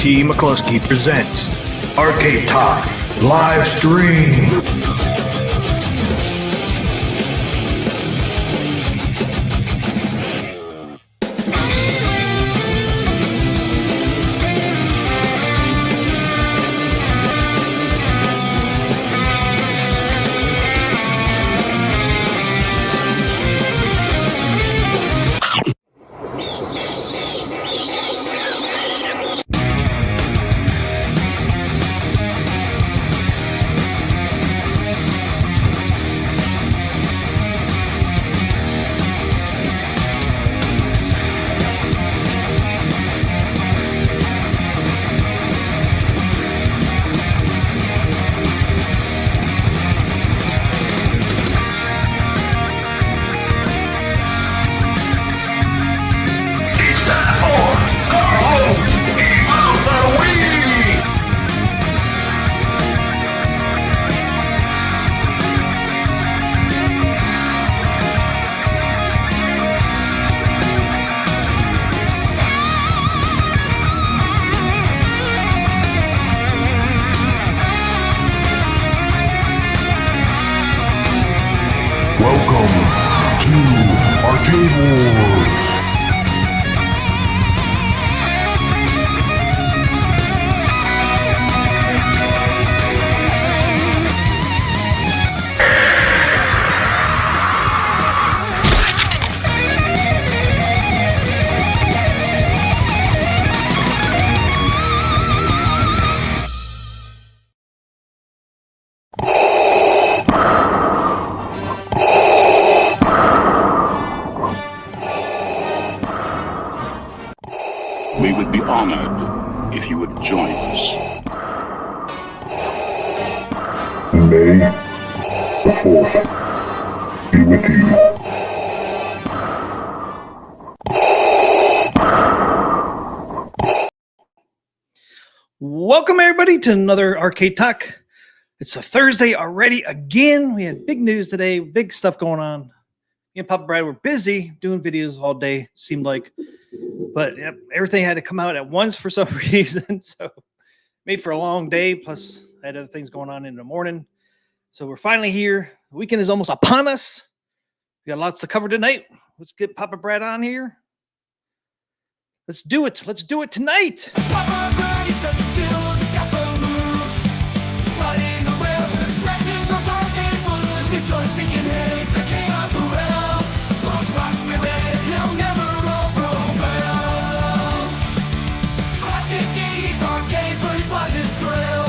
T. McCluskey presents Arcade Talk Live Stream. Welcome to Arcade Wars. We would be honored if you would join us. May the 4th be with you. Welcome everybody to another Arcade Talk. It's a Thursday already again. We had big news today, big stuff going on. Me and Papa Brad were busy doing videos all day, seemed like. But yep, everything had to come out at once for some reason. So made for a long day. Plus, I had other things going on in the morning. So we're finally here. The weekend is almost upon us. We got lots to cover tonight. Let's get Papa Brad on here. Let's do it. Let's do it tonight. Papa Brad, he's done skills, he's got the moves. Fighting the whales, smashing those arcade fools. He joins thinking, hey, he's the king of the well. Rocks with it, he'll never overwhelm. Classic 80s arcade, but he finds his thrill.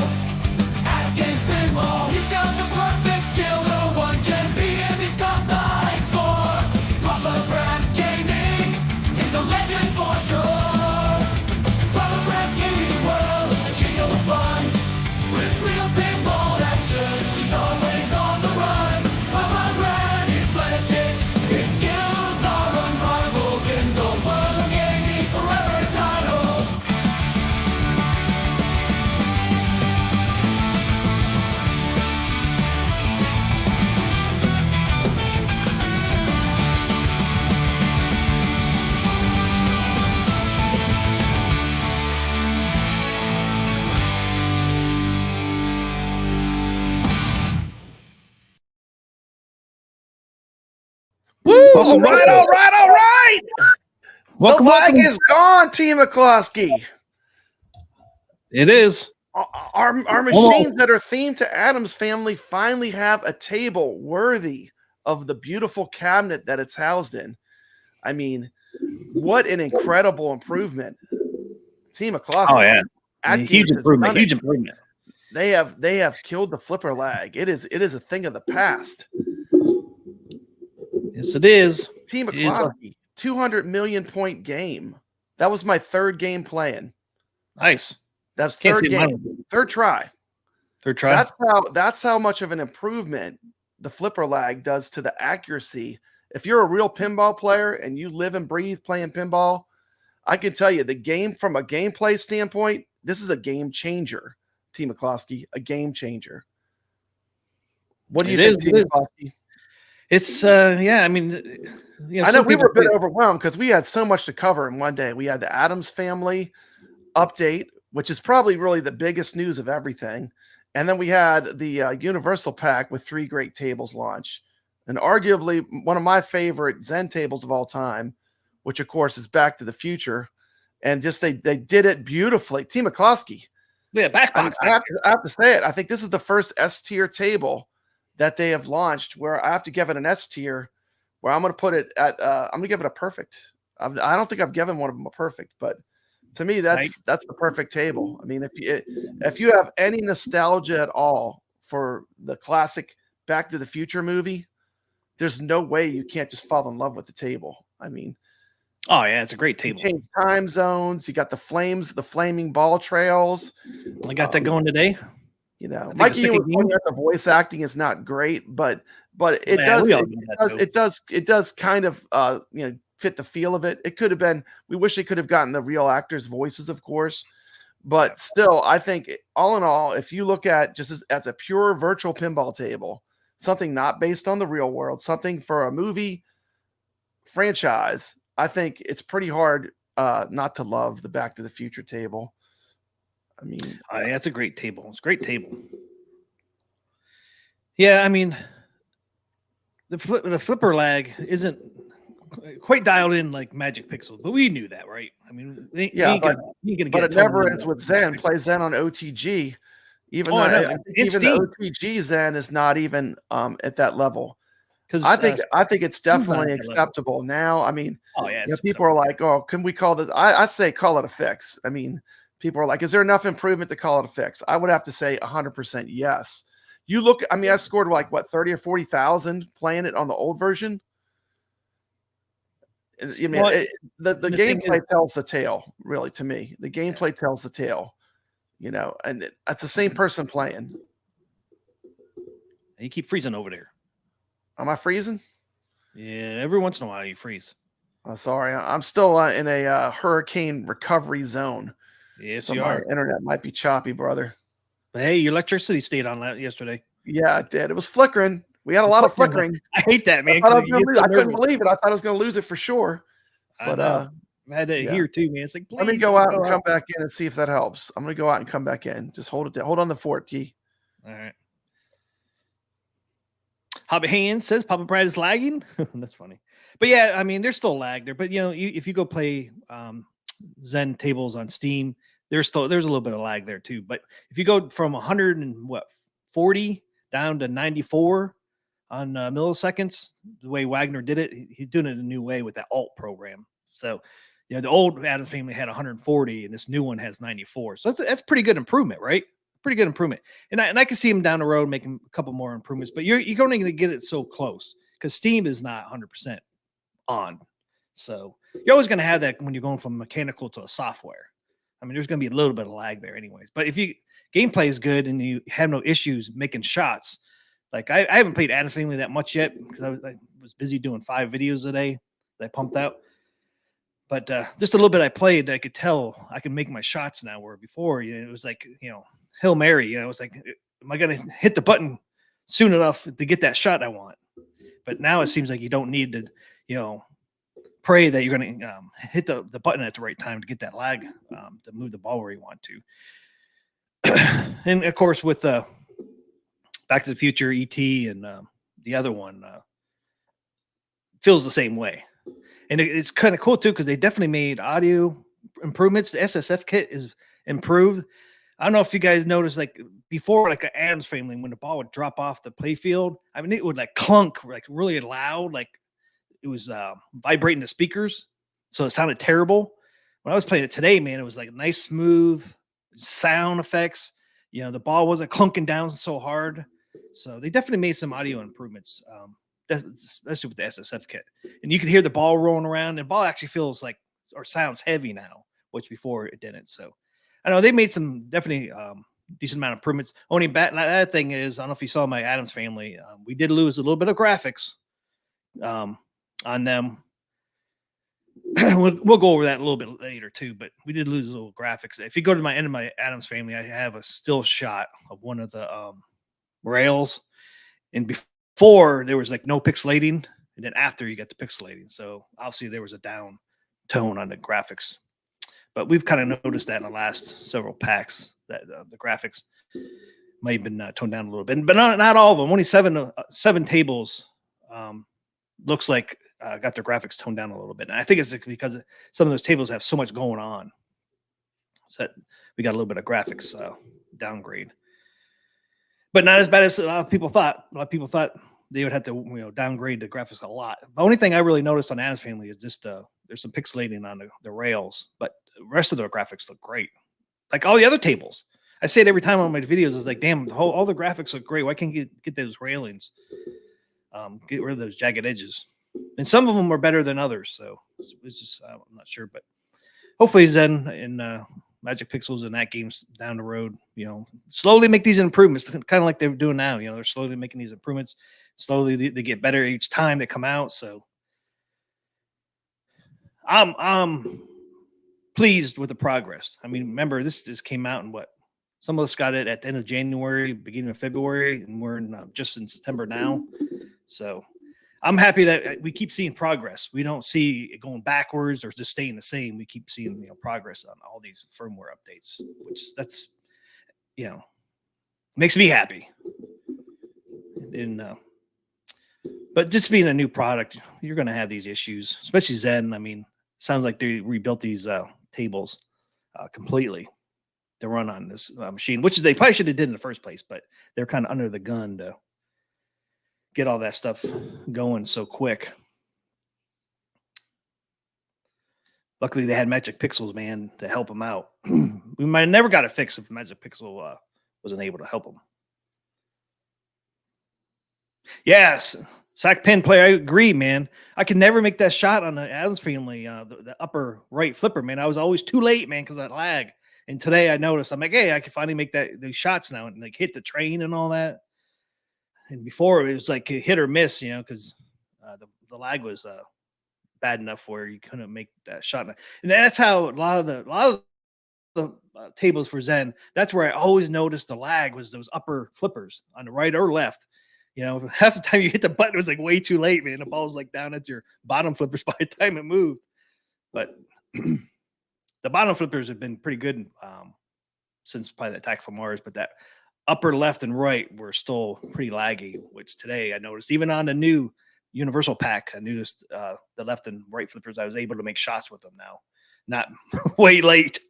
Atgames Pinball, he's got the perfect skill. No one can beat him, he's got the high score. Papa Brad's gaming, he's a legend for sure. Papa Brad's gaming world, the king of the fun. With real pinball action, he's always on the run. Papa Brad is legend, his skills are unrivaled. In the world of gaming, he's forever entitled. Woo! All right. Welcome, The lag welcome. is gone, T. McCluskey. It is. Our machines that are themed to Addams family finally have a table worthy of the beautiful cabinet that it's housed in. I mean, what an incredible improvement. T. McCluskey. Oh yeah, Atgames huge has improvement. done it. Huge improvement. They have killed the flipper lag. It is a thing of the past. Yes, it is. T. It is. McCluskey, 200 million point game. That was my third game playing. Nice. That's Can't third see game. mine. Third try. Third try. That's how much of an improvement the flipper lag does to the accuracy. If you're a real pinball player and you live and breathe playing pinball, I can tell you the game from a gameplay standpoint, this is a game changer. T. McCluskey, a game changer. What do you think, T. McCluskey? It's yeah. I mean, you know, I know some we were a people bit overwhelmed because we had so much to cover in one day. We had the Addams family update which is probably really the biggest news of everything. And then we had the Universal Pack with 3 great tables launch, and arguably one of my favorite Zen tables of all time, which of course is Back to the Future. And just they did it beautifully. T. McCloskey. Yeah, back I mean, box. I have to say it. I think this is the first S tier table that they have launched where I have to give it an S tier, where I'm going to put it at, I'm going to give it a perfect. I don't think I've given one of them a perfect, but to me, that's the perfect table. I mean, if you have any nostalgia at all for the classic Back to the Future movie, there's no way you can't just fall in love with the table. I mean, oh yeah, it's a great table. you change time zones. You got the flaming ball trails. I got that going today. You know, think Mikey, the you were second pointing game- out the voice acting is not great, but it Yeah, does we all know that, it does kind of fit the feel of it. It could have been. We wish they could have gotten the real actors' voices, of course, but still, I think all in all, if you look at just as a pure virtual pinball table, something not based on the real world, something for a movie franchise, I think it's pretty hard not to love the Back to the Future table. I mean, yeah, it's a great table. It's a great table. Yeah, I mean, the flipper lag isn't quite dialed in like Magic Pixel, but we knew that, right? I mean, but it never is with Zen. Play Zen on OTG, even though I think even the OTG Zen is not even at that level. Because I think it's definitely acceptable now. I mean, people are like, "Oh, can we call this?" I say call it a fix. I mean, people are like, "Is there enough improvement to call it a fix?" I would have to say 100% yes. You look, I mean, I scored like what 30 or 40,000 playing it on the old version. I mean, the gameplay tells the tale, really. To me, the gameplay tells the tale. You know, and it's the same person playing. You keep freezing over there. Am I freezing? Yeah, every once in a while you freeze. Oh, sorry, I'm still in a hurricane recovery zone. Yes, so you my are. internet might be choppy, brother. But hey, your electricity stayed on yesterday. Yeah, it did. It was flickering. We had a lot of flickering. I hate that, man. I couldn't believe it. I thought I was going to lose it for sure. But I had to hear too, man. It's like, let me go out and come back in and see if that helps. I'm going to go out and come back in. Just hold it down. Hold on the fort, T. All right. Hobbit Hands says Papa Brad is lagging. That's funny. But yeah, I mean, there's still lag there. But you know, if you go play Zen tables on Steam, there's a little bit of lag there too. But if you go from 140 down to 94 on milliseconds, the way Wagner did it, he's doing it a new way with that alt program. So, you know, the old Addams family had 140, and this new one has 94. So that's pretty good improvement, right? Pretty good improvement. And I can see him down the road making a couple more improvements, but you're only going to get it so close because Steam is not 100% on. So you're always going to have that when you're going from mechanical to a software. I mean, there's going to be a little bit of lag there anyways. But if gameplay is good and you have no issues making shots, like I haven't played Addams Family that much yet because I was busy doing 5 videos a day that I pumped out. But just a little bit I played, I could tell I can make my shots now, where before it was like, Hail Mary, it was like, am I going to hit the button soon enough to get that shot I want? But now it seems like you don't need to, pray that you're going to hit the button at the right time to get that lag to move the ball where you want to. And of course, with Back to the Future, ET, and the other one feels the same way. And it's kind of cool too, because they definitely made audio improvements. The SSF kit is improved. I don't know if you guys noticed, like before, like an Addams Family, when the ball would drop off the playfield, I mean, it would like clunk, like really loud, like it was vibrating the speakers. So it sounded terrible. When I was playing it today, man, it was like nice, smooth sound effects. The ball wasn't clunking down so hard. So they definitely made some audio improvements, especially with the SSF kit. And you can hear the ball rolling around, and the ball actually feels like or sounds heavy now, which before it didn't. So I know they made some definitely decent amount of improvements. Only bad thing is, I don't know if you saw my Addams Family. We did lose a little bit of graphics on them. We'll go over that a little bit later too, but we did lose a little graphics. If you go to my end of my Addams Family, I have a still shot of one of the rails, and before there was like no pixelating, and then after you got the pixelating. So obviously there was a down tone on the graphics. But we've kind of noticed that in the last several packs that the graphics might have been toned down a little bit, but not all of them. Only seven tables looks like got their graphics toned down a little bit. And I think it's because some of those tables have so much going on. So we got a little bit of graphics downgrade, but not as bad as a lot of people thought. A lot of people thought they would have to downgrade the graphics a lot. The only thing I really noticed on Addams Family is just there's some pixelating on the rails, but the rest of the graphics look great. Like all the other tables. I say it every time on my videos. It's like, damn, all the graphics look great. Why can't you get those railings? Get rid of those jagged edges. And some of them are better than others. So it's just, I'm not sure. But hopefully Zen and Magic Pixels and Atgames down the road, slowly make these improvements, kind of like they're doing now. They're slowly making these improvements. Slowly they get better each time they come out. So I'm pleased with the progress. I mean, remember, this just came out in what? Some of us got it at the end of January, beginning of February, and we're just in September now. So I'm happy that we keep seeing progress. We don't see it going backwards or just staying the same. We keep seeing progress on all these firmware updates, which that's makes me happy. And but just being a new product, you're going to have these issues, especially Zen. I mean, sounds like they rebuilt these tables completely to run on this machine, which they probably should have did in the first place, but they're kind of under the gun to get all that stuff going so quick. Luckily, they had Magic Pixels, man, to help them out. We might have never got it fixed if Magic Pixel wasn't able to help them. Yes, Sack Pen player, I agree, man. I could never make that shot on the Addams Family, the upper right flipper, man. I was always too late, man, because of that lag. And today I noticed, I'm like, hey, I can finally make those shots now and like hit the train and all that. And before it was like a hit or miss, because the lag was bad enough where you couldn't make that shot. And that's how a lot of the tables for Zen, that's where I always noticed the lag was those upper flippers on the right or left. Half the time you hit the button, it was like way too late, man. The ball was like down at your bottom flippers by the time it moved. But the bottom flippers have been pretty good since probably the Attack from Mars, but that upper left and right were still pretty laggy, which today I noticed even on the new Universal pack, I noticed the left and right flippers. I was able to make shots with them now, not way late.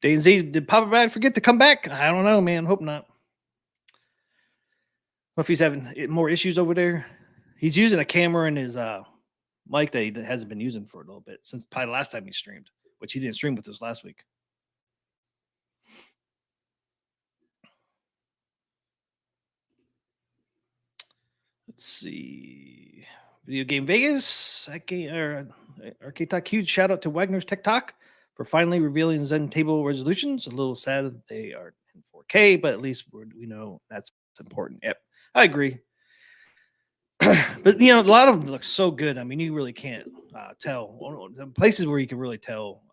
DayZ, did Papa Brad forget to come back? I don't know, man. Hope not. What if he's having more issues over there? He's using a camera in his mic that he hasn't been using for a little bit since probably the last time he streamed, which he didn't stream with us last week. Let's see. Video Game Vegas. Arcade Talk. Huge shout out to Wagner's Tech Talk for finally revealing Zen table resolutions. A little sad that they are in 4K, but at least we know that's important. Yep, I agree. But a lot of them look so good. I mean, you really can't tell. The places where you can really tell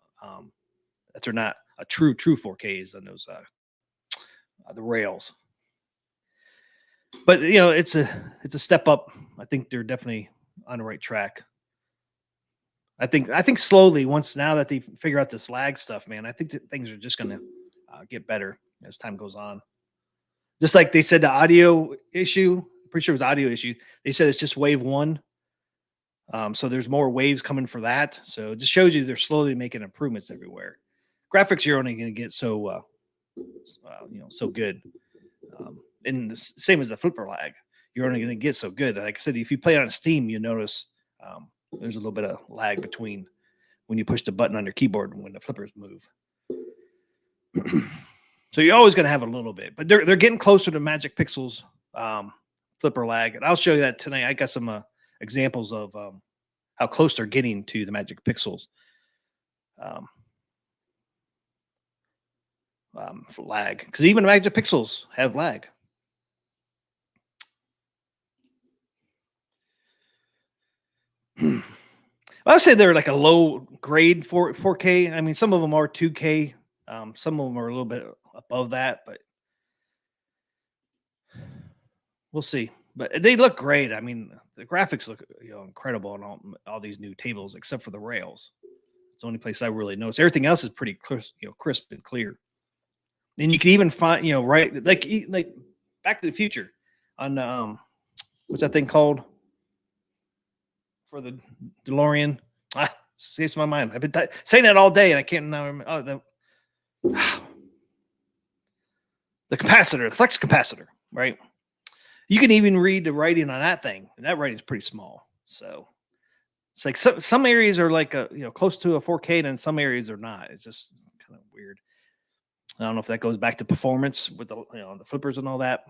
that they're not a true 4Ks on those the rails. But it's a step up. I think they're definitely on the right track. I think slowly, now that they figure out this lag stuff, man, I think that things are just going to get better as time goes on. Just like they said, the audio issue, I'm pretty sure it was audio issue. They said it's just wave 1. So there's more waves coming for that. So it just shows you they're slowly making improvements everywhere. Graphics, you're only going to get so good. And the same as the flipper lag, you're only going to get so good. Like I said, if you play it on Steam, you notice there's a little bit of lag between when you push the button on your keyboard and when the flippers move. So you're always going to have a little bit, but they're getting closer to Magic Pixels flipper lag, and I'll show you that tonight. I got some examples of how close they're getting to the Magic Pixels for lag, because even Magic Pixels have lag. I would say they're like a low grade 4K. I mean, some of them are 2K. Some of them are a little bit above that, but we'll see. But they look great. I mean, the graphics look incredible on all these new tables, except for the rails. It's the only place I really notice. Everything else is pretty crisp and clear. And you can even find, right, like Back to the Future on what's that thing called for the DeLorean? Escapes my mind. I've been saying that all day, and I can't now remember. The capacitor, the flex capacitor, right? You can even read the writing on that thing, and that writing is pretty small. So it's like some areas are like close to a 4K, and some areas are not. It's just kind of weird. I don't know if that goes back to performance with the the flippers and all that.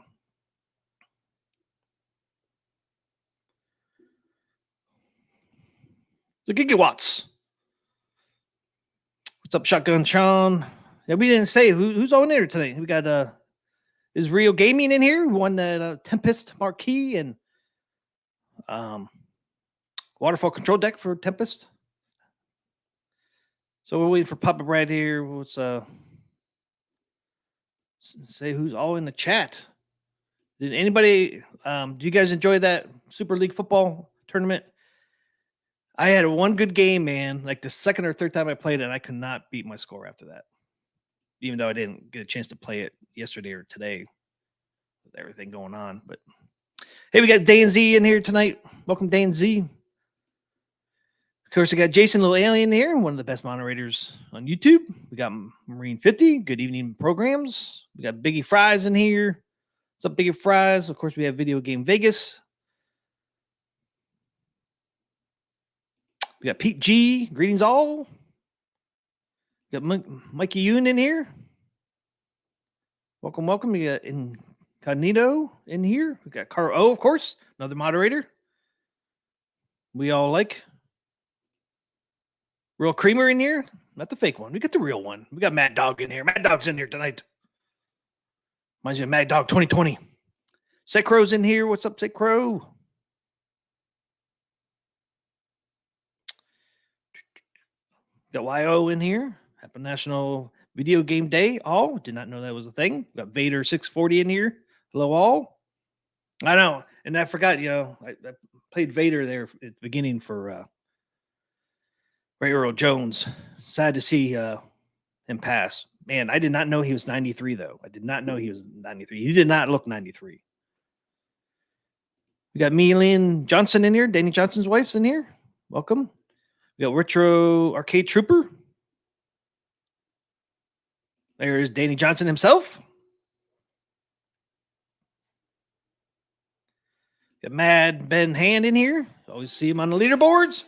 The gigawatts. What's up, Shotgun Sean? Yeah, we didn't say who's on there today. We got is Rio Gaming in here? We won that Tempest Marquee and waterfall control deck for Tempest. So we're waiting for Papa Brad here. Let's say who's all in the chat. Did anybody? Do you guys enjoy that Super League football tournament? I had one good game, man. Like the second or third time I played it, and I could not beat my score after that. Even though I didn't get a chance to play it yesterday or today with everything going on. But hey, we got Dan Z in here tonight. Welcome, Dan Z. Of course, we got Jason Little Alien here, one of the best moderators on YouTube. We got Marine 50. Good evening programs. We got Biggie Fries in here. What's up, Biggie Fries? Of course, we have Video Game Vegas. We got Pete G. Greetings all. We got Mikey Yoon in here. Welcome, welcome. We got Incognito in here. We got Carl O, of course, another moderator. We all like. Real Creamer in here. Not the fake one. We got the real one. We got Mad Dog in here. Mad Dog's in here tonight. Reminds me of Mad Dog 2020. Sick Crow's in here. What's up, Sick Crow? Got YO in here. Happy National Video Game Day. All did not know that was a thing. Got Vader 640 in here. Hello, all. I know. And I forgot, I played Vader there at the beginning for Ray Earl Jones. Sad to see him pass. Man, I did not know he was 93, though. I did not know he was 93. He did not look 93. We got Lynn Johnson in here. Danny Johnson's wife's in here. Welcome. We got Retro Arcade Trooper. There's Danny Johnson himself. Got Mad Ben Hand in here. Always see him on the leaderboards.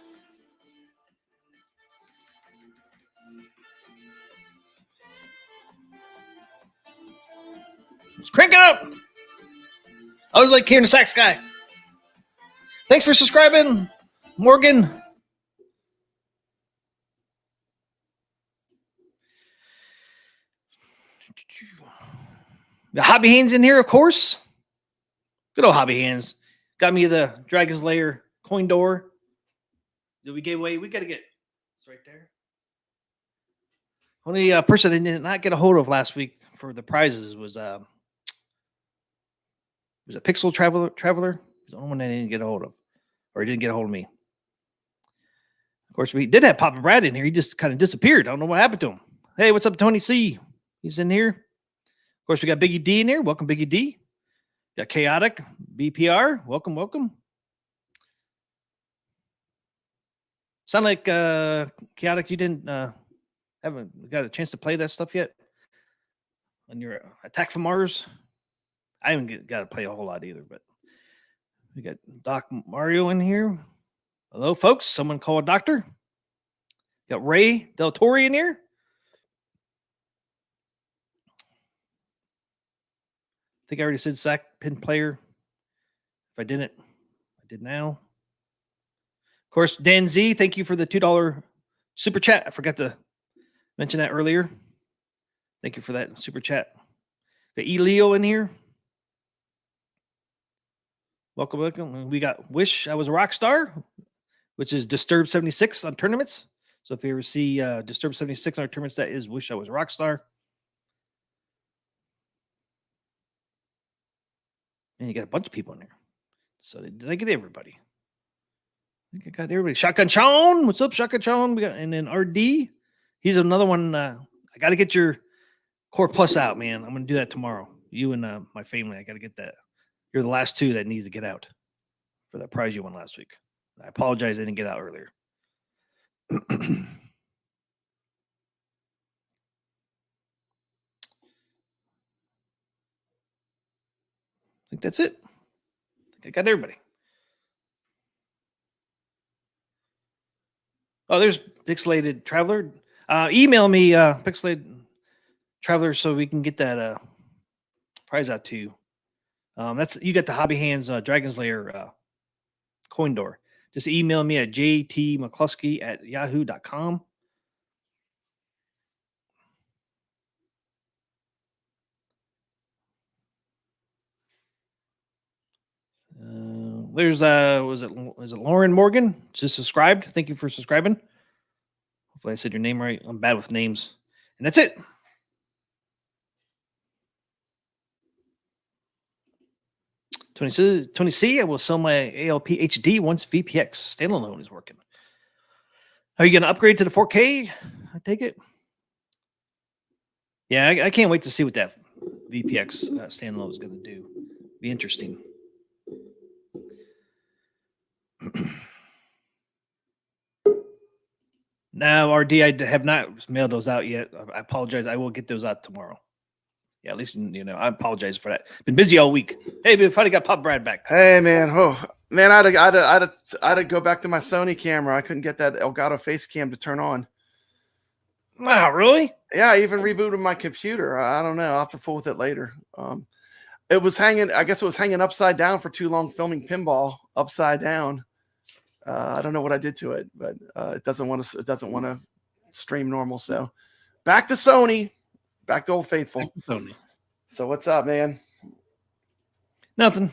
Let's crank it up. I always like hearing the sax guy. Thanks for subscribing, Morgan. The Hobby Hands in here, of course. Good old Hobby Hands. Got me the Dragon's Lair coin door that we gave away. We got to get it's right there. Only person I did not get a hold of last week for the prizes was a Pixel Traveler. He's the only one I didn't get a hold of, or he didn't get a hold of me. Of course, we did have Papa Brad in here. He just kind of disappeared. I don't know what happened to him. Hey, what's up, Tony C? He's in here. Of course, we got Biggie D in here. Welcome, Biggie D. Got Chaotic BPR. Welcome, welcome. Sound like Chaotic, you didn't haven't got a chance to play that stuff yet on your Attack from Mars. I haven't got to play a whole lot either, but we got Doc Mario in here. Hello, folks. Someone call a doctor. Got Ray Del Torre in here. I think I already said sack pin player. If I didn't, I did now. Of course, Dan Z, thank you for the $2 super chat. I forgot to mention that earlier. Thank you for that super chat. Got E. Leo in here. Welcome, welcome. We got Wish I Was a Rock Star, which is Disturbed 76 on tournaments. So if you ever see Disturbed 76 on our tournaments, that is Wish I Was a Rock Star. And you got a bunch of people in there. So did I get everybody? I think I got everybody. Shotgun Sean, what's up, Shotgun Sean? We got, and then RD. He's another one. I got to get your Core Plus out, man. I'm gonna do that tomorrow. You and my family. I got to get that. You're the last two that needs to get out for that prize you won last week. I apologize I didn't get out earlier. I think that's it. I think I got everybody. Oh, there's Pixelated Traveler. Email me, Pixelated Traveler, so we can get that prize out to you. That's you got the Hobby Hands Dragon's Lair coin door. Just email me at jtmccluskey@yahoo.com. There's is it Lauren Morgan? Just subscribed. Thank you for subscribing. Hopefully I said your name right. I'm bad with names. And that's it. Tony C, I will sell my ALP HD once VPX standalone is working. Are you going to upgrade to the 4K? I take it. Yeah, I can't wait to see what that VPX standalone is going to do. Be interesting. Now, RD, I have not mailed those out yet. I apologize. I will get those out tomorrow. Yeah, at least, I apologize for that. Been busy all week. Hey, we finally got Pop Brad back. Hey, man. Oh, man, I had to go back to my Sony camera. I couldn't get that Elgato face cam to turn on. Wow, really? Yeah, I even rebooted my computer. I don't know. I'll have to fool with it later. It was hanging. I guess it was hanging upside down for too long filming pinball upside down. I don't know what I did to it, but it doesn't want to stream normal. So back to Sony, back to Old Faithful. Sony. So what's up, man? Nothing.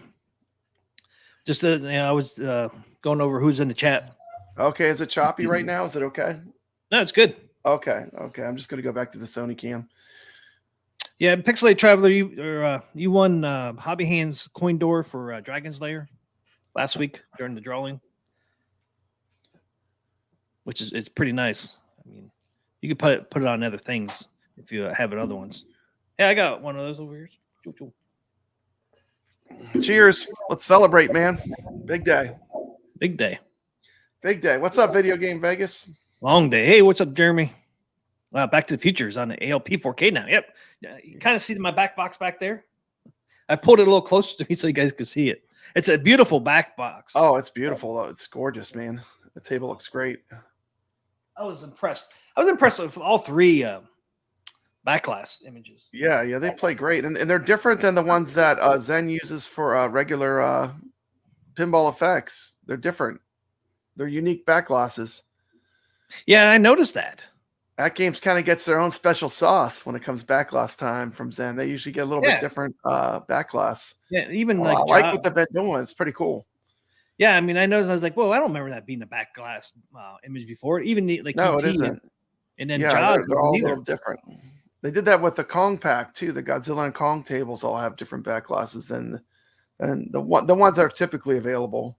Just I was going over who's in the chat. Okay, is it choppy right now? Is it okay? No, it's good. Okay. I'm just gonna go back to the Sony cam. Yeah, Pixelate Traveler, you won Hobby Hands coin door for Dragon's Lair last week during the drawing, which is it's pretty nice. I mean, you could put it on other things if you have it other ones. Yeah, I got one of those over here. Cheers. Let's celebrate, man. Big day. Big day. Big day. What's up, Video Game Vegas? Long day. Hey, what's up, Jeremy? Back to the Future is on the ALP 4K now. Yep. You kind of see my back box back there. I pulled it a little closer to me so you guys could see it. It's a beautiful back box. Oh, it's beautiful. It's gorgeous, man. The table looks great. I was impressed. I was impressed with all three backglass images. Yeah, they play great. And they're different than the ones that Zen uses for regular pinball effects. They're different. They're unique backglasses. Yeah, I noticed that. Atgames kind of gets their own special sauce when it comes backglass time from Zen. They usually get a little bit different backglass. Yeah, even I like what they've been doing. It's pretty cool. Yeah, I mean, I noticed. I was like, "Whoa, I don't remember that being a backglass image before." Even no, it isn't. And then they're all a little different. They did that with the Kong pack too. The Godzilla and Kong tables all have different backglasses than the ones that are typically available.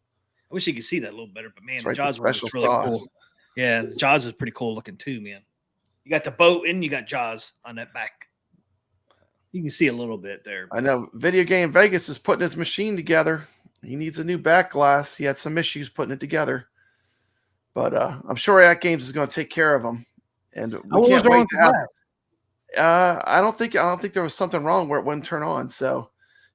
I wish you could see that a little better, but man, That's the right, Jaws the one special was really sauce. cool. Yeah, the Jaws is pretty cool looking too, man. You got the boat and you got Jaws on that back. You can see a little bit there. I know. Video Game Vegas is putting his machine together. He needs a new back glass. He had some issues putting it together, but I'm sure Atgames is going to take care of him. And we can't wait to have. I don't think there was something wrong where it wouldn't turn on. So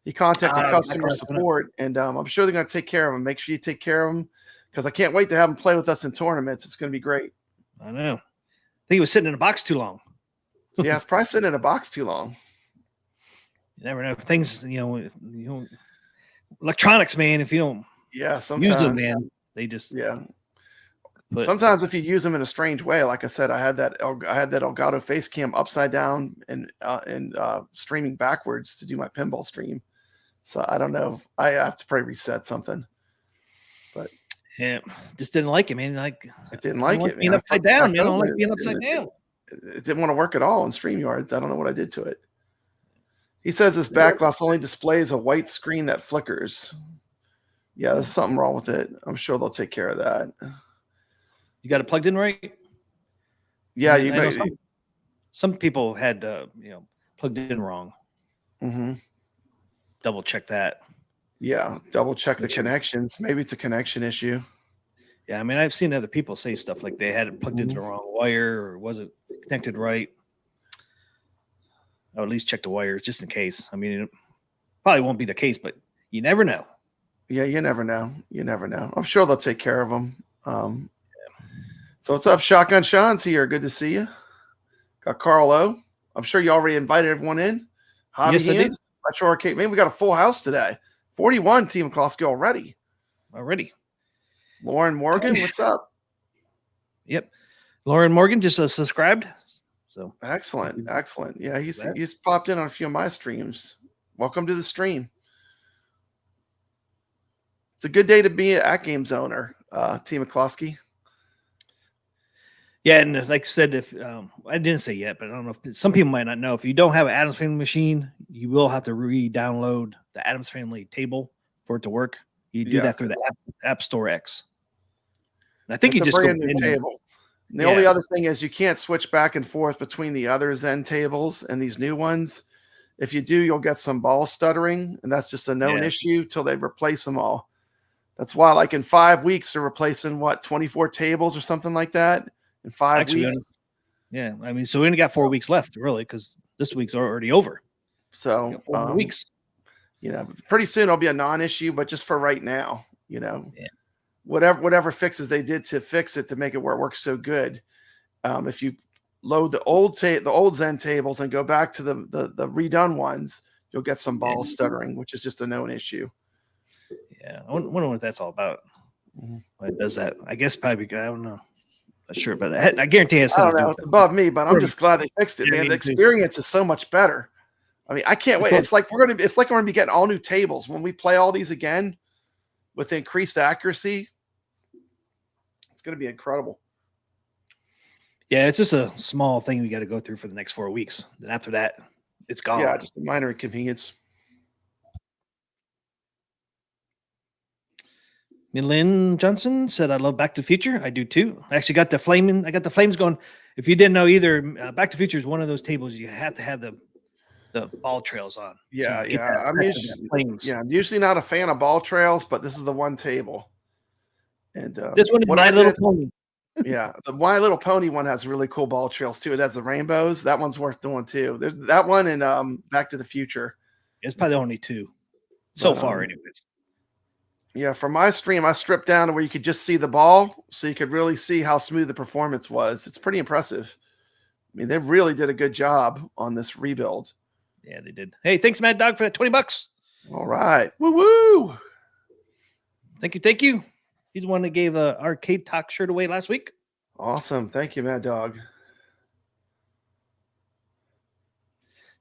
he contacted customer support, and I'm sure they're going to take care of him. Make sure you take care of him because I can't wait to have him play with us in tournaments. It's going to be great. I know. I think he was sitting in a box too long. Yeah, it's probably sitting in a box too long. You never know. Things, electronics, man, if you don't sometimes use them, man, they just sometimes if you use them in a strange way, like I said, I had that Elgato face cam upside down and streaming backwards to do my pinball stream. So I don't know. I have to probably reset something. But yeah, just didn't like it, man. Like it didn't like it. Being upside down, man. I don't like being upside down. It didn't want to work at all in StreamYard. I don't know what I did to it. He says this backglass only displays a white screen that flickers. Yeah, there's something wrong with it. I'm sure they'll take care of that. You got it plugged in right? Yeah, I you know may. some people had plugged in wrong. Mhm. Double check that. Yeah, double check the Make sure. connections. Maybe it's a connection issue. Yeah, I mean, I've seen other people say stuff like they had it plugged into the wrong wire or wasn't connected right. I'll at least check the wires just in case. I mean, it probably won't be the case, but you never know. Yeah, you never know. You never know. I'm sure they'll take care of them. So what's up, Shotgun Sean's here. Good to see you. Got Carl O. I'm sure you already invited everyone in. Hobby Yes, I did. Hands, Retro Arcade. Man, we got a full house today. 41 Team Kloski already. Lauren Morgan, what's up? Yep. Lauren Morgan just subscribed. So Excellent. Yeah, he's popped in on a few of my streams. Welcome to the stream. It's a good day to be an Atgames owner, Team Kloski. yeah, and like I said, if I didn't say yet, but I don't know if some people might not know. If you don't have an Addams Family machine, you will have to re-download the Addams Family table for it to work. You do that through the App Store X. And I think it's you just a brand go new in table. And the only other thing is you can't switch back and forth between the other Zen tables and these new ones. If you do, you'll get some ball stuttering, and that's just a known issue till they replace them all. That's why, like in 5 weeks, they're replacing 24 tables or something like that in 5 weeks. Yeah, I mean, so we only got 4 weeks left, really, because this week's already over. So 4 more weeks. Pretty soon it'll be a non-issue, but just for right now, whatever fixes they did to fix it to make it where it works so good. If you load the old Zen tables and go back to the redone ones, you'll get some ball stuttering, which is just a known issue. Yeah, I wonder what that's all about. Why it does that? I guess probably I don't know. Not sure, but I guarantee it has something to do with it's above me, but I'm just glad they fixed it, man. The experience is so much better. I mean, I can't wait. It's like we're gonna be getting all new tables when we play all these again with increased accuracy. It's gonna be incredible. Yeah, it's just a small thing we got to go through for the next 4 weeks. Then after that, it's gone. Yeah, just a minor inconvenience. Lynn Johnson said, "I love Back to the Future. I do too. I actually got the flame. I got the flames going. If you didn't know either, Back to the Future is one of those tables you have to have the ball trails on. Yeah, I'm usually not a fan of ball trails, but this is the one table. And this one is My Little Pony. Yeah, the My Little Pony one has really cool ball trails too. It has the rainbows. That one's worth doing too. There's that one and Back to the Future. It's probably the only two so far, anyways. Yeah, for my stream, I stripped down to where you could just see the ball, so you could really see how smooth the performance was. It's pretty impressive. I mean, they really did a good job on this rebuild. Yeah, they did. Hey, thanks, Mad Dog, for that $20. All right, woo! Thank you. He's the one that gave a Arcade Talk shirt away last week. Awesome, thank you, Mad Dog.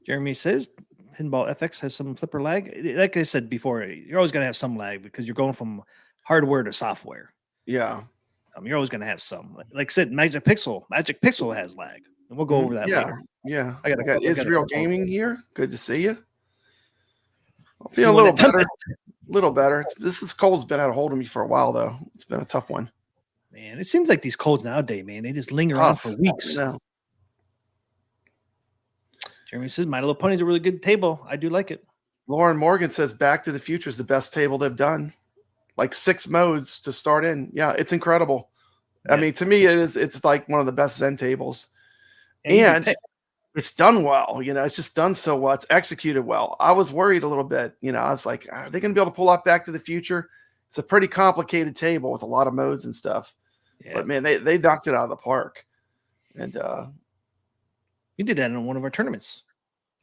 Jeremy says Pinball FX has some flipper lag. Like I said before, you're always going to have some lag because you're going from hardware to software. Yeah. You're always going to have some. Like I said, Magic Pixel has lag. And we'll go over that later. Yeah. I got Israel Gaming here. Good to see you. I'm feeling a little better. This cold's been out of hold of me for a while, though. It's been a tough one. Man, it seems like these colds nowadays, man, they just linger on for weeks. No. Jeremy says, My Little Pony is a really good table. I do like it. Lauren Morgan says Back to the Future is the best table they've done. Like 6 modes to start in. Yeah, it's incredible. Yeah. I mean, to me, it's like one of the best Zen tables. And it's done well. It's just done so well. It's executed well. I was worried a little bit. I was like, are they going to be able to pull off Back to the Future? It's a pretty complicated table with a lot of modes and stuff. Yeah. But, man, they knocked it out of the park. And we did that in one of our tournaments.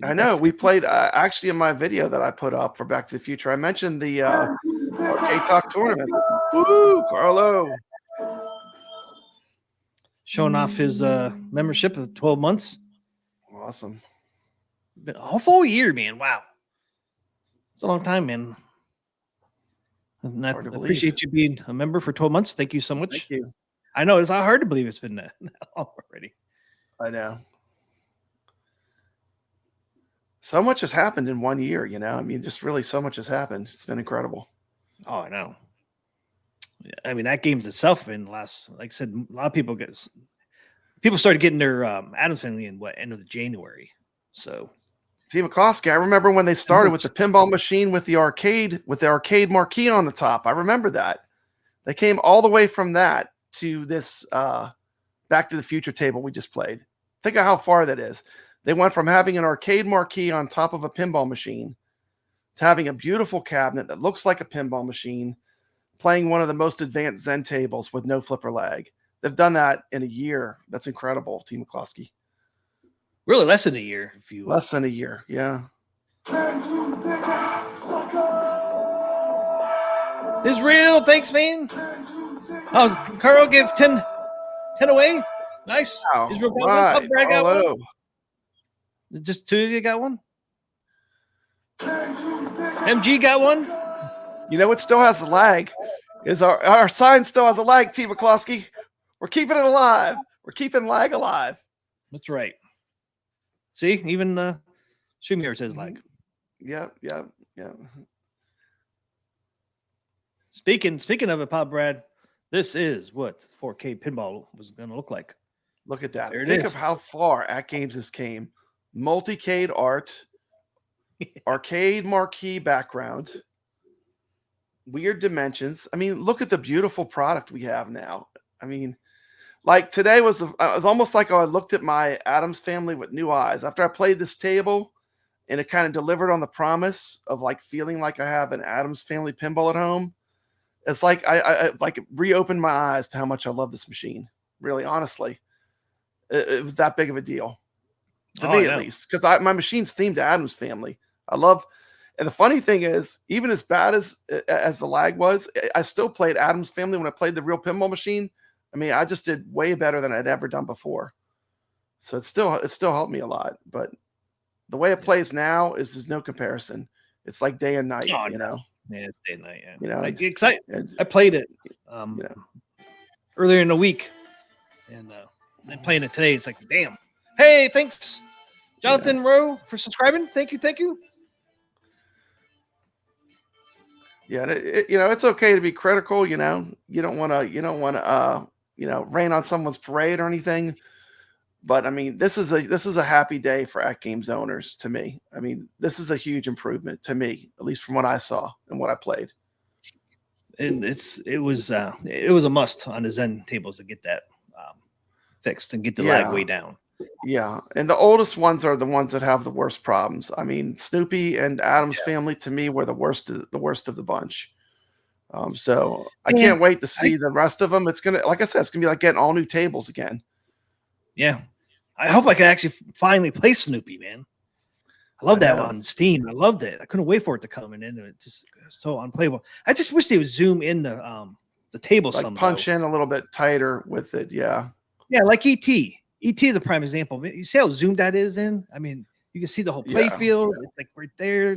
I know. We played actually in my video that I put up for Back to the Future. I mentioned the Arcade Talk tournament. Woo, Carlo. Showing off his membership of 12 months. Awesome. Been a whole year, man. Wow. It's a long time, man. I appreciate you being a member for 12 months. Thank you so much. Thank you. I know it's hard to believe it's been that long already. I know. So much has happened in 1 year, I mean, just really so much has happened. It's been incredible. Oh, I know. I mean, that game's itself been last. Like I said, a lot of people started getting their Addams Family in end of January. So T. McCloskey, I remember when they started with the pinball machine with the arcade marquee on the top. I remember that. They came all the way from that to this Back to the Future table we just played. Think of how far that is. They went from having an arcade marquee on top of a pinball machine to having a beautiful cabinet that looks like a pinball machine, playing one of the most advanced Zen tables with no flipper lag. They've done that in a year. That's incredible, T. McCloskey. really, less than a year. Less than a year, yeah. Israel, thanks, man. Oh, Carl gave 10 away. Nice. Wow. Israel got Right. one. Brad got Hello. one. Just two of you got one. MG got one. You know what still has a lag? Is our sign still has a lag, T. McCloskey. We're keeping it alive. We're keeping lag alive. That's right. See, even StreamYard says lag. Yep. Speaking of it, Pop Brad, this is what 4K pinball was going to look like. Look at that. There it Think is. of how far Atgames has came. Multicade art, arcade marquee background, weird dimensions. I mean, look at the beautiful product we have now. I mean, like today was it was almost like I looked at my Addams family with new eyes after I played this table, and it kind of delivered on the promise of like feeling like I have an Addams family pinball at home. It's like I like reopened my eyes to how much I love this machine. Really, honestly, it was that big of a deal to me, at least, because my machine's themed to Addams family. I love, and the funny thing is, even as bad as the lag was, I still played Addams family when I played the real pinball machine. I mean, I just did way better than I'd ever done before. So it still helped me a lot. But the way it plays now is there's no comparison. It's like day and night, you know. Yeah, it's day and night. Yeah. You know, I played it you know. earlier in the week, and playing it today. It's like, damn. Hey, thanks, Jonathan Rowe, for subscribing. Thank you. Yeah, you know, it's okay to be critical. You know, you don't want to, rain on someone's parade or anything. But I mean, this is a happy day for Atgames owners to me. I mean, this is a huge improvement to me, at least from what I saw and what I played. And it was a must on the Zen tables to get that fixed and get the lag way down. Yeah, and the oldest ones are the ones that have the worst problems. I mean, Snoopy and Addams family to me were the worst of the bunch. So I can't wait to see the rest of them. It's gonna, like I said, it's gonna be like getting all new tables again. Yeah, I hope I can actually finally play Snoopy, man. I love that on Steam. I loved it. I couldn't wait for it to come in. It's just so unplayable. I just wish they would zoom in the table like some. Punch in a little bit tighter with it. Yeah. Yeah, like ET. ET is a prime example. You see how zoomed that is in? I mean, you can see the whole play field. It's like right there.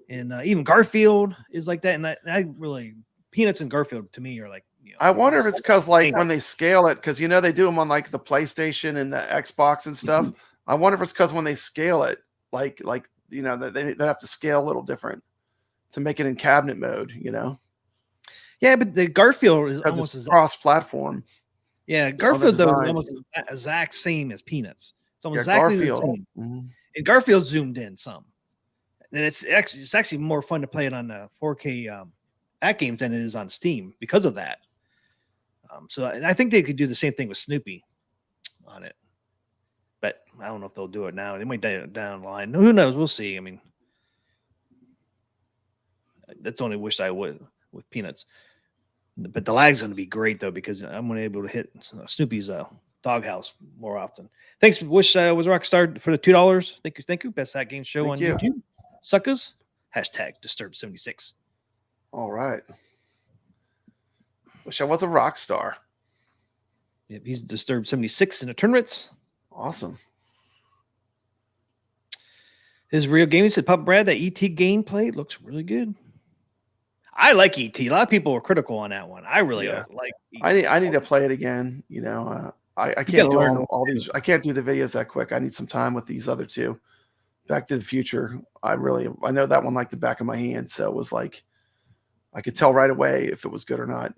And even Garfield is like that. And I really, Peanuts and Garfield to me are like, I wonder if it's because like when they scale it, because they do them on like the PlayStation and the Xbox and stuff. I wonder if it's because when they scale it, like they have to scale a little different to make it in cabinet mode. Yeah, but the Garfield is almost cross-platform. Yeah, Garfield though almost exact same as Peanuts. It's almost exactly the same. And Garfield zoomed in some, and it's actually more fun to play it on the 4K Atgames than it is on Steam because of that. So I think they could do the same thing with Snoopy on it, but I don't know if they'll do it now. They might down the line. Who knows? We'll see. I mean, that's only wish I would with Peanuts. But the lag's going to be great, though, because I'm going to be able to hit Snoopy's doghouse more often. Thanks, Wish was Rockstar for the $2. Thank you. Best Atgames show on YouTube. Suckers. #Disturbed76. All right. Wish I was a rock star. Yep, he's Disturbed 76 in the tournaments. Awesome. His real gaming said, Pop Brad, that ET gameplay looks really good. I like ET. A lot of people were critical on that one. I really like ET. I need to play it again. I can't do all these. I can't do the videos that quick. I need some time with these other two. Back to the Future. I know that one like the back of my hand. So it was like, I could tell right away if it was good or not.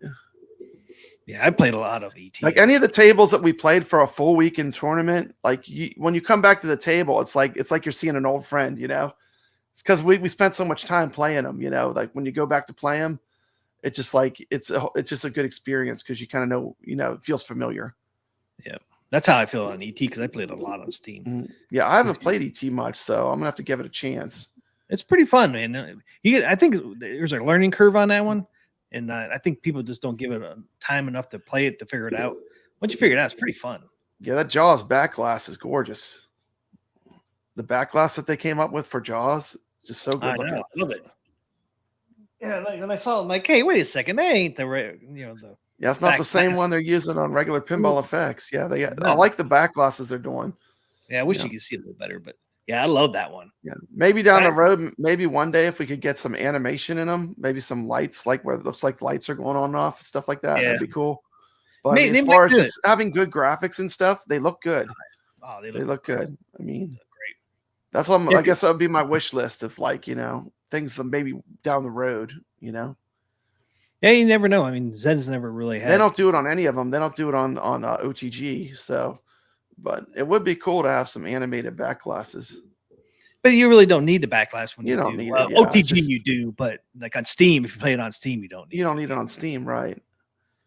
Yeah, I played a lot of ET. Like any of the tables that we played for a full week in tournament, like when you come back to the table, it's like you're seeing an old friend, you know. It's because we spent so much time playing them, you know. Like when you go back to play them, it's just like it's just a good experience because you kind of know, you know, it feels familiar. Yeah, that's how I feel on ET because I played a lot on Steam. Yeah, I haven't played ET much, so I'm gonna have to give it a chance. It's pretty fun, man. I think there's a learning curve on that one. And I think people just don't give it time enough to play it to figure it out. Once you figure it out, it's pretty fun. Yeah, that Jaws back glass is gorgeous. The back glass that they came up with for Jaws, just so good looking. I love it. Yeah, like when I saw it, I'm like, hey, wait a second, that ain't the right, you know, the yeah, it's not the same one they're using on regular pinball effects. Yeah, I like the back glasses they're doing. Yeah, I wish you could see it a little better, but yeah, I love that one. Yeah, maybe down the road, maybe one day if we could get some animation in them, maybe some lights, like where it looks like lights are going on and off, stuff like that. Yeah. That'd be cool. But I mean, as far as just having good graphics and stuff, they look good. Oh, they look good. I mean, great. That's what I guess that would be my wish list of, like, you know, things that maybe down the road, you know. Yeah, you never know. I mean, Zen's never really had. They don't do it on any of them. They don't do it on OTG. So, but it would be cool to have some animated back glasses. But you really don't need the back glass when you don't need it. Yeah, OTG you do, but like on Steam, if you play it on Steam, you don't need it on Steam, right?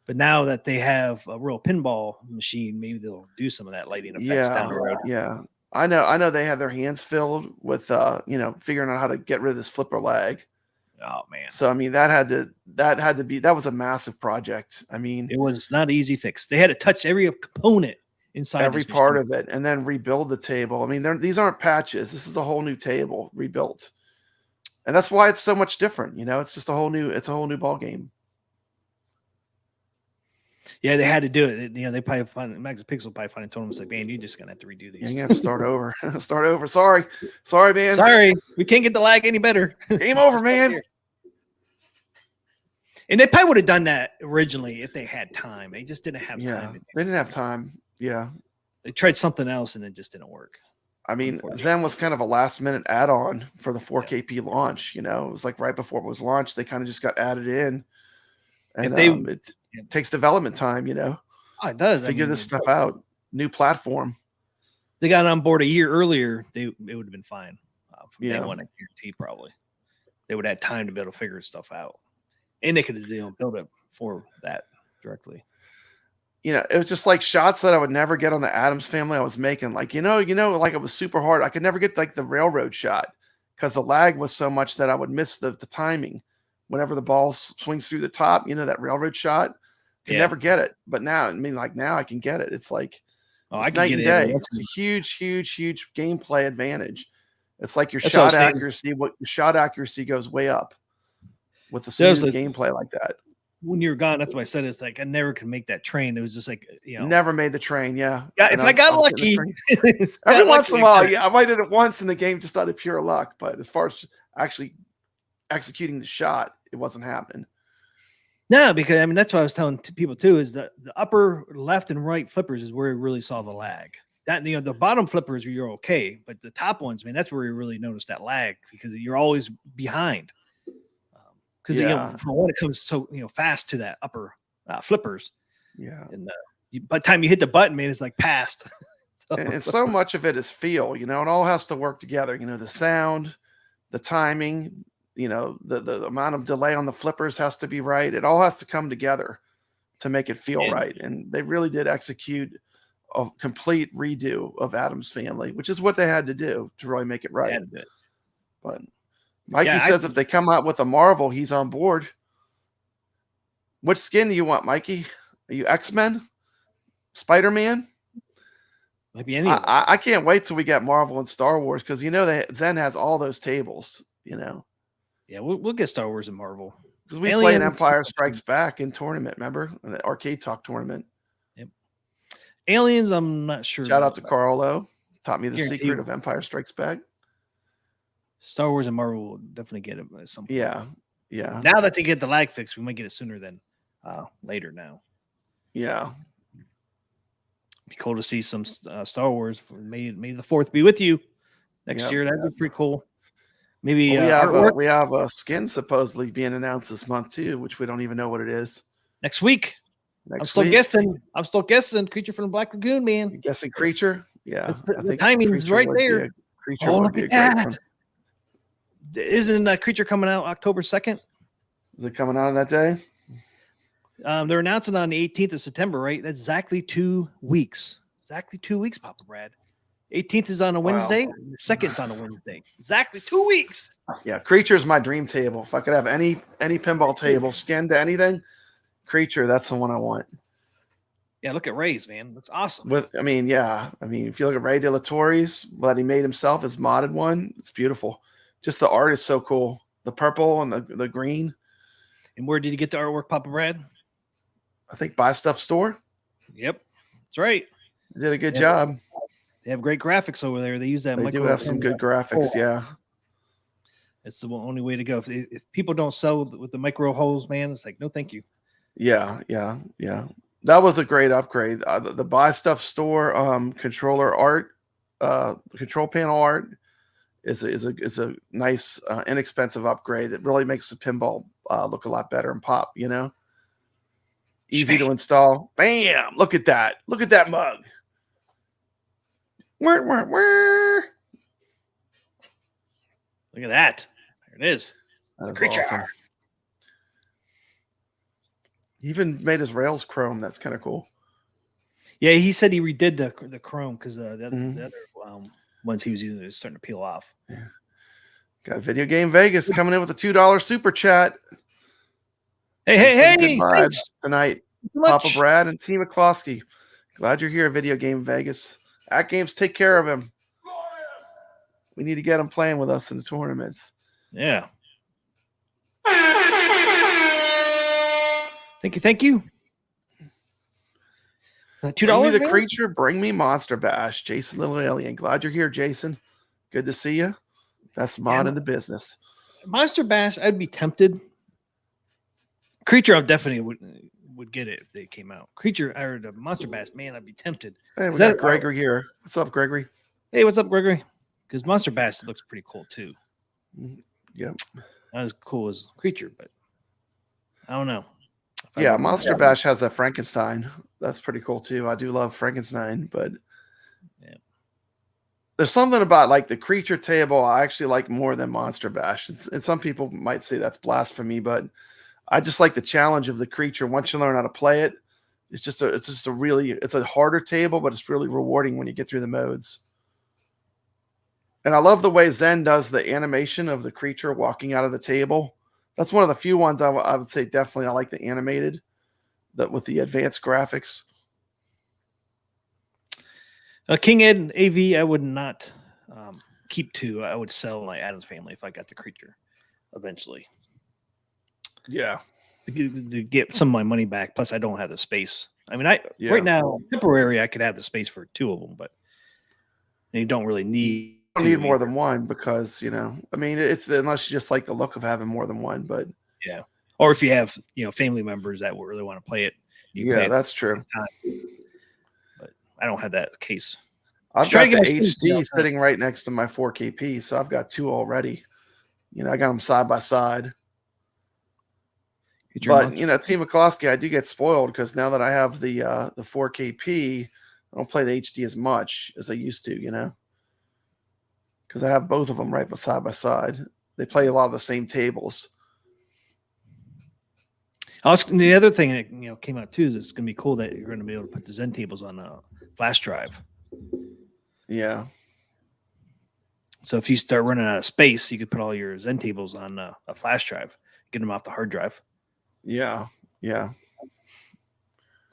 But now that they have a real pinball machine, maybe they'll do some of that lighting effects down the road. Yeah. I know they have their hands filled with you know, figuring out how to get rid of this flipper lag. Oh man. So I mean that was a massive project. I mean, it was not an easy fix. They had to touch every component inside every part of it and then rebuild the table. I mean, these aren't patches. This is a whole new table rebuilt. And that's why it's so much different, you know. It's just a whole new ball game. Yeah, they had to do it. You know, they probably Max Pixel probably finally told them, like, man, you're just gonna have to redo these. Yeah, you have to start over. Start over. Sorry, man. Sorry, we can't get the lag any better. Game over, man. And they probably would have done that originally if they had time. They just didn't have time. They didn't have time. Yeah. They tried something else and it just didn't work. I mean, Zen was kind of a last minute add-on for the 4KP launch. You know, it was like right before it was launched, they kind of just got added in. And it takes development time, you know. Oh, it does. Figure this stuff out. New platform. They got on board a year earlier, it would have been fine. From day one, I guarantee probably. They would have had time to be able to figure stuff out. And they could have built it for that directly. You know, it was just like shots that I would never get on the Addams family I was making. Like, you know, like it was super hard. I could never get like the railroad shot because the lag was so much that I would miss the timing. Whenever the ball swings through the top, you know, that railroad shot, could never get it. But now, I mean, like now I can get it. It's like it's night and day. It's a huge gameplay advantage. It's like your shot accuracy. Your shot accuracy goes way up with the gameplay like that. When you were gone, that's why I said it's like I never could make that train. It was just like, you know, never made the train. Yeah, if I got lucky, every once in a while, I might hit it once, and the game just out of pure luck. But as far as actually executing the shot, it wasn't happening. No, because I mean that's what I was telling people too. Is the upper left and right flippers is where you really saw the lag. That, you know, the bottom flippers you're okay, but the top ones, man, that's where you really notice that lag because you're always behind. Because you know, for one, it comes so fast to that upper flippers. Yeah, and by the time you hit the button, man, it's like past. And so much of it is feel. You know, it all has to work together. You know, the sound, the timing. You know, the amount of delay on the flippers has to be right. It all has to come together to make it feel right. And they really did execute a complete redo of Addams Family, which is what they had to do to really make it right. But Mikey says if they come out with a Marvel, he's on board. Which skin do you want, Mikey? Are you X-Men? Spider-Man? Might be any. I can't wait till we get Marvel and Star Wars because you know Zen has all those tables, you know. Yeah, we'll get Star Wars and Marvel. Because we played Empire Strikes Back in tournament, remember? In the Arcade Talk tournament. Yep. Aliens, I'm not sure. Shout out to Carlo. Taught me the secret of Empire Strikes Back. Star Wars and Marvel will definitely get it at some point. Yeah. Yeah. Now that they get the lag fixed, we might get it sooner than later now. Yeah. Be cool to see some Star Wars. May the 4th be with you next year. That'd be pretty cool. Maybe We have a skin supposedly being announced this month too, which we don't even know what it is. next week. I'm still guessing. Creature from the Black Lagoon, man. You guessing creature? Yeah, The timing's right there. Creature would be a great one. Isn't Creature coming out October 2nd? Is it coming out on that day? They're announcing on the 18th of September, right? That's exactly 2 weeks. Exactly 2 weeks, Papa Brad. 18th is on a Wednesday. The 2nd is on a Wednesday. Exactly 2 weeks. Yeah, Creature is my dream table. If I could have any pinball table skinned to anything, Creature, that's the one I want. Yeah, look at Ray's, man. Looks awesome. If you look at Ray De La Torre's, that he made himself, his modded one, it's beautiful. Just the art is so cool. The purple and the green. And where did you get the artwork, Papa Brad? I think Buy Stuff Store. Yep, that's right. They did a good job. They have great graphics over there. They use that. They do have some good graphics, yeah. It's the only way to go. If people don't sell with the micro holes, man, it's like, no, thank you. Yeah. That was a great upgrade. The Buy Stuff Store controller art, control panel art is a nice, inexpensive upgrade that really makes the pinball look a lot better and pop. Easy to install. Bam! Look at that. Look at that mug. Look at that. There it is. That Creature. awesome. He even made his rails chrome. That's kind of cool. Yeah, he said he redid the chrome because the other ones he was using is starting to peel off. Yeah. Got Video Game Vegas coming in with a $2 super chat. Hey! Good vibes tonight. Papa Brad and Team McCloskey. Glad you're here, Video Game Vegas. Atgames, take care of him. We need to get him playing with us in the tournaments. Yeah. Thank you. $2. Bring me the Creature. Bring me Monster Bash. Jason Little Alien. Glad you're here, Jason. Good to see you. Best mod in the business. Monster Bash, I'd be tempted. Creature, I definitely would get it if they came out. Creature, I heard Monster Bash, man, I'd be tempted. Hey, we got Gregory here. What's up, Gregory? Hey, what's up, Gregory? Because Monster Bash looks pretty cool too. Yep. Not as cool as Creature, but I don't know. Yeah, Monster Bash has that Frankenstein. That's pretty cool too. I do love Frankenstein, but there's something about like the Creature table I actually like more than Monster Bash. And some people might say that's blasphemy, but I just like the challenge of the Creature. Once you learn how to play it, it's a harder table, but it's really rewarding when you get through the modes. And I love the way Zen does the animation of the Creature walking out of the table. That's one of the few ones I would say definitely I like the animated, that with the advanced graphics. King Ed AV, I would not keep two. I would sell my Addams family if I got the Creature eventually. Yeah. To get some of my money back. Plus, I don't have the space. I mean, right now, temporary, I could have the space for two of them, but you don't really need. You don't need more than one because, I mean, it's unless you just like the look of having more than one, but yeah. Or if you have, family members that really want to play it. That's true. But I don't have that case. I've got the HD sitting right next to my 4KP, so I've got two already. I got them side by side. But Team McCloskey, I do get spoiled because now that I have the 4KP, I don't play the HD as much as I used to, because I have both of them right side by side. They play a lot of the same tables. The other thing that came out too is it's going to be cool that you're going to be able to put the Zen tables on a flash drive. Yeah. So if you start running out of space, you could put all your Zen tables on a flash drive, get them off the hard drive. Yeah.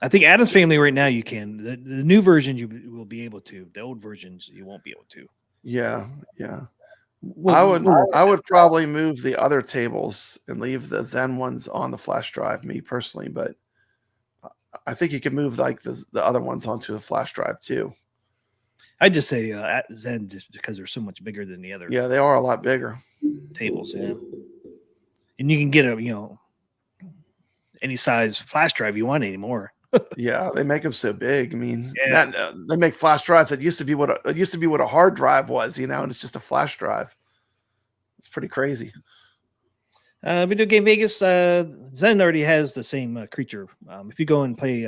I think Addams family right now you can. The new versions you will be able to. The old versions you won't be able to. Yeah. I would probably move the other tables and leave the Zen ones on the flash drive, me personally, but I think you could move like the other ones onto the flash drive too. I just say Zen just because they're so much bigger than the other. Yeah, they are a lot bigger tables. Yeah, and you can get any size flash drive you want anymore. Yeah, they make them so big. I mean, they make flash drives that used to be what a hard drive was, and it's just a flash drive. It's pretty crazy. Video Game Vegas, Zen already has the same creature. If you go and play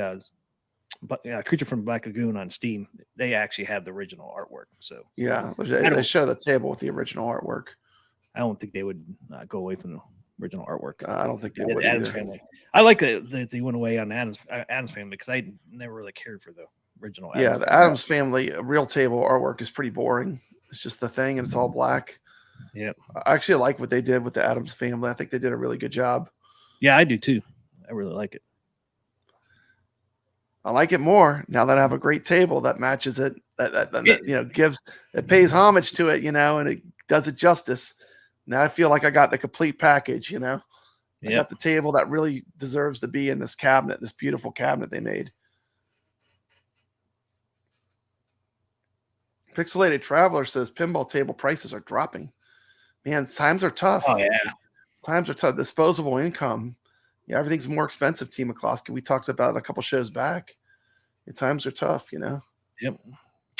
Creature from Black Lagoon on Steam, they actually have the original artwork. So Yeah, they show the table with the original artwork. I don't think they would go away from the original artwork. I don't think they would Addams either. Family. I like that they went away on Addams Family because I never really cared for the original. Yeah, the Addams Family real table artwork is pretty boring. It's just the thing, and it's all black. Yep. I actually like what they did with the Addams Family. I think they did a really good job. Yeah, I do too. I really like it. I like it more now that I have a great table that matches it. That gives it, pays homage to it, and it does it justice. Now I feel like I got the complete package. I got the table that really deserves to be in this cabinet, this beautiful cabinet they made. Pixelated Traveler says pinball table prices are dropping. Man, times are tough. Oh yeah, times are tough. Disposable income. Yeah, everything's more expensive, T. McCloskey. We talked about it a couple shows back. Times are tough, Yep.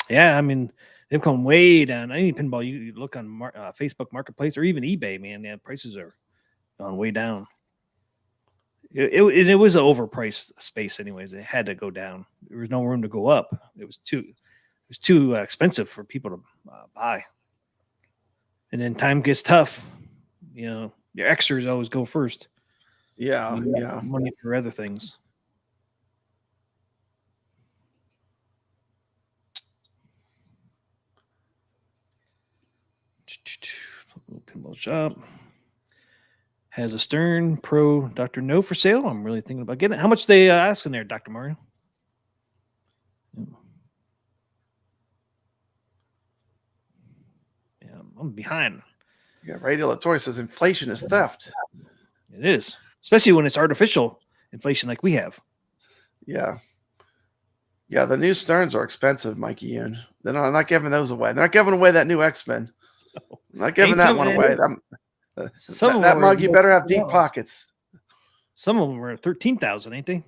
Yeah, I mean, they've come way down. Any pinball you look on Facebook Marketplace or even eBay, man, prices are gone way down. It was an overpriced space, anyways. It had to go down. There was no room to go up. It was too expensive for people to buy. And then time gets tough. Your extras always go first. Yeah. Money for other things. Pinball shop has a Stern Pro Dr. No for sale. I'm really thinking about getting it. How much they asking there, Dr. Mario? Yeah, I'm behind. Yeah, Radio Latour says inflation is theft. It is, especially when it's artificial inflation like we have. Yeah. Yeah, the new Sterns are expensive, Mikey Yoon. They're not giving those away. They're not giving away that new X-Men. Not giving that one away. That mug, you better have deep pockets. Some of them are 13,000, ain't they?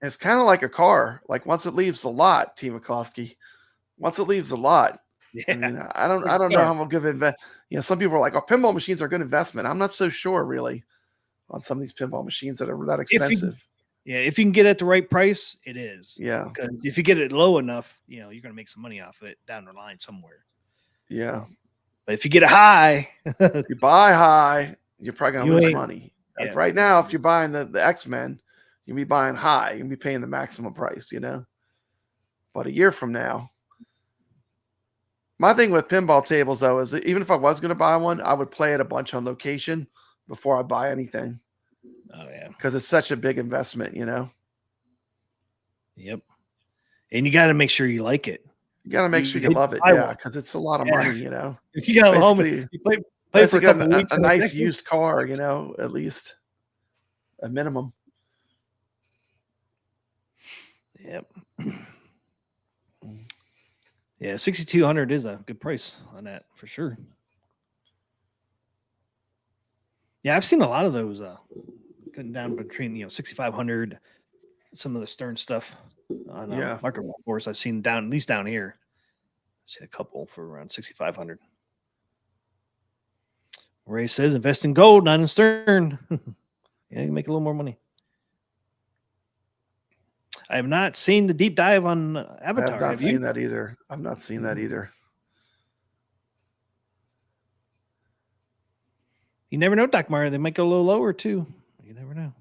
It's kind of like a car. Like once it leaves the lot, T. McCloskey. Once it leaves the lot. Yeah. I don't know how good of some people are like, oh, pinball machines are good investment. I'm not so sure really on some of these pinball machines that are that expensive. If you can get it at the right price, it is. Yeah. Because if you get it low enough, you're going to make some money off it down the line somewhere. Yeah. But if you get it high, you buy high, you're probably going to lose money. Like right now, if you're buying the X-Men, you'll be buying high. You'll be paying the maximum price, But a year from now, my thing with pinball tables, though, is that even if I was going to buy one, I would play it a bunch on location before I buy anything. Oh, yeah. Because it's such a big investment, Yep. And you got to make sure you like it. You got to make sure you love it, because it's a lot of money, If you got a home, you play for a nice used car, at least a minimum. Yep. Yeah, 6,200 is a good price on that for sure. Yeah, I've seen a lot of those getting down between 6,500. Some of the Stern stuff on Market Force I've seen at least down here. I've seen a couple for around 6,500. Ray says invest in gold, not in Stern. Yeah, you can make a little more money. I have not seen the deep dive on Avatar. I have not seen that either. I've not seen that either. You never know, Doc Mario. They might go a little lower too. You never know.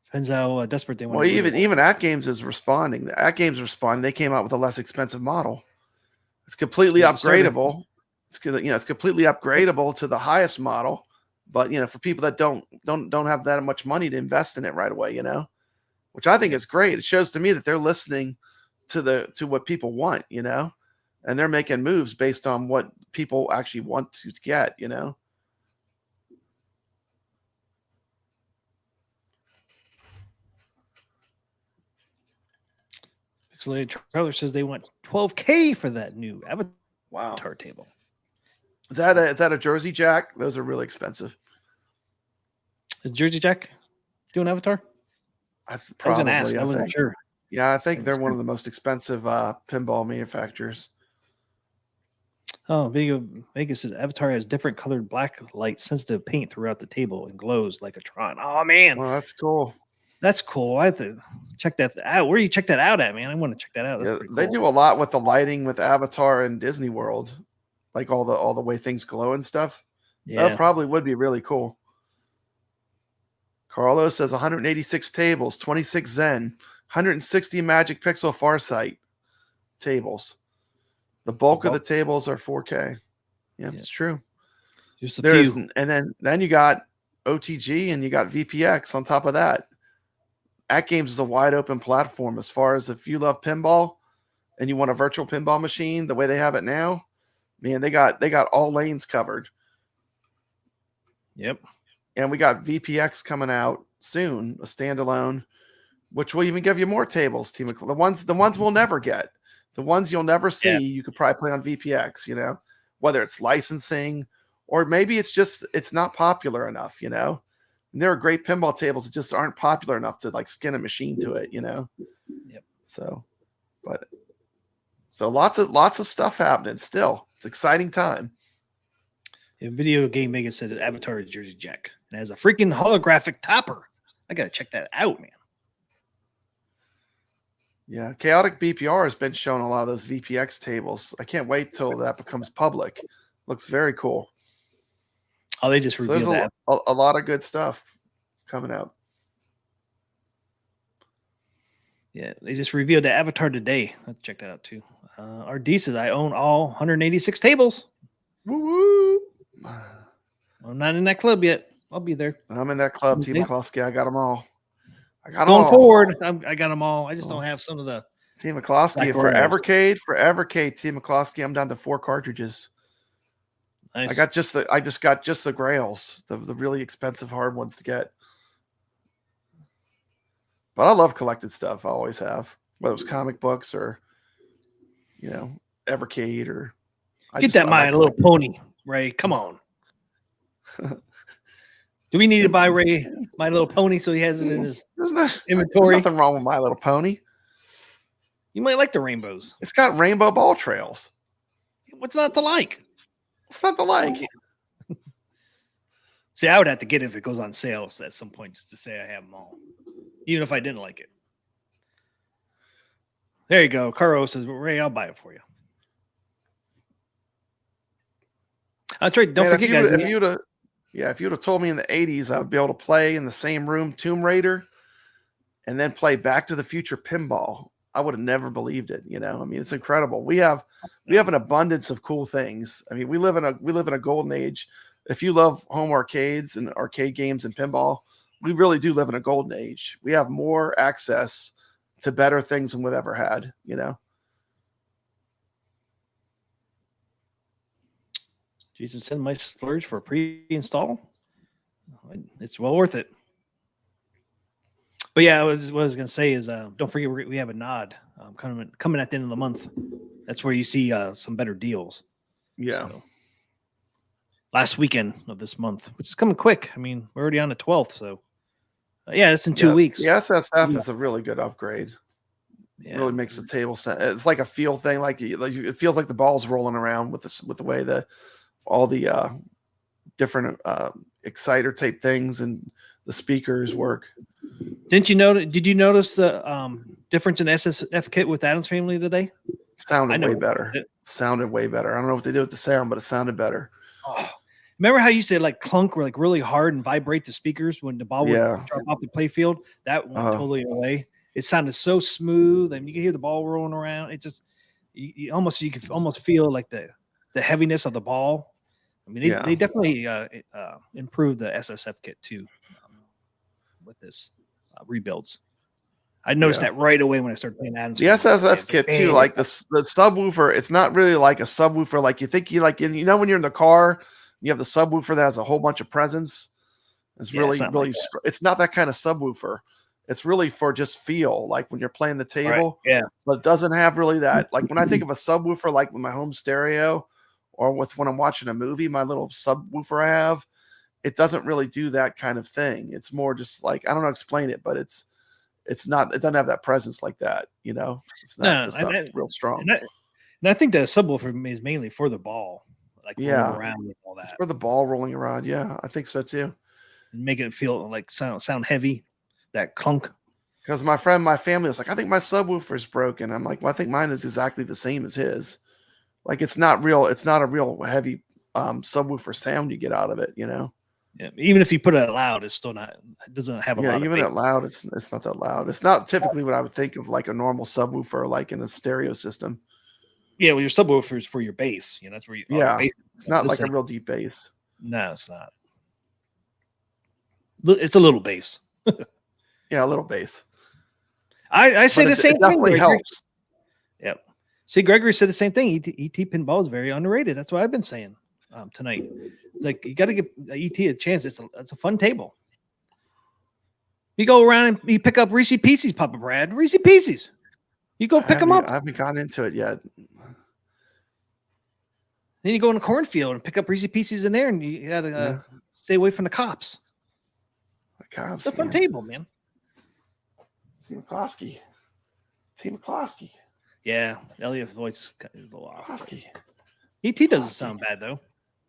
Depends how desperate they want. Well, even Atgames is responding. The Atgames responding. They came out with a less expensive model. It's completely upgradable. It's completely upgradable to the highest model. But for people that don't have that much money to invest in it right away, which I think is great. It shows to me that they're listening to what people want, and they're making moves based on what people actually want to get, Pixelated Trailer says they want $12,000 for that new Avatar table. Is that a Jersey Jack? Those are really expensive. Is Jersey Jack doing Avatar? I was going to ask. I wasn't sure. Yeah, I think they're one of the most expensive pinball manufacturers. Oh, Video Vegas says Avatar has different colored black light sensitive paint throughout the table and glows like a Tron. Oh man, Well, that's cool. that's cool. I have to check that out. Where do you check that out at, man? I want to check that out. That's Yeah, pretty they cool. do a lot with the lighting with Avatar and Disney World, like all the way things glow and stuff. Yeah. That probably would be really cool. Carlos says 186 tables, 26 Zen, 160 Magic Pixel Farsight tables. The bulk of the tables are 4K. Yeah, it's true. Just a There few. is, and then you got OTG and you got VPX on top of that. Atgames is a wide open platform as far as if you love pinball and you want a virtual pinball machine the way they have it now, man, they got all lanes covered. Yep. And we got VPX coming out soon, a standalone, which will even give you more tables. The ones we'll never get, the ones you'll never see. Yeah. You could probably play on VPX. You know, whether it's licensing or maybe it's not popular enough. You know, and there are great pinball tables that just aren't popular enough to like skin a machine to it. You know. Yep. So lots of stuff happening still. It's an exciting time. Yeah, Video Game Vegas said that Avatar is Jersey Jack and has a freaking holographic topper. I gotta check that out, man. Yeah, Chaotic BPR has been showing a lot of those VPX tables. I can't wait till that becomes public. Looks very cool. Oh, they just So revealed there's that. a lot of good stuff coming out. Yeah, they just revealed the Avatar today. Let's check that out too. RD says I own all 186 tables. Woo woo! I'm not in that club yet. I'll be there. I'm in that club, T. McCloskey. I got them all. Going forward, I got them all. I just don't have some of the T. McCloskey for Evercade. T. McCloskey. I'm down to 4 cartridges. Nice. I just got just the grails, the really expensive hard ones to get. But I love collected stuff. I always have, whether it was comic books or, you know, Evercade or. Get that My Little Pony, Ray. Come on. Do we need to buy Ray My Little Pony so he has it in his inventory? There's nothing wrong with My Little Pony. You might like the rainbows. It's got rainbow ball trails. What's not to like? It's not the like. See, I would have to get it if it goes on sale at some point just to say I have them all, even if I didn't like it. There you go. Caro says, Ray, I'll buy it for you. That's right. Don't forget, guys. If you'd have told me in the 80s I would be able to play in the same room Tomb Raider and then play Back to the Future pinball, I would have never believed it. You know, I mean, it's incredible. We have an abundance of cool things. I mean, we live in a golden age. If you love home arcades and arcade games and pinball, we really do live in a golden age. We have more access to better things than we've ever had, you know. Jason send my splurge for a pre-install. It's well worth it. But yeah, what I was going to say is, don't forget we have a nod coming at the end of the month. That's where you see some better deals. Yeah. So, last weekend of this month, which is coming quick. I mean, we're already on the 12th, so yeah, it's in 2 weeks. The SSF is a really good upgrade. Yeah. Really makes the table sense. It's like a feel thing. Like it feels like the ball's rolling around with the way all the different exciter type things and the speakers work. Did you notice the difference in SSF kit with Addams Family today? Sounded way better. Sounded way better. I don't know what they did with the sound, but it sounded better. Oh, remember how you used to like clunk like really hard and vibrate the speakers when the ball would drop off the play field? That went totally away. It sounded so smooth, and you can hear the ball rolling around. It just you could almost feel like the heaviness of the ball. I mean, they definitely improved the SSF kit too with this rebuilds. I noticed that right away when I started playing Addams. The SSF kit too, like the subwoofer. It's not really like a subwoofer like you think. When you're in the car, you have the subwoofer that has a whole bunch of presence. It's it's not that kind of subwoofer. It's really for just feel, like when you're playing the table. Right. Yeah. But it doesn't have really that. Like when I think of a subwoofer, like with my home stereo or when I'm watching a movie, my little subwoofer I have, it doesn't really do that kind of thing. It's more just like, I don't know how to explain it, but it doesn't have that presence like that, you know? It's not real strong. And I think the subwoofer is mainly for the ball, like rolling Yeah. around and all It's that, for the ball rolling around. Yeah, I think so too. and making it feel like sound heavy, that clunk. Because my family was like, I think my subwoofer's broken. I'm like, well, I think mine is exactly the same as his. Like, it's not a real heavy subwoofer sound you get out of it, you know? Yeah, even if you put it loud, it's still not. It doesn't have a Yeah, lot of even bass. at loud, it's not that loud. It's not typically what I would think of like a normal subwoofer, like in a stereo system. Yeah, well, your subwoofer is for your bass. You know, that's where all your Yeah, bass. it's not This like a thing- real deep bass. No, it's not. It's a little bass. Yeah, a little bass. I say But the same it definitely thing. helps. Yep. See, Gregory said the same thing. ET pinball is very underrated. That's what I've been saying tonight. Like, you got to give ET a chance. It's a fun table. You go around and you pick up Reese Pieces, Papa Brad. Reese Pieces. You go pick them up. I haven't gotten into it yet. Then you go in the cornfield and pick up Reese Pieces in there, and you got to stay away from the cops. The cops, It's a fun man. table, man. Team McCloskey. Yeah, Elliot's voice is a little off. McCloskey. ET doesn't sound bad though.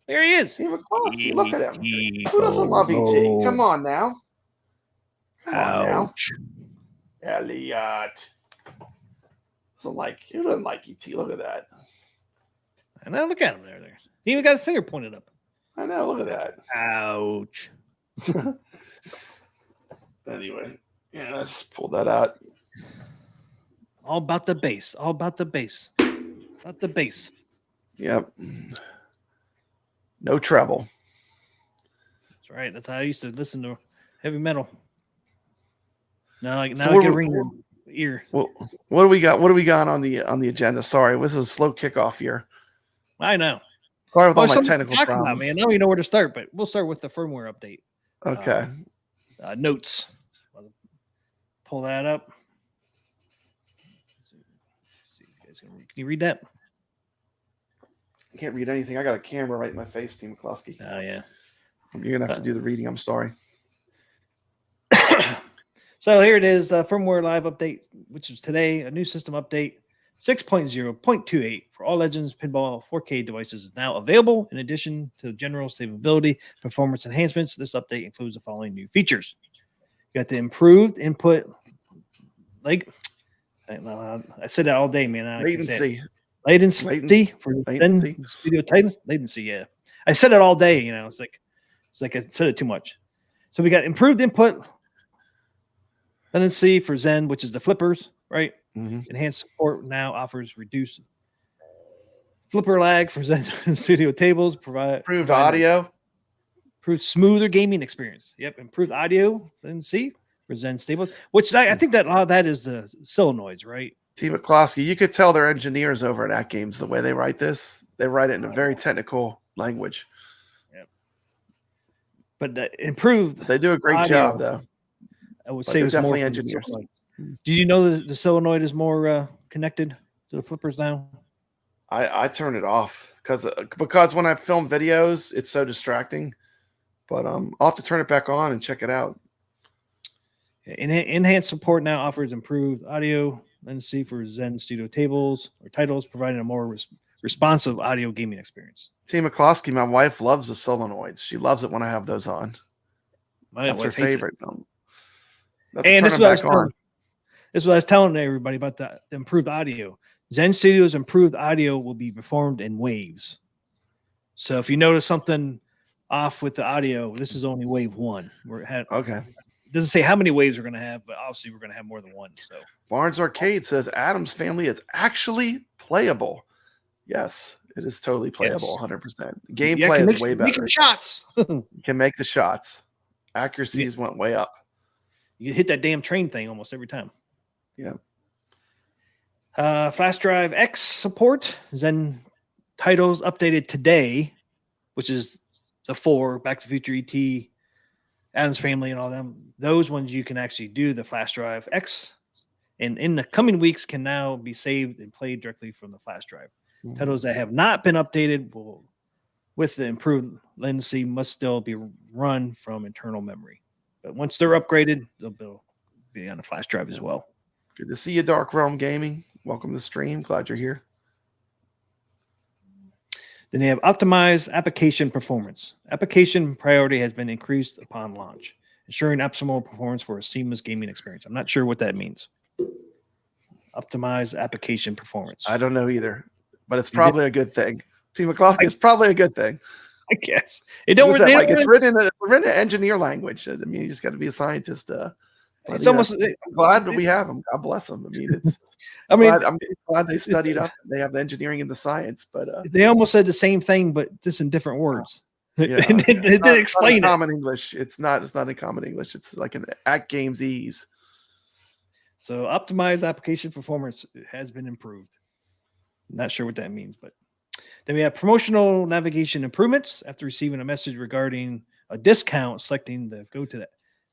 There he is. Team McCloskey. Look at him. E.T. Who doesn't love ET? Oh, Come on now. Come on now. ouch. Elliot. Who doesn't like ET? Look at that. And now look at him there. He even got his finger pointed up. I know. Look at that. Ouch. Anyway, yeah, let's pull that out. All about the bass. All about the bass. About the bass. Yep. No treble. That's right. That's how I used to listen to heavy metal. Now I what get a do- ring in the ear. Well, what do we got? What do we got on the agenda? Sorry, this is a slow kickoff here. I know. Sorry with all Well, my something to technical talk about, problems. man. Now we know where to start, but we'll start with the firmware update. Okay. Notes. I'll pull that up. Let's see if you guys can you read that? I can't read anything. I got a camera right in my face, Team McCloskey. Oh yeah. You're gonna have to do the reading. I'm sorry. So here it is, firmware live update, which is today, a new system update 6.0.28 for all Legends Pinball 4K devices is now available. In addition to general stability, performance enhancements, this update includes the following new features. You got the improved input, like I said that all day, man. I can say it. Latency. For Latency. Zen Studio Titans. Latency, yeah. I said it all day, you know. It's like I said it too much. So we got improved input. Latency for Zen, which is the flippers, right? Mhm. Enhanced support now offers reduced flipper lag for Zen Studio tables. Improved audio. Improved smoother gaming experience. Yep, improved audio. Latency for Zen stable, which I think that a lot of that is the solenoids, right? Team McCloskey. You could tell they're engineers over at Atgames the way they write this. They write it in a very technical language. But improved. They do a great audio, job, though. I would But say they're it was more definitely for the engineers. solenoid. Do you know that the solenoid is more connected to the flippers now? I turn it off because when I film videos, it's so distracting. But I'll have to turn it back on and check it out. Enhanced support now offers improved audio latency for Zen Studio tables or titles, providing a more responsive audio gaming experience. Team McCloskey, my wife loves the solenoids. She loves it when I have those on. My That's her wife hates it. favorite. And this is what I was telling everybody about the improved audio. Zen Studios improved audio will be performed in waves. So if you notice something off with the audio, this is only wave one. Okay. It doesn't say how many waves we're going to have, but obviously we're going to have more than one. So Barnes Arcade says Addams family is actually playable. Yes, it is totally playable, 100%. Gameplay is way better. Making shots. You can make the shots. Accuracies went way up. You hit that damn train thing almost every time. Yeah. Flash Drive X support. Zen titles updated today, which is the 4, Back to the Future ET, Addams Family, and all them. Those ones you can actually do the Flash Drive X, and in the coming weeks can now be saved and played directly from the flash drive. Mhm. Titles that have not been updated will, with the improved latency, must still be run from internal memory. But once they're upgraded, they'll be on a flash drive as well. Good to see you, Dark Realm Gaming. Welcome to the stream. Glad you're here. Then they have optimized application performance. Application priority has been increased upon launch, ensuring optimal performance for a seamless gaming experience. I'm not sure what that means. Optimized application performance. I don't know either, but it's You did- probably a good thing. Team McCloskey, it's probably a good thing. I guess it What don't. is that They like? don't It's written in engineer language. I mean, you just got to be a scientist. But it's yeah, almost. I'm glad that we have them. God bless them. I mean, it's. I mean, I'm glad they studied up. They have the engineering and the science, but they almost said the same thing, but just in different words. yeah, They didn't explain it. Common English. It's not in common English. It's like an Atgames ease. So optimized application performance has been improved. Not sure what that means, but then we have promotional navigation improvements. After receiving a message regarding a discount, selecting the go to the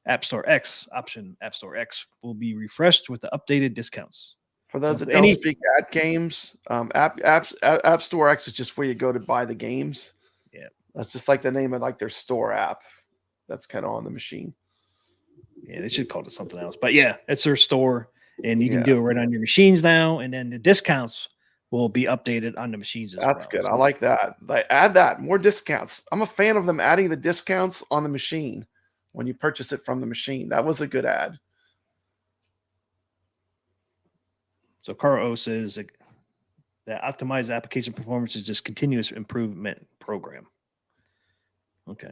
App Store X option, App Store X will be refreshed with the updated discounts. For those So that don't speak Atgames, App Store X is just where you go to buy the games. Yeah. That's just like the name of like their store app. That's kind of on the machine. Yeah, they should call it something else. But yeah, it's their store, and you can Yeah. do it right on your machines now. And then the discounts will be updated on the machines as That's well. good. I like that. Like, add that. More discounts. I'm a fan of them adding the discounts on the machine when you purchase it from the machine. That was a good ad. So Carl O says that optimized application performance is just continuous improvement program. Okay.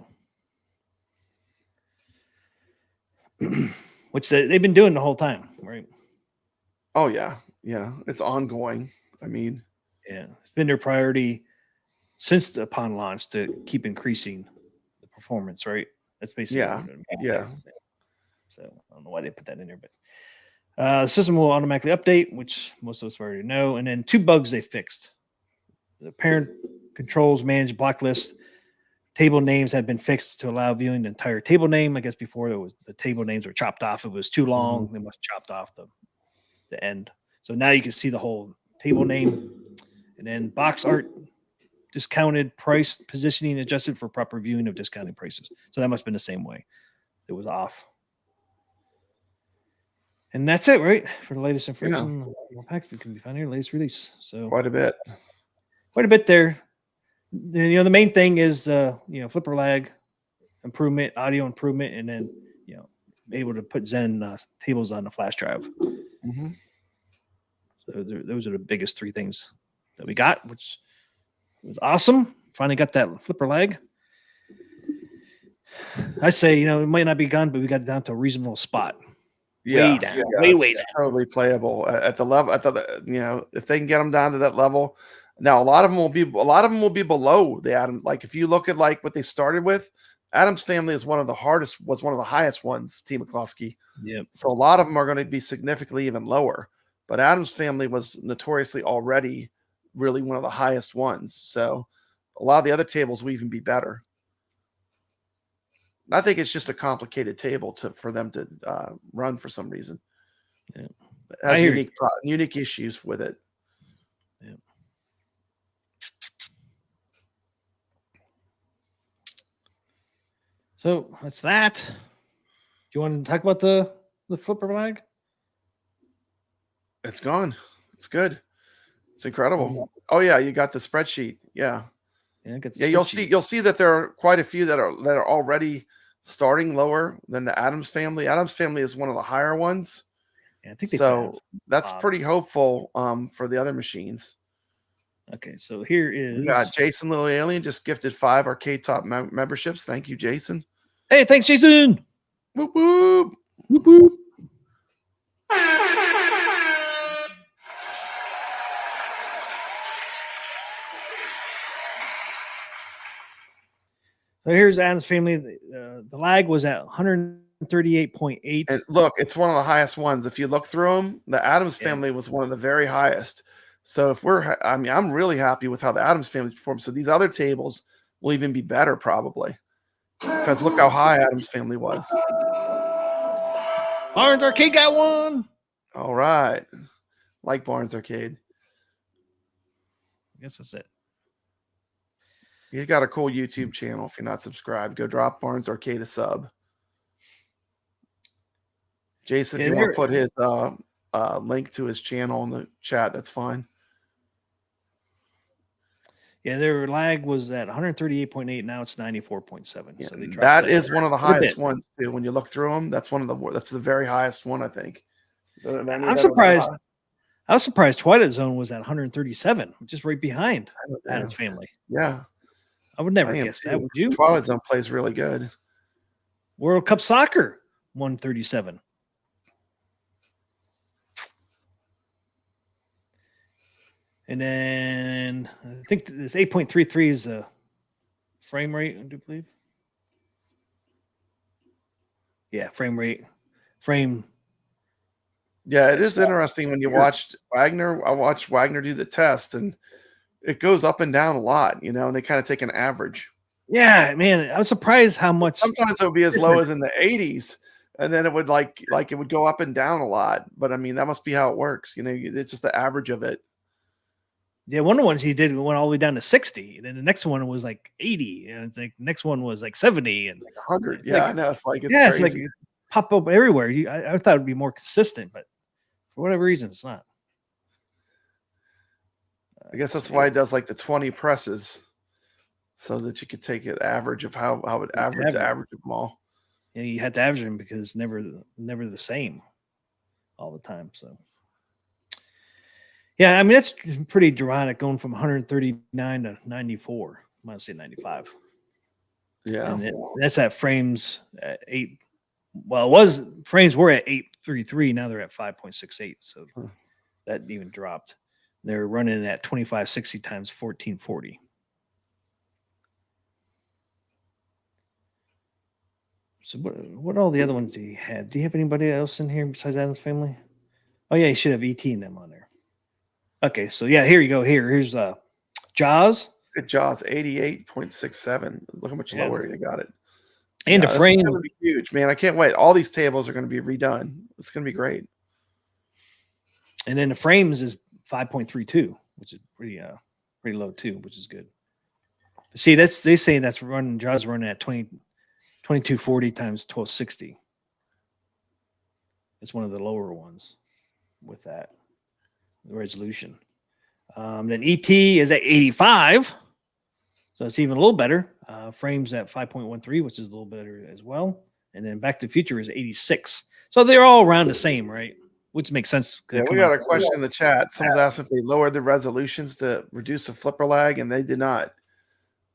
Which they've been doing the whole time, right? Oh yeah. Yeah. It's ongoing. I mean, Yeah. It's been their priority since upon launch to keep increasing the performance, right? That's basically Yeah. what it means. Yeah. So I don't know why they put that in there, but the system will automatically update, which most of us already know. And then 2 bugs they fixed. The parent controls manage block lists. Table names have been fixed to allow viewing the entire table name. I guess before the table names were chopped off. It was too long. They must have chopped off the end. So now you can see the whole table name. And then box art discounted price positioning adjusted for proper viewing of discounted prices. So that must have been the same way. It was off. And that's it, right? For the latest information, more packs can be found here. Latest release. So quite a bit. there. The main thing is flipper lag improvement, audio improvement, and then able to put Zen tables on the flash drive. Mm-hmm. So those are the biggest 3 things that we got, which was awesome. Finally got that flipper lag. I say, it might not be gone, but we got it down to a reasonable spot. Yeah, way down, yeah, way it's down. totally playable at the level. If they can get them down to that level, now a lot of them will be below the Addams. Like if you look at like what they started with, Addams family is one of the highest ones. Team McCloskey. Yep. So a lot of them are going to be significantly even lower. But Addams family was notoriously already really one of the highest ones. So a lot of the other tables will even be better. I think it's just a complicated table for them to run for some reason. Yeah. It has unique issues with it. Yeah. So that's that. Do you want to talk about the flipper lag? It's gone. It's good. It's incredible. Oh yeah, you got the spreadsheet. Yeah. Yeah, you'll see that there are quite a few that are already starting lower than the Addams family. Addams family is one of the higher ones. Yeah, I think so. That's pretty hopeful for the other machines. Okay, so here is we got Jason Little Alien just gifted 5 Arcade Top memberships. Thank you, Jason. Hey, thanks, Jason. Whoop whoop whoop whoop. So here's Addams family. The lag was at 138.8. And look, it's one of the highest ones. If you look through them, the Addams family was one of the very highest. So if I'm really happy with how the Addams family performed. So these other tables will even be better probably. Because look how high Addams family was. Barnes Arcade got one. All right. Like Barnes Arcade. I guess that's it. He's got a cool YouTube channel. If you're not subscribed, go drop Barnes Arcade a sub. Jason, if you want to put his link to his channel in the chat, that's fine. Yeah, their lag was at 138.8. Now it's 94.7. Yeah, So they dropped that is one of the quite a highest bit. ones too. When you look through them, that's that's the very highest one, I think. Is there any I'm that are that surprised. high? I was surprised Twilight Zone was at 137, which is right behind Yeah. Addams Family. Yeah, I would never I am guess that, too. would you? Twilight Zone plays really good. World Cup Soccer, 137. And then I think this 8.33 is a frame rate, I do believe. Yeah, frame rate. Frame. Yeah, it is Stop. interesting when you watched Wagner. I watched Wagner do the test, and it goes up and down a lot, and they kind of take an average. Yeah, man, I was surprised how much. Sometimes it would be as low as in the 80s, and then it would like it would go up and down a lot. But I mean, that must be how it works. It's just the average of it. Yeah, one of the ones he did went all the way down to 60, and then the next one was like 80, and it's like next one was like 70 and 100. it's Yeah, like, I know. It's it's crazy. like it pop up everywhere. I thought it'd be more consistent, but for whatever reason, it's not. I guess that's why it does like the 20 presses, so that you could take an average of how it average of them all. Yeah, you had to average them because never the same all the time. So yeah, I mean that's pretty dramatic going from 139 to 94. I might say 95. Yeah, And that's at frames at 8. Well, frames were at 833. Now they're at 5.68. So that even dropped. They're running at 2560 times 1440. So what all the other ones do you have? Do you have anybody else in here besides Addams Family? Oh yeah, you should have ET in them on there. Okay, so yeah, here you go. Here's Jaws. good Jaws 88.67. Look how much lower they got it. And the frame is gonna be huge, man. I can't wait. All these tables are going to be redone. It's going to be great. and then the frames is 5.32, which is pretty low too, which is good. See, they say that's running Jaws running at 2240 times 1260. It's one of the lower ones with that resolution. Then ET is at 85, so it's even a little better. Frames at 5.13, which is a little better as well. And then Back to the Future is 86. So they're all around the same, right? Which makes sense. Yeah, we got a question in the chat. Someone's asked if they lowered the resolutions to reduce the flipper lag, and they did not.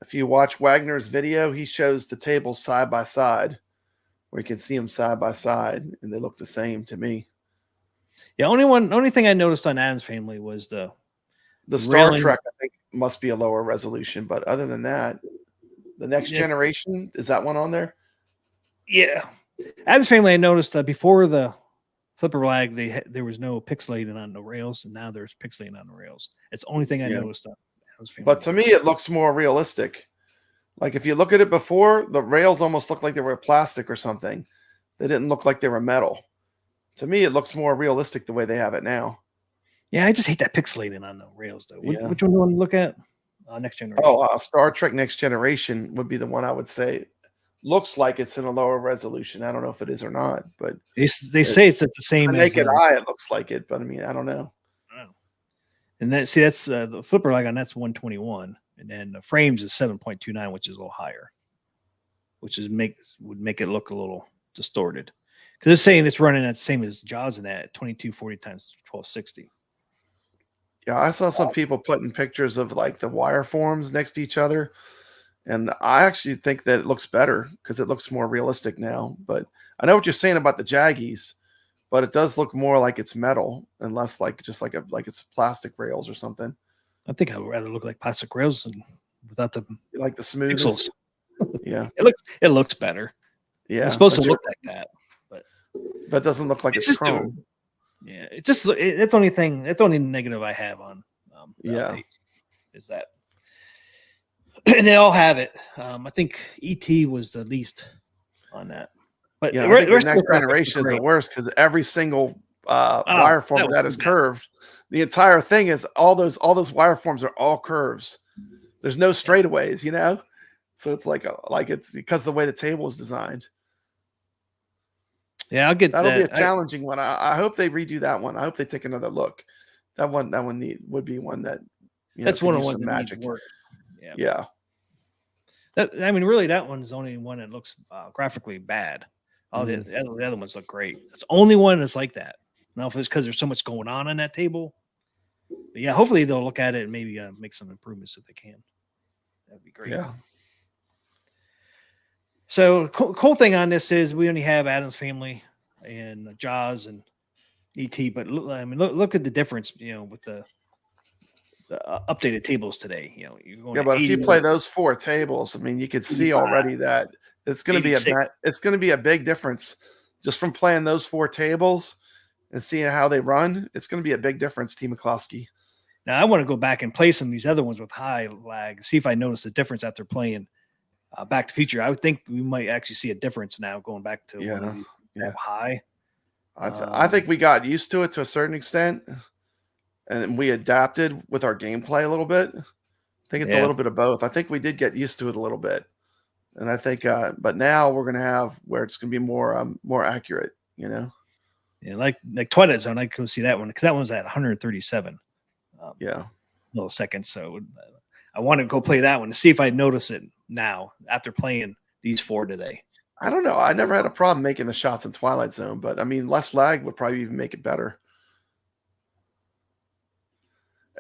If you watch Wagner's video, he shows the tables side by side, where you can see them side by side, and they look the same to me. Yeah, only thing I noticed on Addams Family was the Star railing. Trek, I think, must be a lower resolution, but other than that, the Next Generation, is that one on there? Yeah, Addams Family. I noticed before the flipper lag, there was no pixelating on the rails, and now there's pixelating on the rails. It's the only thing I noticed on Addams Family. But to me, it looks more realistic. Like if you look at it before, the rails almost looked like they were plastic or something. They didn't look like they were metal. To me, it looks more realistic the way they have it now. Yeah, I just hate that pixelating on the rails, though. Yeah. Which one do you want to look at? Next Generation. Oh, Star Trek Next Generation would be the one I would say looks like it's in a lower resolution. I don't know if it is or not, but they say it's at the same. The naked eye, it looks like it, but I mean, I don't know. And then that's the flipper lag on that's 121, and then the frames is 7.29, which is a little higher, which would make it look a little distorted because it's saying it's running at the same as Jaws in that 2240 times 1260. Yeah, I saw some people putting pictures of like the wire forms next to each other, and I actually think that it looks better because it looks more realistic now. But I know what you're saying about the Jaggies, but it does look more like it's metal and less like just like it's plastic rails or something. I think I would rather look like plastic rails without the like the smooth pixels. Yeah, it looks better. Yeah, it's supposed to look like that, but it doesn't look like it's chrome. Yeah, it's just that's the only thing. That's the only negative I have on. Is that, and they all have it. I think ET was the least on that, but yeah, I think the Next Generation is the worst because every single wire form of that is curved. The entire thing is all those wire forms are all curves. There's no straightaways, So it's like it's because of the way the table is designed. Yeah, I'll get that'll be a challenging one. I hope they redo that one. I hope they take another look. That one would be one that that's one of the ones that magic work. Yeah. I mean, really, that one's the only one that looks graphically bad. All Mm-hmm. the other ones look great. It's the only one that's like that. Now, if it's because there's so much going on that table, but yeah, hopefully they'll look at it and maybe make some improvements if they can. That'd be great. Yeah. So cool thing on this is we only have Addams Family and Jaws and ET, but look at the difference, with the updated tables today. You're going Yeah, to but if you 80, play those 4 tables, I mean, you could see 85, already that it's going to be 86. a big difference just from playing those 4 tables and seeing how they run. It's going to be a big difference, T. McCloskey. Now I want to go back and play some of these other ones with high lag, see if I notice a difference after playing Back to Future. I would think we might actually see a difference now going back to high. I think we got used to it to a certain extent, and we adapted with our gameplay a little bit. I think it's a little bit of both. I think we did get used to it a little bit, and I think, but now we're going to have where it's going to be more accurate. Yeah, like Twilight Zone. I go see that one because that one's at 137. Milliseconds. So I want to go play that one to see if I notice it now after playing these 4 today. I don't know. I never had a problem making the shots in Twilight Zone, but I mean, less lag would probably even make it better.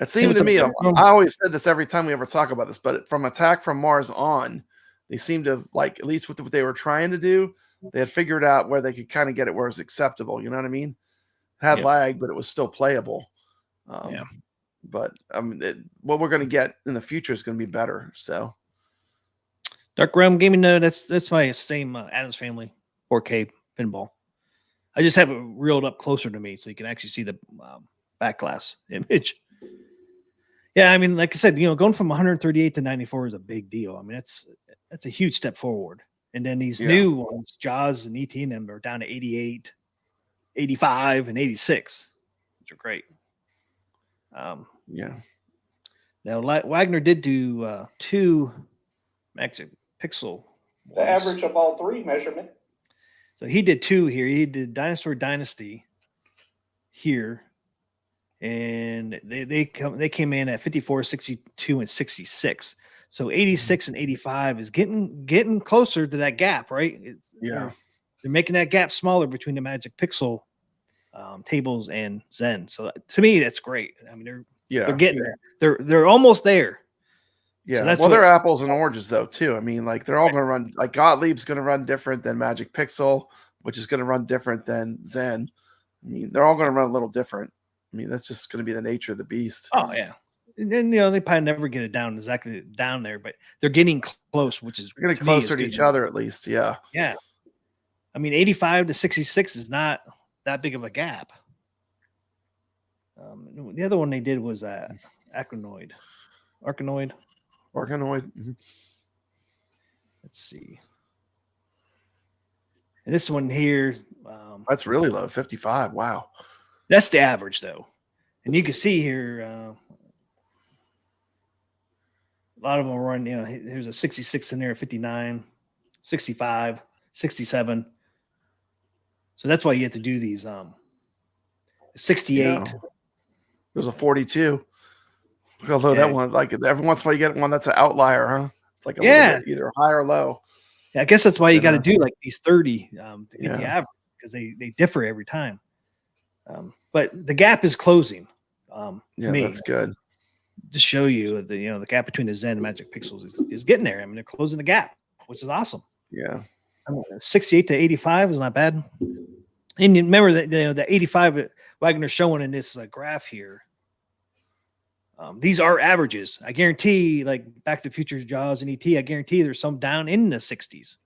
It seemed to me, I always said this every time we ever talk about this, but from Attack from Mars on, they seemed to, like, at least with what they were trying to do, they had figured out where they could kind of get it where it's acceptable. You know what I mean? It had lag, but it was still playable. But what we're going to get in the future is going to be better. So, Dark Realm Gaming, that's my same Addams Family 4K pinball. I just have it reeled up closer to me so you can actually see the back glass image. Yeah, I mean, like I said, going from 138 to 94 is a big deal. I mean, that's a huge step forward. And then these new ones, Jaws and ET and them, are down to 88, 85, and 86, which are great. Now Wagner did do 2 Magic Pixel ones. The average of all 3 measurement. So he did 2 here. He did Dinosaur Dynasty here, and they came in at 54, 62, and 66. So 86 and 85 is getting closer to that gap, right? They're making that gap smaller between the Magic Pixel tables and Zen. So to me, that's great. I mean, they're getting there. They're almost there. Yeah. So they're apples and oranges though too. I mean, like they're all going to run, like Gottlieb's going to run different than Magic Pixel, which is going to run different than Zen. I mean, they're all going to run a little different. I mean, that's just going to be the nature of the beast. Oh yeah. And then, they probably never get it down exactly down there, but they're getting close, which is getting closer to each other at least. Yeah. Yeah. I mean, 85 to 66 is not that big of a gap. The other one they did was Arcanoid. Mm-hmm. Let's see. And this one here. That's really low, 55. Wow. That's the average, though. And you can see here, a lot of them run, here's a 66 in there, 59, 65, 67. So that's why you have to do these 68. Yeah. There's a 42. Although that one, like every once in a while you get one that's an outlier, huh? It's like a little bit either high or low. Yeah, I guess that's why you got to do like these 30 to get the average, because they differ every time. But the gap is closing. That's good. To show you the gap between the Zen and Magic Pixels is getting there. I mean, they're closing the gap, which is awesome. Yeah. 68 to 85 is not bad. And you remember that the 85 Wagner showing in this graph here. These are averages. I guarantee, like Back to the Future, Jaws, and ET, I guarantee there's some down in the 60s.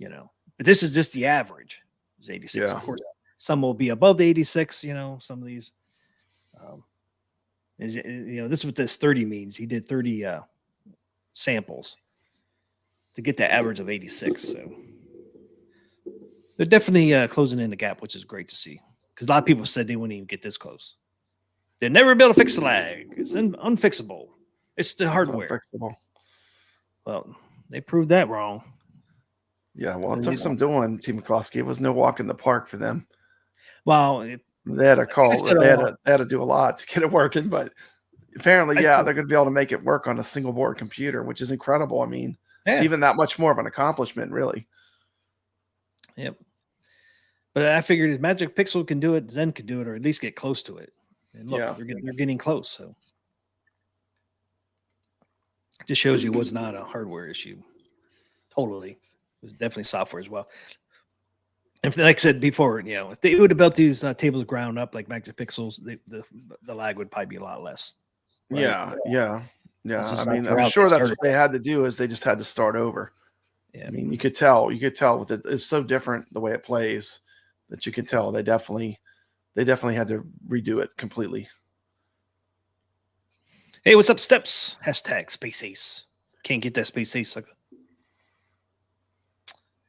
But this is just the average. It's 86. Of course, some will be above the 86. Some of these. This is what this 30 means. He did 30 samples to get the average of 86. So they're definitely closing in the gap, which is great to see. Because a lot of people said they wouldn't even get this close. They'll never be able to fix the lag. It's unfixable. It's the hardware. Unfixable. Well, they proved that wrong. Yeah, well, it took some doing, T. McCloskey. It was no walk in the park for them. Well, they had a call. They had to do a lot to get it working, but Apparently, I yeah, still- they're going to be able to make it work on a single board computer, which is incredible. I mean, it's Yeah. even that much more of an accomplishment, really. Yep. But I figured if Magic Pixel can do it, Zen can do it, or at least get close to it. And look, Yeah. they're getting close. So it just shows you it was not a hardware issue. Totally. It was definitely software as well. And like I said before, if they would have built these tables ground up like Magic Pixels, the lag would probably be a lot less. Right? Yeah. It's I just mean, not I'm how sure they that's started. what they had to do is they just had to start over. Yeah. I mean, you could tell with it. It's so different the way it plays that you could tell they definitely had to redo it completely. Hey, what's up, Steps? Hashtag Space Ace. Can't get that Space Ace sucker.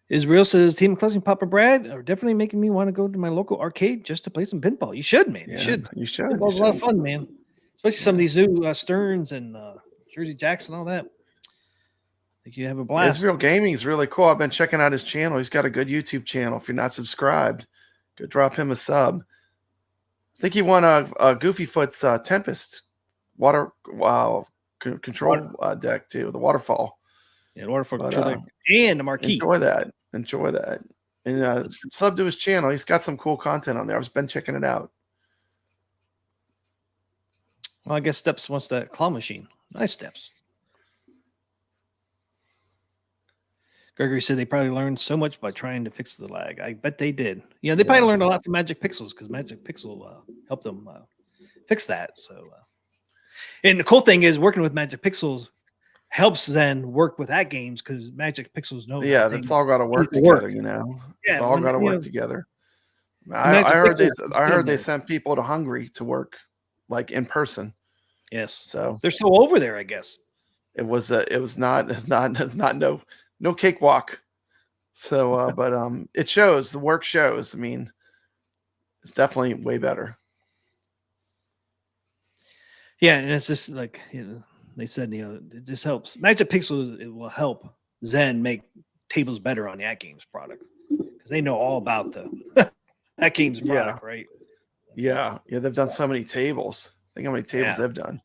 Israel says, Team Closing Papa Brad are definitely making me want to go to my local arcade just to play some pinball. You should, man. You should. You should. Pinball's a lot of fun, man. Especially some of these new Stearns and Jersey Jacks and all that. I think you have a blast. Israel Gaming is really cool. I've been checking out his channel. He's got a good YouTube channel. If you're not subscribed, go drop him a sub. I think he won a Goofy Foot's Tempest water control deck too, the waterfall. Yeah, the waterfall control deck and the marquee. Enjoy that. And sub to his channel. He's got some cool content on there. I've been checking it out. Well, I guess Steps wants that claw machine. Nice, Steps. Gregory said they probably learned so much by trying to fix the lag. I bet they did. They probably learned a lot from Magic Pixels because Magic Pixel helped them fix that. So, and the cool thing is working with Magic Pixels helps Zen work with Atgames because Magic Pixels know. Yeah, that's all got to work together. It's all got to work together. I heard they sent people to Hungary to work like in person. Yes, so they're still over there, I guess. It's not no cakewalk. So, but it shows. The work shows. I mean, it's definitely way better. Yeah, and it's just like they said, it just helps. Magic Pixel, it will help Zen make tables better on the Atgames product because they know all about the Atgames product, right? Yeah, they've done so many tables. Think how many tables they've done.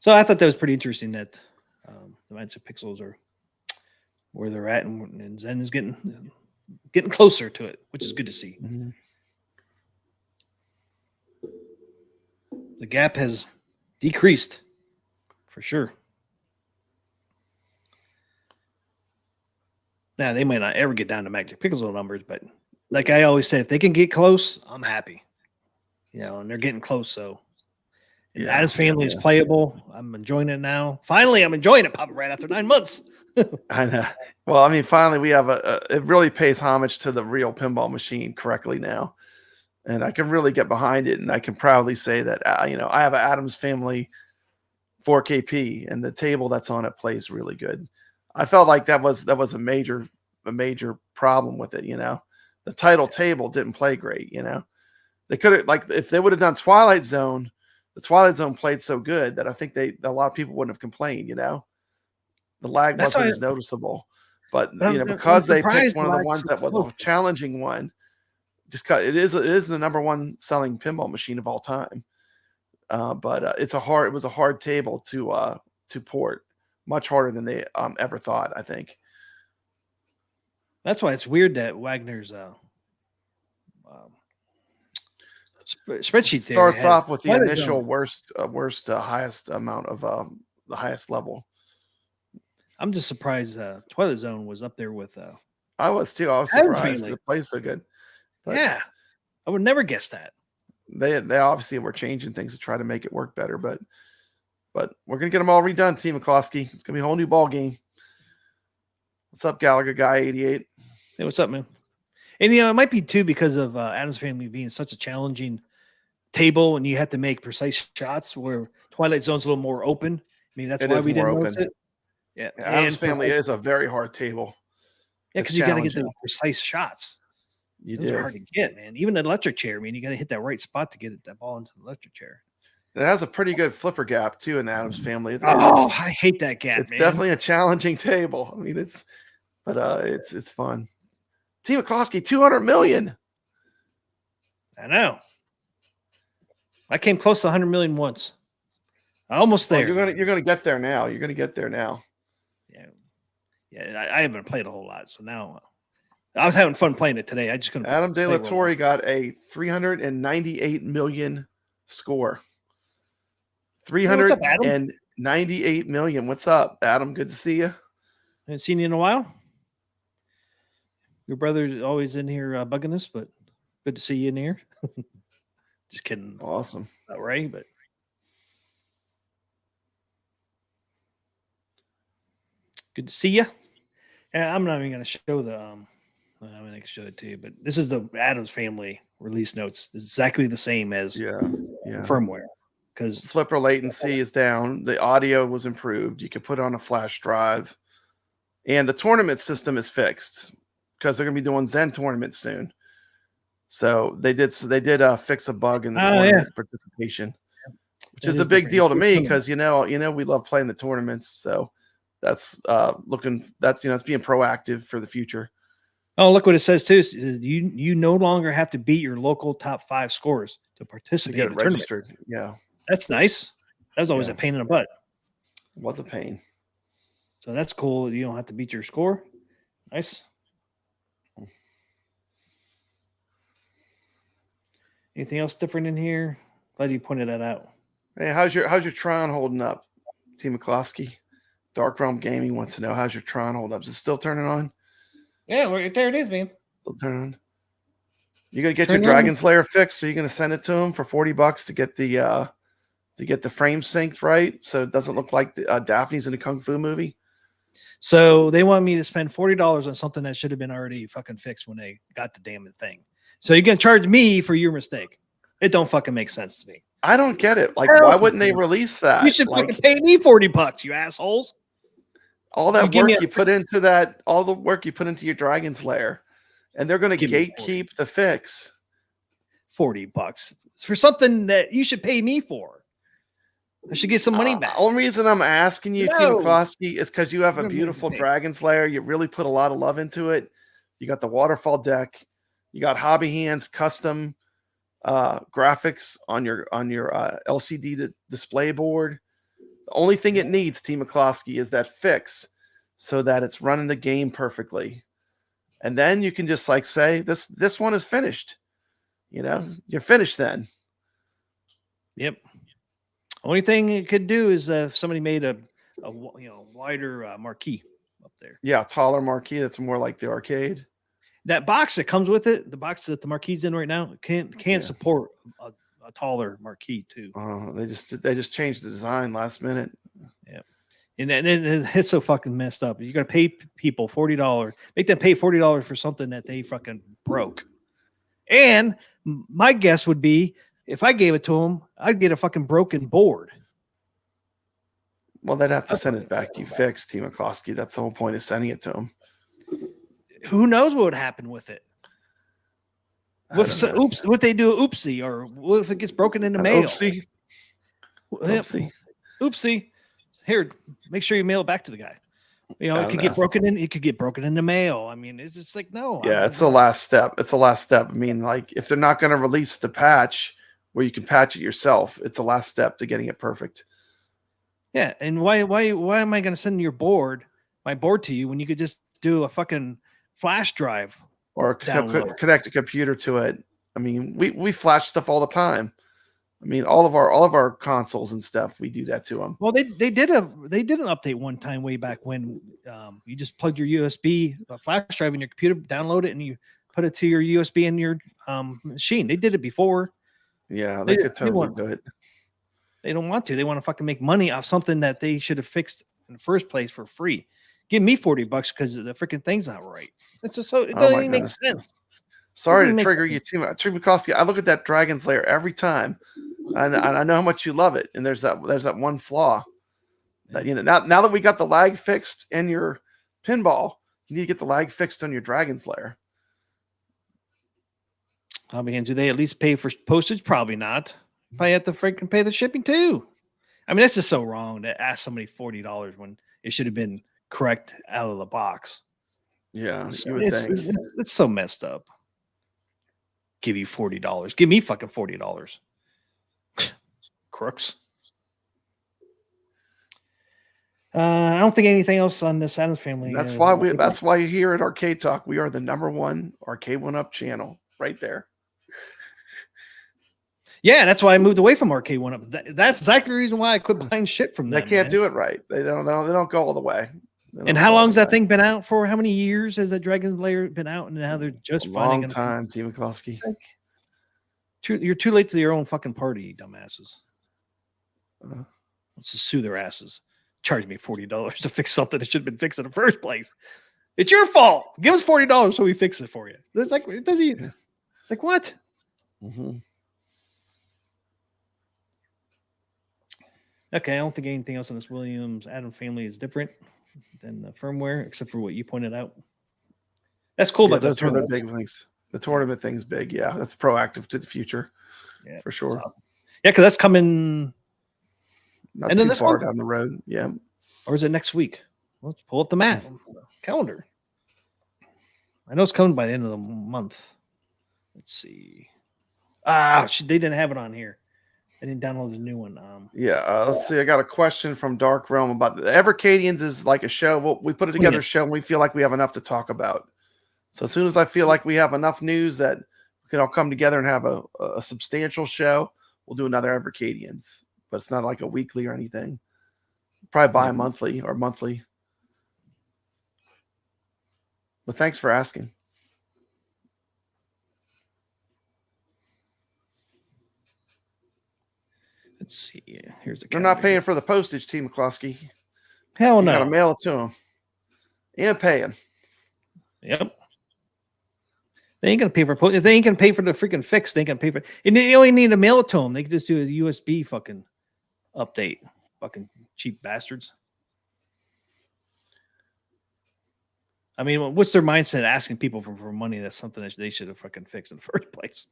So I thought that was pretty interesting that the Magic Pixels are where they're at, and Zen is getting closer to it, which is good to see. Mm-hmm. The gap has decreased for sure. Now they might not ever get down to Magic Pixel numbers, but like I always say, if they can get close, I'm happy. And they're getting close. So Addams family is playable. I'm enjoying it now. Finally, I'm enjoying it, Papa Brad, after 9 months. I know. Well, I mean, finally, we have it really pays homage to the real pinball machine correctly now. And I can really get behind it. And I can proudly say that, I have an Addams family 4KP, and the table that's on it plays really good. I felt like that was a major problem with it. The title table didn't play great. They could have, like, if they would have done Twilight Zone, the Twilight Zone played so good that I think a lot of people wouldn't have complained. The lag wasn't as noticeable, but because they picked one of the ones that was a challenging one, it is the number one selling pinball machine of all time. But it was a hard table to port, much harder than they ever thought, I think. That's why it's weird that Wagner's spreadsheet starts off with the initial highest amount of the highest level. I'm just surprised Twilight Zone was up there with I was too. I was surprised it plays so good. But yeah, I would never guess that. They obviously were changing things to try to make it work better, but we're gonna get them all redone, Team McCloskey. It's gonna be a whole new ball game. What's up, Gallagher Guy 88? Hey, what's up, man? And it might be too because of Addams Family being such a challenging table, and you have to make precise shots. Where Twilight Zone's a little more open. I mean, that's why we didn't notice it. Yeah, Addams Family is a very hard table. Yeah, because you got to get the precise shots. Those are hard to get, man. Even an electric chair, man, you got to hit that right spot to get that ball into the electric chair. It has a pretty good flipper gap too in the Addams Family. I hate that gap. It's definitely a challenging table. I mean, it's fun. Team McCloskey, 200 million. I know. I came close to 100 million once. Almost Well, there. you're gonna get there now. You're gonna get there now. Yeah. I haven't played a whole lot, so now I was having fun playing it today. I just couldn't. Adam De play La Torre got a 398 million score. what's up, Adam? 398 million. What's up, Adam? Good to see you. Haven't seen you in a while. Your brother's always in here bugging us, but good to see you in here. Just kidding. Awesome. Not right, but good to see you. And I'm not even going to show the. I'm going to show it to you, but this is the Addams family release notes. It's exactly the same as firmware because flipper latency is down. The audio was improved. You could put it on a flash drive, and the tournament system is fixed because they're going to be doing Zen tournament soon. So they did fix a bug in the tournament participation, which is a big deal to me because you know we love playing the tournaments. So that's it's being proactive for the future. Oh, look what it says too. You no longer have to beat your local top 5 scores to participate in the registered. Tournament. Yeah, that's nice. That was always a pain in the butt. It was a pain. So that's cool. You don't have to beat your score. Nice. Anything else different in here? Glad you pointed that out. Hey, how's your Tron holding up, Team McCloskey? Dark Realm Gaming wants to know how's your Tron hold up. Is it still turning on? Yeah, there it is, man. Still turning on. You gonna get your Dragon's Lair fixed? Or are you gonna send it to him for $40 to get the frame synced right so it doesn't look like Daphne's in a kung fu movie? So they want me to spend $40 on something that should have been already fucking fixed when they got the damn thing. So you're gonna charge me for your mistake? It don't fucking make sense to me. I don't get it. Like, why wouldn't they release that? You should fucking pay me $40, you assholes. All that work you put into that, all the work you put into your Dragon's Lair, and they're going to gatekeep the fix. $40 for something that you should pay me for. I should get some money back. The only reason I'm asking you, Team McCloskey, is because you have a beautiful Dragon's Lair. You really put a lot of love into it. You got the waterfall deck. You got Hobby Hands custom graphics on your LCD display board. The only thing it needs, Team McCloskey, is that fix so that it's running the game perfectly. And then you can just like say, this one is finished. You know, you're finished then. Yep. Only thing it could do is if somebody made a wider marquee up there. Yeah, taller marquee that's more like the arcade. That box that comes with it, the box that the marquee's in right now, can't support a taller marquee too. They just changed the design last minute. Yeah, and it's so fucking messed up. You're gonna pay people $40, make them pay $40 for something that they fucking broke. And my guess would be if I gave it to them, I'd get a fucking broken board. Well, they'd have to send it back to you fixed, Team McCloskey. That's the whole point of sending it to them. Who knows what would happen with it? What they do oopsie, or what if it gets broken in the mail? Oopsie. Here, make sure you mail it back to the guy. You know, it could get broken in. It could get broken in the mail. I mean, it's just like no. Yeah, it's the last step. It's the last step. I mean, like if they're not going to release the patch where you can patch it yourself, it's the last step to getting it perfect. Yeah, and why am I going to send my board to you when you could just do a fucking flash drive or connect a computer to it? I mean, we flash stuff all the time. I mean, all of our consoles and stuff, we do that to them. Well, they did an update one time way back when you just plugged your USB flash drive in your computer, download it, and you put it to your USB in your machine. They did it before. Yeah, they could totally do it. They don't want to. They want to fucking make money off something that they should have fixed in the first place for free. Give me $40 because the freaking thing's not right. It's just so it doesn't even make sense. Sorry to trigger you too much, McCloskey. I look at that Dragon's Lair every time, and I know how much you love it. And there's that one flaw that now that we got the lag fixed in your pinball, you need to get the lag fixed on your Dragon's Lair. I mean, do they at least pay for postage? Probably not. Probably have to freaking pay the shipping too. I mean, that's just so wrong to ask somebody $40 when it should have been correct out of the box. Yeah, It's, you would think. it's so messed up. Give you $40. Give me fucking $40. Crooks. I don't think anything else on this Addams family. That's why you're here at Arcade Talk. We are the #1 Arcade 1-Up channel right there. Yeah, that's why I moved away from Arcade 1-Up. That's exactly the reason why I quit buying shit from them. They can't do it right. They don't know. They don't go all the way. And how long's that thing been out for? How many years has that Dragon Lair been out? And now they're just long time, T. McCloskey. Like, you're too late to your own fucking party, you dumbasses. Let's just sue their asses. Charge me $40 to fix something that should have been fixed in the first place. It's your fault. Give us $40 so we fix it for you. It's like it's like what? Mm-hmm. Okay, I don't think anything else on this Williams Addams family is different than the firmware, except for what you pointed out. That's cool about those are the big things. The tournament thing's big. Yeah, that's proactive to the future. Yeah, for sure. Awesome. Yeah, because that's coming not too far down the road. Yeah. Or is it next week? Let's pull up the map calendar. I know it's coming by the end of the month. Let's see. They didn't have it on here. I didn't download the new one. Let's see. I got a question from Dark Realm about the Evercadians is like a show. We put it together a show and we feel like we have enough to talk about. So as soon as I feel like we have enough news that we can all come together and have a substantial show, we'll do another Evercadians. But it's not like a weekly or anything. Probably bi-monthly or monthly. But thanks for asking. Let's see. Here's the. They're not paying for the postage, T. McCloskey. Hell no. You gotta mail it to them. And pay them. Yep. They ain't gonna pay for if they ain't gonna pay for the freaking fix. They ain't gonna pay for. And they only need to mail it to them. They can just do a USB fucking update. Fucking cheap bastards. I mean, what's their mindset asking people for money? That's something that they should have fucking fixed in the first place.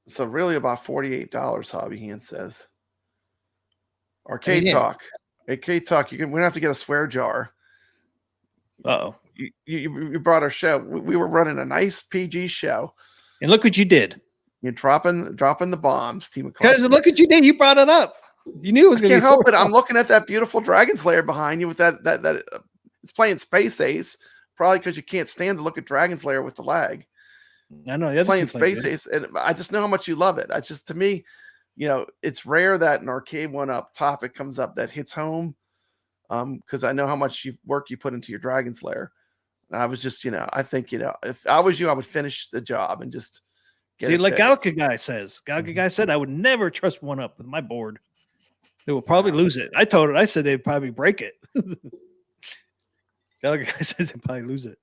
So really about $48, Hobby Hand says. Arcade Talk. Arcade Talk. We're gonna have to get a swear jar. Uh-oh. You brought our show. We were running a nice PG show. And look what you did. You're dropping the bombs, Team. Because look what you did. You brought it up. You knew it was going to be. Can't help it. I'm looking at that beautiful Dragon's Lair behind you with that it's playing Space Ace. Probably because you can't stand to look at Dragon's Lair with the lag. I know. It's playing Space Ace, and I just know how much you love it. To me, it's rare that an Arcade 1-Up topic comes up that hits home. Because I know how much work you put into your Dragon's Lair. And I was just, I think, if I was you, I would finish the job and just get it like fixed. Galka Guy says. Galka Guy said I would never trust 1-Up with my board. They will probably lose it. I said they'd probably break it. Galka Guy says they'd probably lose it.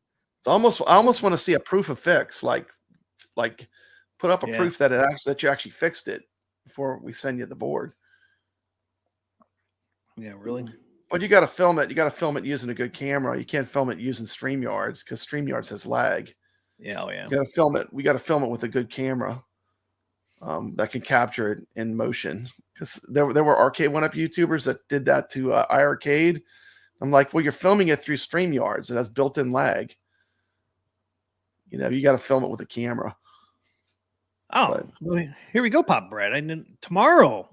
I almost want to see a proof of fix, like put up a proof that that you actually fixed it before we send you the board. Yeah, really. But you got to film it. You got to film it using a good camera. You can't film it using StreamYards because StreamYards has lag. Yeah, oh yeah. You got to film it. We got to film it with a good camera that can capture it in motion. Because there were Arcade 1-Up YouTubers that did that to iArcade. I'm like, well, you're filming it through StreamYards. It has built-in lag. You got to film it with a camera. Oh, well, here we go, Pop Brad. And then tomorrow,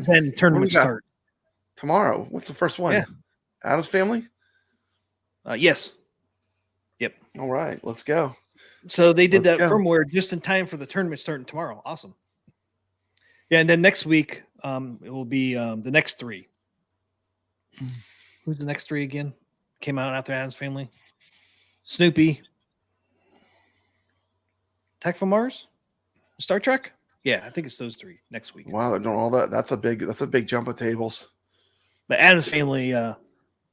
Zen tournament start. Tomorrow. What's the first one? Yeah. Addams family? Yes. Yep. All right. Let's go. So they did that firmware just in time for the tournament starting tomorrow. Awesome. Yeah, and then next week, it will be the next three. Who's the next three again? Came out after Addams family. Snoopy. Attack from Mars? Star Trek? Yeah, I think it's those three next week. Wow, they're doing all that. That's a big jump of tables. The Addams family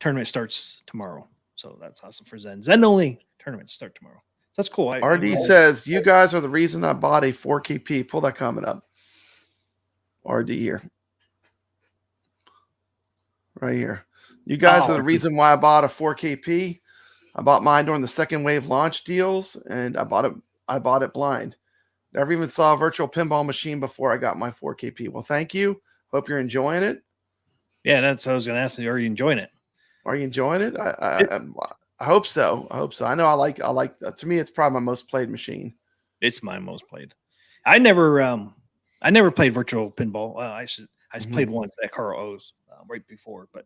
tournament starts tomorrow. So that's awesome for Zen. Zen only tournaments start tomorrow. So that's cool. RD says, you guys are the reason I bought a 4KP. Pull that comment up. RD here. Right here. You guys are the reason why I bought a 4KP. I bought mine during the second wave launch deals, and I bought it blind. Never even saw a virtual pinball machine before I got my 4KP. Well, thank you. Hope you're enjoying it. Yeah, that's what I was going to ask you. Are you enjoying it? Are you enjoying it? I hope so. I hope so. I know I like to me it's probably my most played machine. It's my most played. I never played virtual pinball. I played once at Carl O's right before, but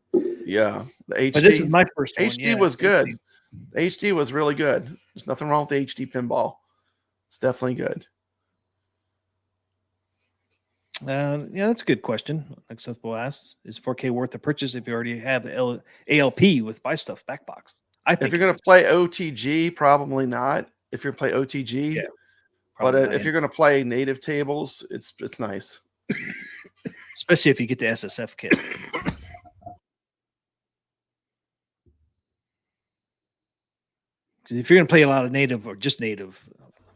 Yeah, the HD. But this is my first one. HD was good. The HD was really good. There's nothing wrong with the HD pinball. It's definitely good. Yeah, that's a good question. Accessible asks, is 4K worth the purchase if you already have the ALP with buy stuff back box? I think if you're going to play OTG, probably not. If you're going to play OTG, yeah, but if you're going to play native tables, it's nice. Especially if you get the SSF kit. If you're going to play a lot of native or just native,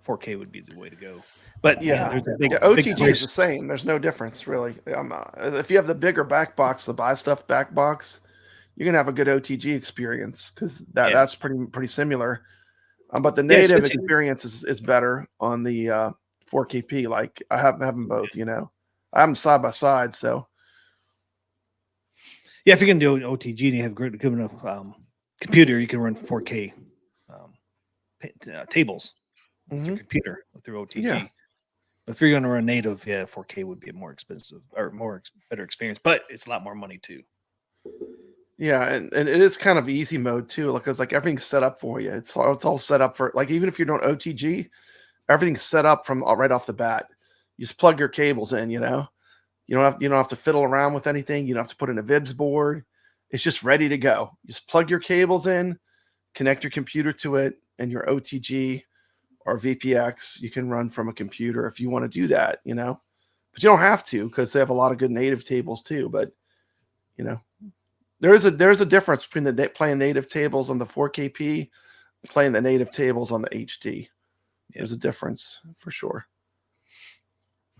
4K would be the way to go. But OTG is the same. There's no difference really. If you have the bigger back box, the buy stuff back box, you're gonna have a good OTG experience because that's pretty similar. But the native experience is better on the 4KP. Like I have them both. You know, I have them side by side. So yeah, if you're gonna do OTG and you have good enough computer, you can run 4K tables with your computer through OTG. Yeah. If you're going to run native, 4K would be a more expensive or better experience, but it's a lot more money too. Yeah, and it is kind of easy mode too, because like everything's set up for you. It's all set up for like even if you're doing OTG, everything's set up from right off the bat. You just plug your cables in. You know, you don't have to fiddle around with anything. You don't have to put in a VIBs board. It's just ready to go. You just plug your cables in, connect your computer to it, and your OTG or VPX, you can run from a computer if you want to do that, you know, but you don't have to because they have a lot of good native tables too. But you know, there's a difference between playing native tables on the 4KP and playing the native tables on the HD. There's a difference for sure.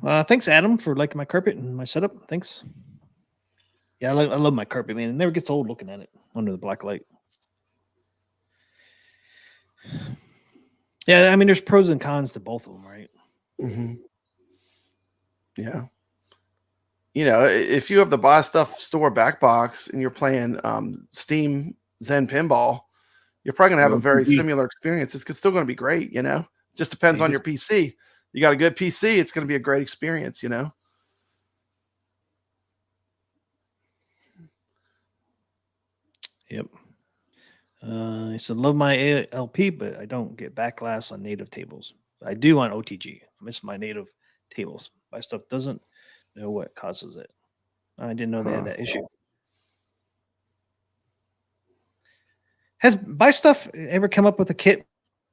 Thanks, Adam, for liking my carpet and my setup. Thanks. Yeah, I love my carpet, man. It never gets old looking at it under the black light. Yeah, I mean, there's pros and cons to both of them, right? Mm-hmm. Yeah. You know, if you have the buy stuff store back box and you're playing Steam Zen Pinball, you're probably going to have a very similar experience. It's still going to be great, you know? Just depends on your PC. You got a good PC, it's going to be a great experience, you know? Yep. He said, love my ALP, but I don't get backlash on native tables. I do on OTG. I miss my native tables. My stuff doesn't know what causes it. I didn't know they had that issue. Has Buy Stuff ever come up with a kit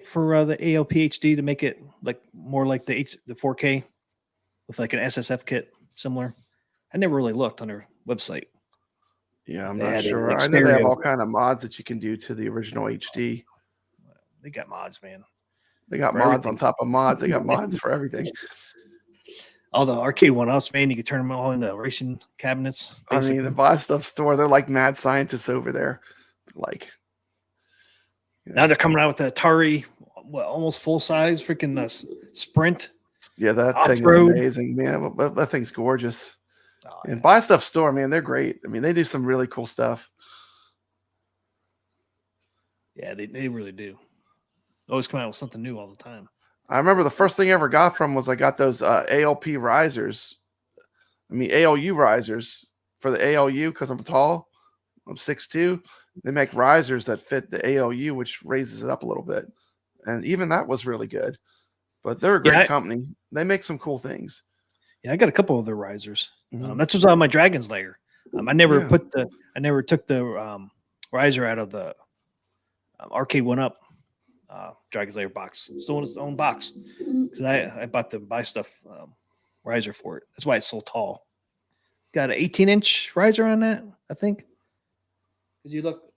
for the ALP HD to make it like more like the 4K with like an SSF kit similar? I never really looked on their website. Yeah, I'm not sure. I know they have all kind of mods that you can do to the original HD. They got mods, man. They got mods on top of mods. They got mods for everything. All the arcade one-ups, man. You can turn them all into racing cabinets. Basically. I mean, the Buy Stuff store, they're like mad scientists over there. Like, you know. Now they're coming out with the Atari, almost full-size freaking Sprint. Yeah, that thing is amazing, man. That thing's gorgeous. Oh, and Buy Stuff store, man, they're great. I mean, they do some really cool stuff. Yeah, they really do. Always come out with something new all the time. I remember the first thing I ever got from was I got those ALP risers. I mean, ALU risers for the ALU because I'm tall. I'm 6'2". They make risers that fit the ALU, which raises it up a little bit. And even that was really good. But they're a great company. They make some cool things. Yeah, I got a couple of their risers. That's what's on my Dragon's Lair. I never took the riser out of the arcade one up Dragon's Lair box. It's still in its own box because I bought the Buy Stuff riser for it. That's why it's so tall. Got an 18-inch riser on that, I think. Because you look,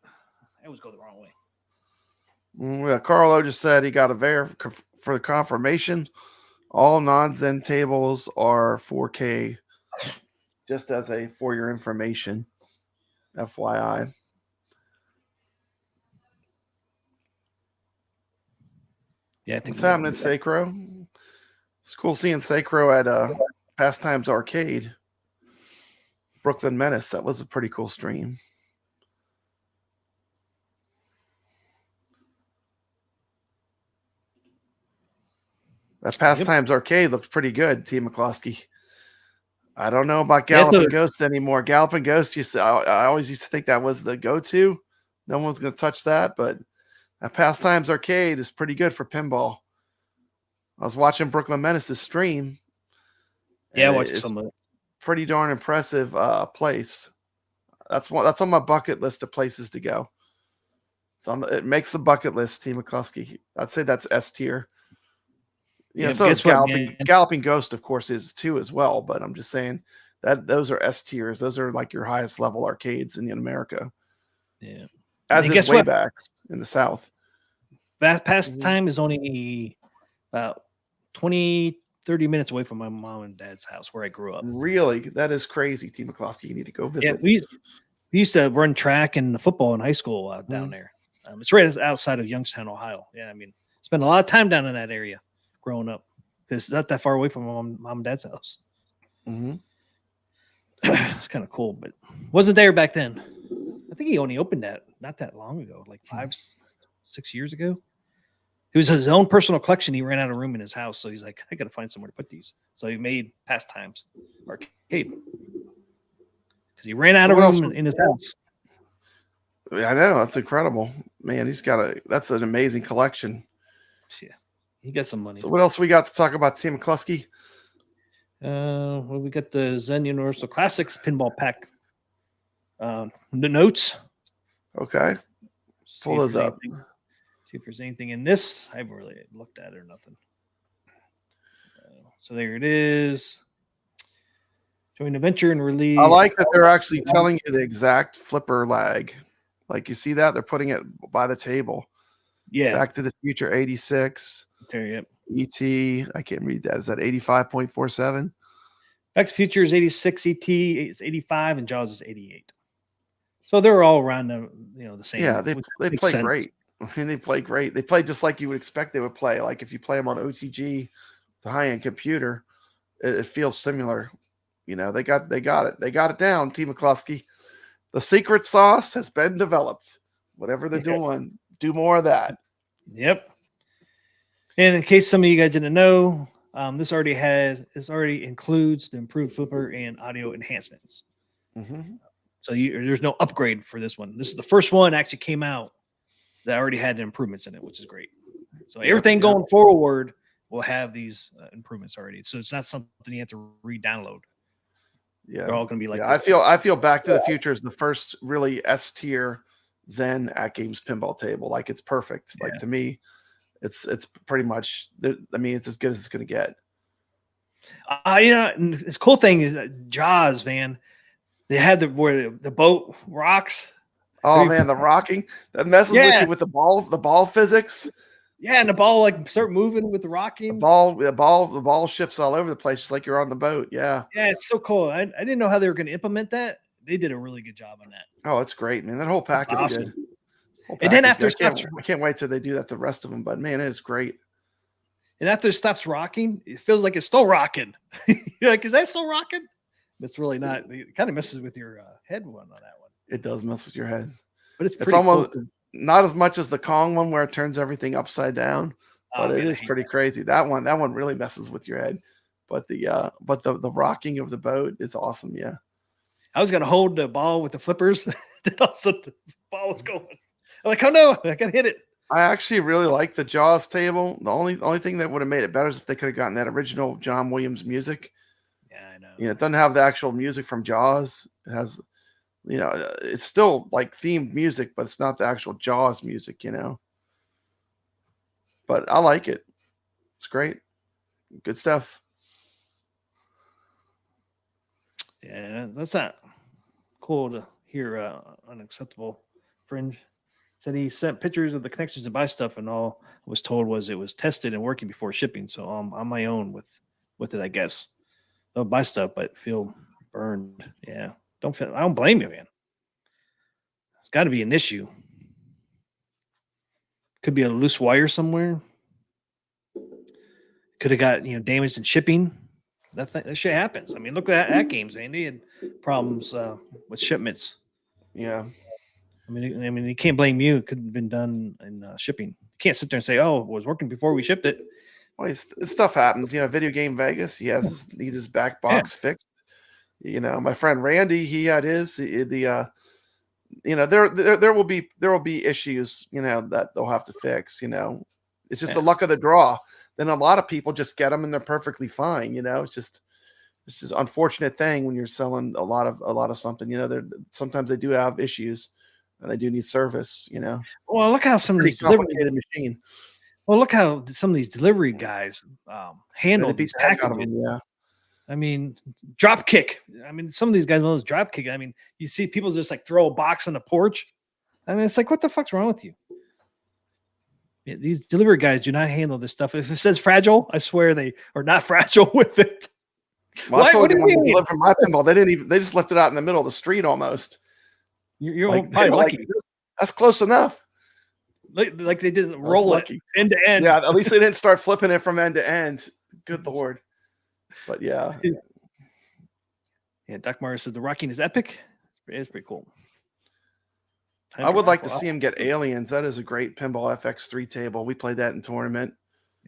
I always go the wrong way. Yeah, Carlo just said he got a for the confirmation. All non-Zen tables are 4K, just as for your information, FYI. Yeah, I think what's happening, Sacro? It's cool seeing Sacro at Pastimes Arcade, Brooklyn Menace. That was a pretty cool stream. That Pastimes Arcade looks pretty good, T. McCloskey. I don't know about Galloping Ghost anymore. Galloping Ghost I always used to think that was the go-to. No one's going to touch that, but that Pastimes Arcade is pretty good for pinball. I was watching Brooklyn Menace's stream. Yeah, I watched some of it. Pretty darn impressive place. That's on my bucket list of places to go. It makes the bucket list, T. McCluskey. I'd say that's S tier. So is Galloping Ghost, of course, is too as well. But I'm just saying that those are S tiers. Those are like your highest level arcades in America. Yeah. As is Waybacks in the South. Pastime is only about 20, 30 minutes away from my mom and dad's house where I grew up. Really? That is crazy, T. McCloskey. You need to go visit. Yeah, we used to run track and football in high school down there. It's right outside of Youngstown, Ohio. Yeah, I mean, spent a lot of time down in that area growing up because it's not that far away from my mom and dad's house. Mm-hmm. It's kind of cool, but wasn't there back then. I think he only opened that not that long ago, like 5-6 years ago. It was his own personal collection. He ran out of room in his house, so he's like, I got to find somewhere to put these. So he made Pastimes Arcade because he ran out of room in his house. I know, that's incredible, man. That's an amazing collection. Yeah, he got some money. So what else we got to talk about, Tim McCluskey? Well, we got the Zen Universal Classics pinball pack. The notes. Okay, pull those up. See if there's anything in this. I haven't really looked at it or nothing. So there it is. Join adventure and release. I like that they're actually telling you the exact flipper lag. Like you see that they're putting it by the table. Yeah. Back to the Future 86. There, yep. ET. I can't read that. Is that 85.47? Back to the Future is 86. ET is 85, and Jaws is 88. So they're all around the same. Yeah, they play great. I mean, they play great. They play just like you would expect they would play. Like if you play them on OTG, the high-end computer, it feels similar. They got it. They got it down, T. McCluskey. The secret sauce has been developed. Whatever they're doing, do more of that. Yep. And in case some of you guys didn't know, this already includes the improved flipper and audio enhancements. Mm-hmm. So there's no upgrade for this one. This is the first one actually came out that already had the improvements in it, which is great. So everything going forward will have these improvements already. So it's not something you have to re-download. Yeah, they're all going to be like. Yeah, I feel Back to the Future is the first really S tier Zen Atgames pinball table. Like it's perfect. Like to me, it's pretty much. I mean, it's as good as it's going to get. This cool thing is that Jaws, man. They had where the boat rocks. Oh man, the rocking that messes with you with the ball physics. Yeah, and the ball start moving with the rocking. The ball shifts all over the place, just like you're on the boat. Yeah. Yeah, it's so cool. I didn't know how they were going to implement that. They did a really good job on that. Oh, it's great, man. That whole pack is awesome. Good. And then after I can't wait till they do that the rest of them. But man, it is great. And after it stops rocking, it feels like it's still rocking. You're like, is that still rocking? It's really not. It kind of messes with your head one on that one. It does mess with your head, but it's almost cool. Not as much as the Kong one where it turns everything upside down, but it is pretty crazy. That one really messes with your head. But the rocking of the boat is awesome. Yeah, I was gonna hold the ball with the flippers, then also the ball was going. I'm like, oh no, I gotta hit it. I actually really like the Jaws table. The only thing that would have made it better is if they could have gotten that original John Williams music. Yeah, I know. It doesn't have the actual music from Jaws. It has, it's still like themed music, but it's not the actual Jaws music, But I like it. It's great. Good stuff. Yeah, that's not cool to hear. Unacceptable fringe said he sent pictures of the connections to buy stuff, and all I was told was it was tested and working before shipping. So I'm on my own with it, I guess. I'll buy stuff, but feel burned. Yeah, I don't blame you, man. It's got to be an issue. Could be a loose wire somewhere. Could have got damaged in shipping. That shit happens. I mean, look at Atgames, man. They had problems with shipments. Yeah. I mean, you can't blame you. It could have been done in shipping. You can't sit there and say, "Oh, it was working before we shipped it." Well, stuff happens. Video game Vegas. He needs his back box fixed. My friend Randy, he had there will be issues, that they'll have to fix. It's just the luck of the draw. Then a lot of people just get them and they're perfectly fine. It's just unfortunate thing when you're selling a lot of something. Sometimes they do have issues and they do need service. Well, look how some of these complicated machine. Well, look how some of these delivery guys handle They beat these the heck out of packages. them, yeah. I mean, drop kick. I mean, some of these guys know those drop kick. I mean, you see people just like throw a box on the porch. I mean, it's like, what the fuck's wrong with you? Yeah, these delivery guys do not handle this stuff. If it says fragile, I swear they are not fragile with it. Well, I told you when they delivered my pinball, they just left it out in the middle of the street almost. You're probably lucky. Like, that's close enough. Like they didn't roll it end to end. Yeah, at least they didn't start flipping it from end to end. Good Lord. But yeah. Yeah, Doc Morris says the rocking is epic. It's pretty cool. I would like to see him get Aliens. That is a great Pinball FX3 table. We played that in tournament.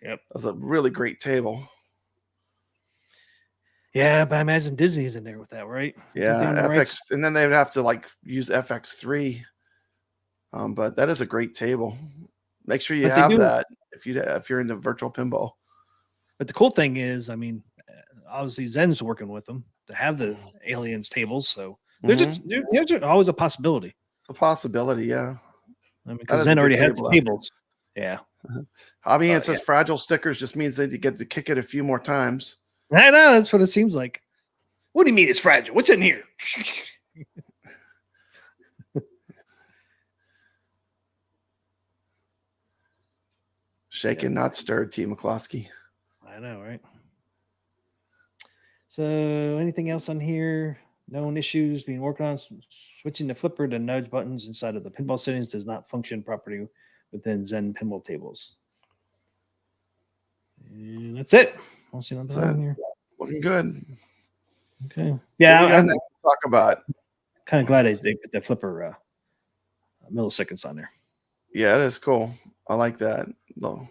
Yep. That was a really great table. Yeah, but I imagine Disney's in there with that, right? Yeah, FX, and then they would have to use FX3. But that is a great table. Make sure you have that if you're into virtual pinball. But the cool thing is, I mean, obviously Zen's working with them to have the Aliens tables, so there's always a possibility. It's a possibility, yeah. I mean, because Zen already has the tables. Yeah. Hobby Hand says fragile stickers just means they get to kick it a few more times. I know, that's what it seems like. What do you mean it's fragile? What's in here? Shaken, not stirred, T. McCloskey. I know, right? So, anything else on here? Known issues being worked on. Switching the flipper to nudge buttons inside of the pinball settings does not function properly within Zen pinball tables. And that's it. I don't see nothing on here. Looking good. Okay. Yeah, I'm next to talk about. Kind of glad they put the flipper milliseconds on there. Yeah, it is cool. I like that. No.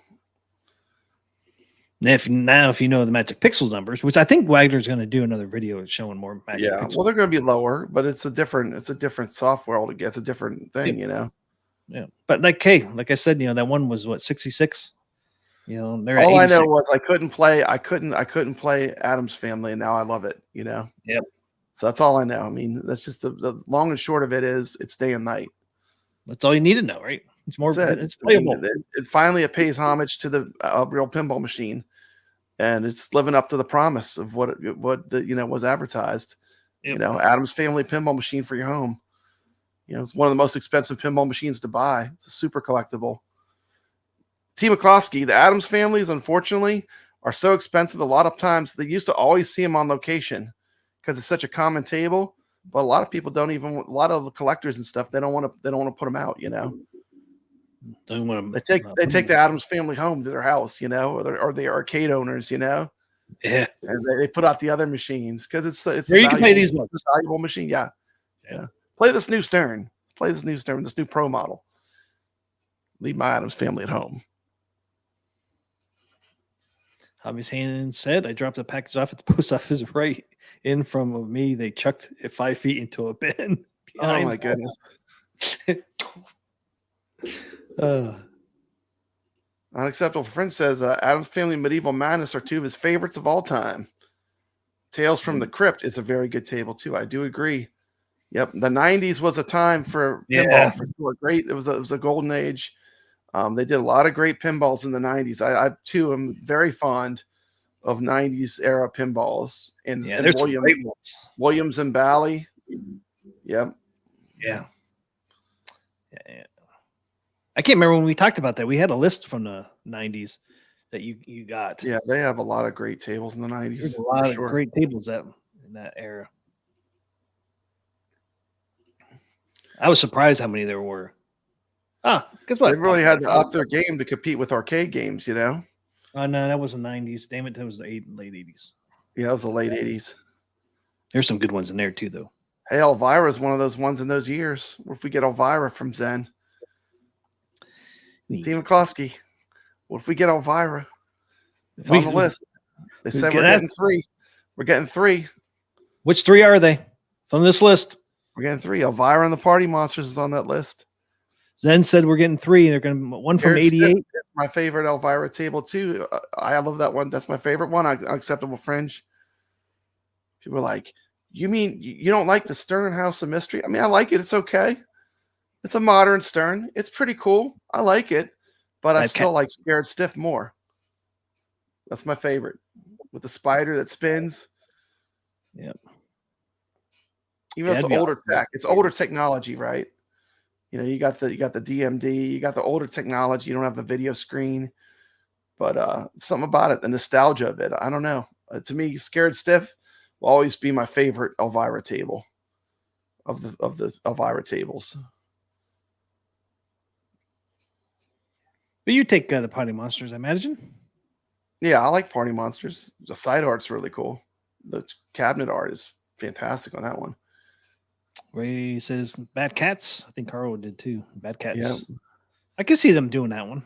If you know the Magic Pixels numbers, which I think Wagner's going to do another video showing more Magic Pixels. Well, they're going to be lower, but it's a different software altogether. It's a different thing, Yeah, but like I said, that one was what 66. They're all I know was I couldn't play Addams Family, and now I love it. Yep. So that's all I know. I mean, that's just the long and short of it is it's day and night. That's all you need to know, right? It's more. It's playable. It finally pays homage to the real pinball machine, and it's living up to the promise of what was advertised. Yep. Addams Family pinball machine for your home. It's one of the most expensive pinball machines to buy. It's a super collectible. T. McCloskey, the Addams families, unfortunately, are so expensive. A lot of times they used to always see them on location because it's such a common table. But a lot of people don't even. A lot of the collectors and stuff, they don't want to put them out. Don't want to. They take the Addams family home to their house, or the arcade owners, Yeah. And they put out the other machines because it's you can play these ones. Valuable machine. Yeah. Play this new Stern. Play this new Stern. This new Pro model. Leave my Addams family at home. Hobby's hand said, I dropped a package off at the post office right in front of me. They chucked it 5 feet into a bin. Oh my goodness. Unacceptable French says Addams Family Medieval Madness are two of his favorites of all time. Tales from the Crypt is a very good table too. I do agree. Yep, the 90s was a time for pinball for sure. Great. It was a golden age. They did a lot of great pinballs in the 90s. I too am very fond of 90s era pinballs. And there's some great ones. Williams and Bally. Yep. Yeah. I can't remember when we talked about that. We had a list from the 90s that you got. Yeah, they have a lot of great tables in the 90s. There's a lot of great tables in that era. I was surprised how many there were. Guess what? They really had to up their game to compete with arcade games, Oh, no, that was the 90s. Damn it, that was the late 80s. Yeah, that was the late 80s. There's some good ones in there, too, though. Hey, Elvira is one of those ones in those years. What if we get Elvira from Zen? T. McCloskey. What if we get Elvira? It's on the list. They said we're getting 3. We're getting 3. Which 3 are they from this list? We're getting 3. Elvira and the Party Monsters is on that list. Zen said we're getting 3. They're going to one from 88. It's my favorite Elvira table too. I love that one. That's my favorite one. Unacceptable Fringe. People are like, you mean you don't like the Stern House of Mystery? I mean, I like it. It's okay. It's a modern Stern. It's pretty cool. I like it, but I still like Scared Stiff more. That's my favorite, with the spider that spins. Yep. Even though it's older tech, it's older technology, right? You know, you got the DMD, you got the older technology. You don't have the video screen, but something about it, the nostalgia of it. I don't know. To me, Scared Stiff will always be my favorite Elvira table of the Elvira tables. But you take the Party Monsters, I imagine. Yeah, I like Party Monsters. The side art's really cool. The cabinet art is fantastic on that one. Ray says Bad Cats. I think Carl did too. Bad Cats. Yeah. I can see them doing that one.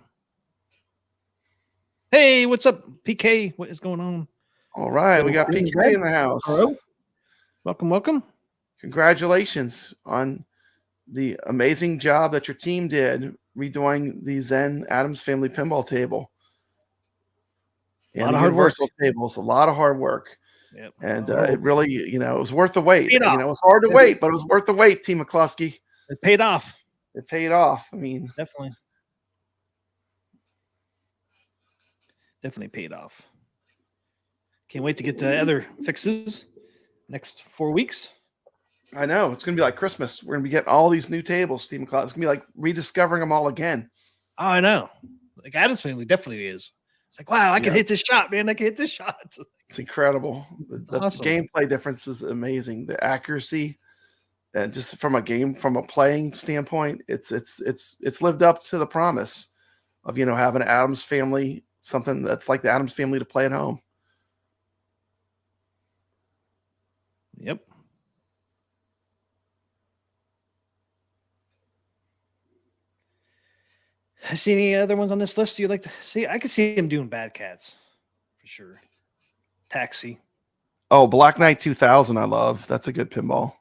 Hey, what's up, PK? What is going on? All right, we got PK in the house. Hello. Welcome. Congratulations on the amazing job that your team did redoing the Zen Addams family pinball table. A lot of hard work. Tables, a lot of hard work. Yep. And it really, it was worth the wait. It was hard to wait, but it was worth the wait, Team McCluskey. It paid off. It paid off. I mean, definitely paid off. Can't wait to get to other fixes next 4 weeks. I know. It's going to be like Christmas. We're going to be getting all these new tables, Team McCluskey. It's going to be like rediscovering them all again. Oh, I know. Like Addams family definitely is. It's like, wow, I can hit this shot, man. I can hit this shot. It's incredible. The awesome. Gameplay difference is amazing. The accuracy, and just from a playing standpoint, it's lived up to the promise of having an Addams family, something that's like the Addams family to play at home. Yep. I see any other ones on this list you'd like to see? I can see him doing Bad Cats for sure. Taxi. Oh, Black Knight 2000, I love. That's a good pinball.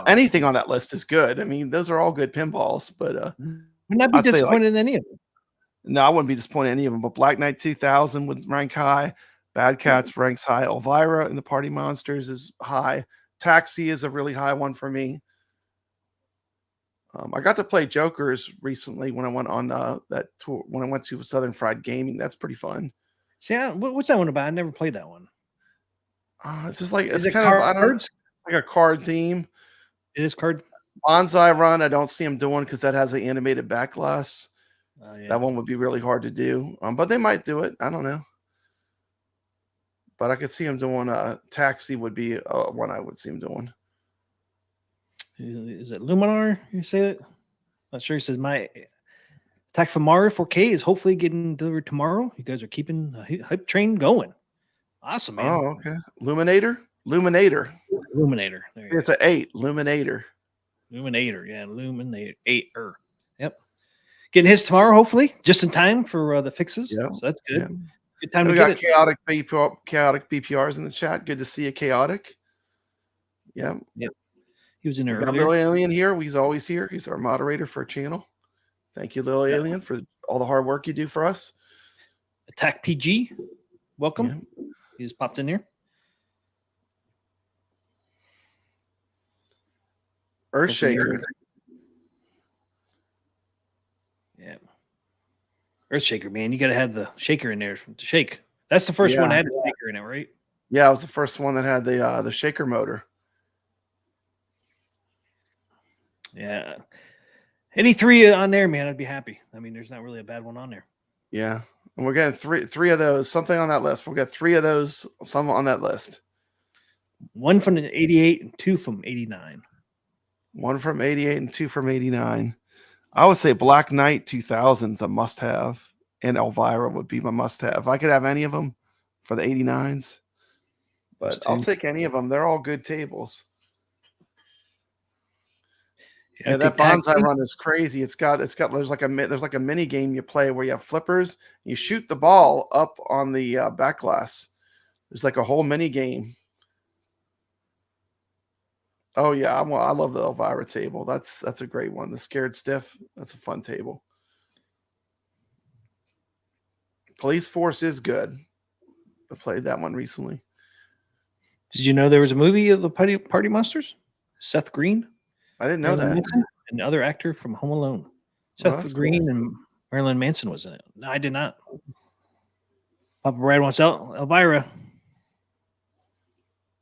Anything on that list is good. I mean, those are all good pinballs, but wouldn't that be disappointed in any of them? No, I wouldn't be disappointed in any of them. But Black Knight 2000 would rank high. Bad Cats ranks high. Elvira and the Party Monsters is high. Taxi is a really high one for me. I got to play Jokers recently when I went on that tour. When I went to Southern Fried Gaming, that's pretty fun. See, what's that one about? I never played that one. It's just like it's kind of cards? Like a card theme. It is card. Bonsai Run, I don't see them doing because that has an animated back glass. Yeah. That one would be really hard to do, but they might do it. I don't know. But I could see them doing Taxi would be one I would see them doing. Is it Luminar? You say it? Not sure. He says my Attack from Mario 4K is hopefully getting delivered tomorrow. You guys are keeping the hype train going. Awesome, man. Oh, okay. Luminator. It's an 8. Luminator. Yeah, Luminator 8. Yep. Getting his tomorrow, hopefully, just in time for the fixes. Yep. So that's good. Yep. Good time we to got get it. chaotic BPRs in the chat. Good to see you, chaotic. Yeah. Yep. He was in there earlier. Got Lil Alien here. He's always here. He's our moderator for a channel. Thank you, Lil Alien, for all the hard work you do for us. Attack PG. Welcome. Yeah. He just popped in here. Earthshaker. Yeah. Earthshaker, man. You got to have the shaker in there to shake. That's the first one that had the shaker in it, right? Yeah, it was the first one that had the shaker motor. Yeah. Any 3 on there, man, I'd be happy. I mean, there's not really a bad one on there. Yeah. And we're getting three of those, something on that list. We'll get 3 of those, some on that list. 1 from 88 and 2 from 89. 1 from 88 and 2 from 89. I would say Black Knight 2000's a must-have, and Elvira would be my must-have. I could have any of them for the 89s, but I'll take any of them. They're all good tables. Yeah, that Tag bonsai team? run is crazy. There's like a mini game you play where you have flippers. You shoot the ball up on the back glass. There's like a whole mini game. Oh yeah, I love the Elvira table. That's a great one. The Scared Stiff. That's a fun table. Police Force is good. I played that one recently. Did you know there was a movie of the Party Monsters? Seth Green, I didn't know Marilyn that. Manson, and other actor from Home Alone. Oh, Seth that's Green cool. and Marilyn Manson was in it. No, I did not. Papa Brad wants out Elvira.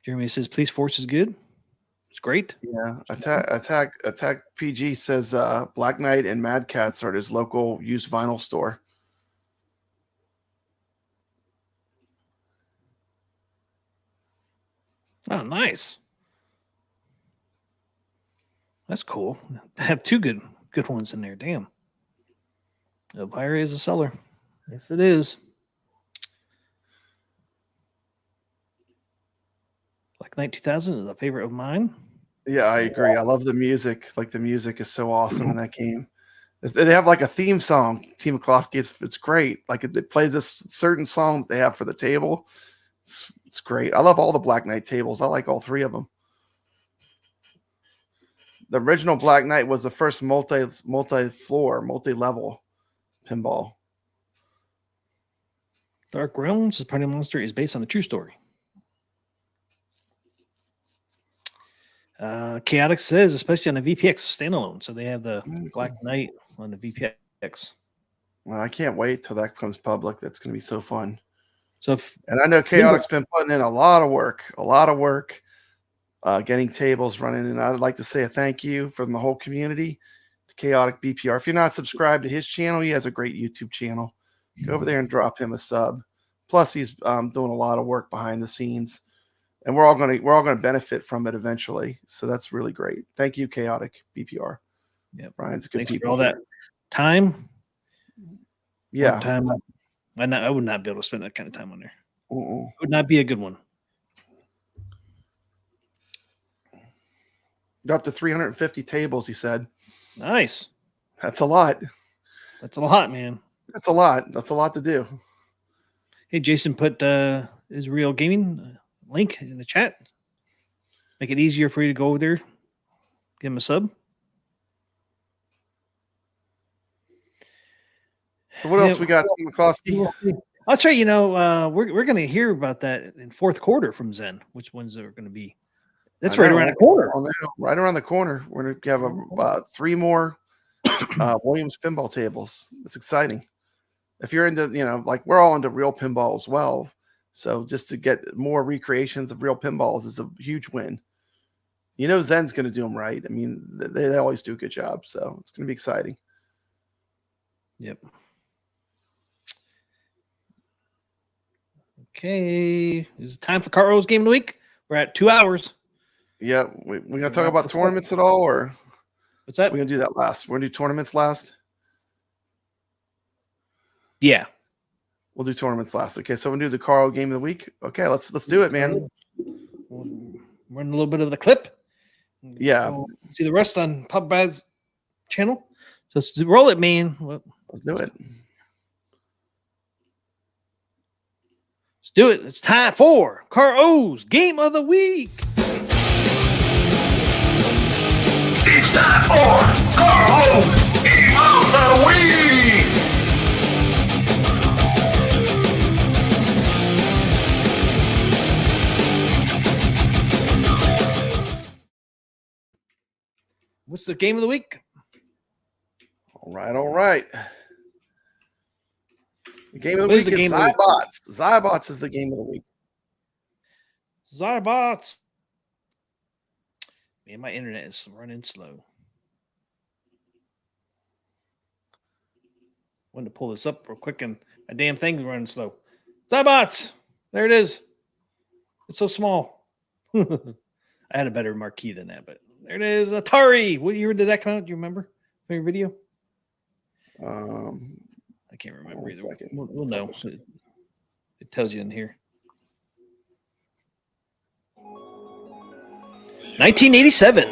Jeremy says Police Force is good. It's great. Yeah, attack PG says Black Knight and Mad Cats are at his local used vinyl store. Oh, nice. That's cool. I have two good ones in there. Damn. Elvira is a seller. Yes, it is. Black Knight 2000 is a favorite of mine. Yeah, I agree. I love the music. Like the music is so awesome in that game. They have like a theme song. Team McCloskey, it's great. Like it plays this certain song that they have for the table. It's great. I love all the Black Knight tables. I like all three of them. The original Black Knight was the first multi-floor, multi-level pinball. Dark Realms, the Party Monster, is based on a true story. Chaotic says, especially on the VPX standalone. So they have the Black Knight on the VPX. Well, I can't wait till that comes public. That's going to be so fun. So, and I know Chaotic's been putting in a lot of work, getting tables running. And I'd like to say a thank you from the whole community to Chaotic BPR. If you're not subscribed to his channel, he has a great YouTube channel. Go over there and drop him a sub. Plus, he's doing a lot of work behind the scenes, and we're all going to benefit from it eventually. So that's really great. Thank you, Chaotic BPR. Yeah, Brian's good. Thanks people. for all that time. Yeah, time. I would not be able to spend that kind of time on there. It would not be a good one. You're up to 350 tables, he said. Nice. That's a lot. That's a lot, man. That's a lot. That's a lot to do. Hey, Jason put his Real Gaming link in the chat. Make it easier for you to go over there. Give him a sub. So what else we got, Tim McCloskey? I'll try. We're going to hear about that in fourth quarter from Zen. Which ones are going to be? That's right around the corner. Right around the corner. We're going to have 3 more Williams pinball tables. It's exciting. If you're into, like we're all into real pinball as well. So just to get more recreations of real pinballs is a huge win. Zen's going to do them right. I mean, they always do a good job. So it's going to be exciting. Yep. Okay. Is it time for Carl's Game of the Week? We're at 2 hours. Yeah. We're going to talk about tournaments at all, or what's that? We're going to do that last. We're going to do tournaments last. Yeah. We'll do tournaments last. Okay. So we'll do the Carl Game of the Week. Okay. Let's do it, man. We'll run a little bit of the clip. Yeah. We'll see the rest on Papa Brad's channel. So let's roll it, man. Let's do it. Let's do it. It's time for Carl O's Game of the Week. It's time for Carl O's Game of the Week. What's the game of the week? All right. The game of the week is Zybots. Zybots is the game of the week. Zybots. Man, my internet is running slow. Wanted to pull this up real quick, and my damn thing's running slow. Zybots. There it is. It's so small. I had a better marquee than that, but there it is. Atari. What year did that come out? Do you remember from your video? I can't remember either. We'll know. It tells you in here. 1987.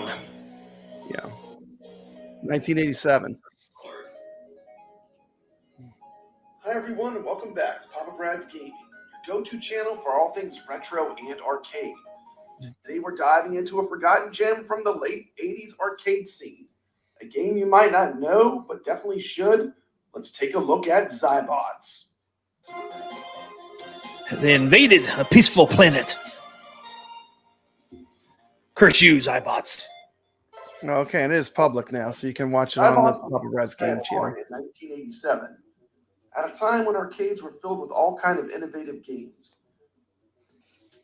Yeah. 1987. Hi everyone, and welcome back to Papa Brad's Gaming, your go-to channel for all things retro and arcade. Today we're diving into a forgotten gem from the late 80s arcade scene. A game you might not know, but definitely should. Let's take a look at Zybots. They invaded a peaceful planet. Curse you, Zybots. Okay, and it is public now, so you can watch it on the Papa Brad's Game channel. In 1987, at a time when arcades were filled with all kinds of innovative games.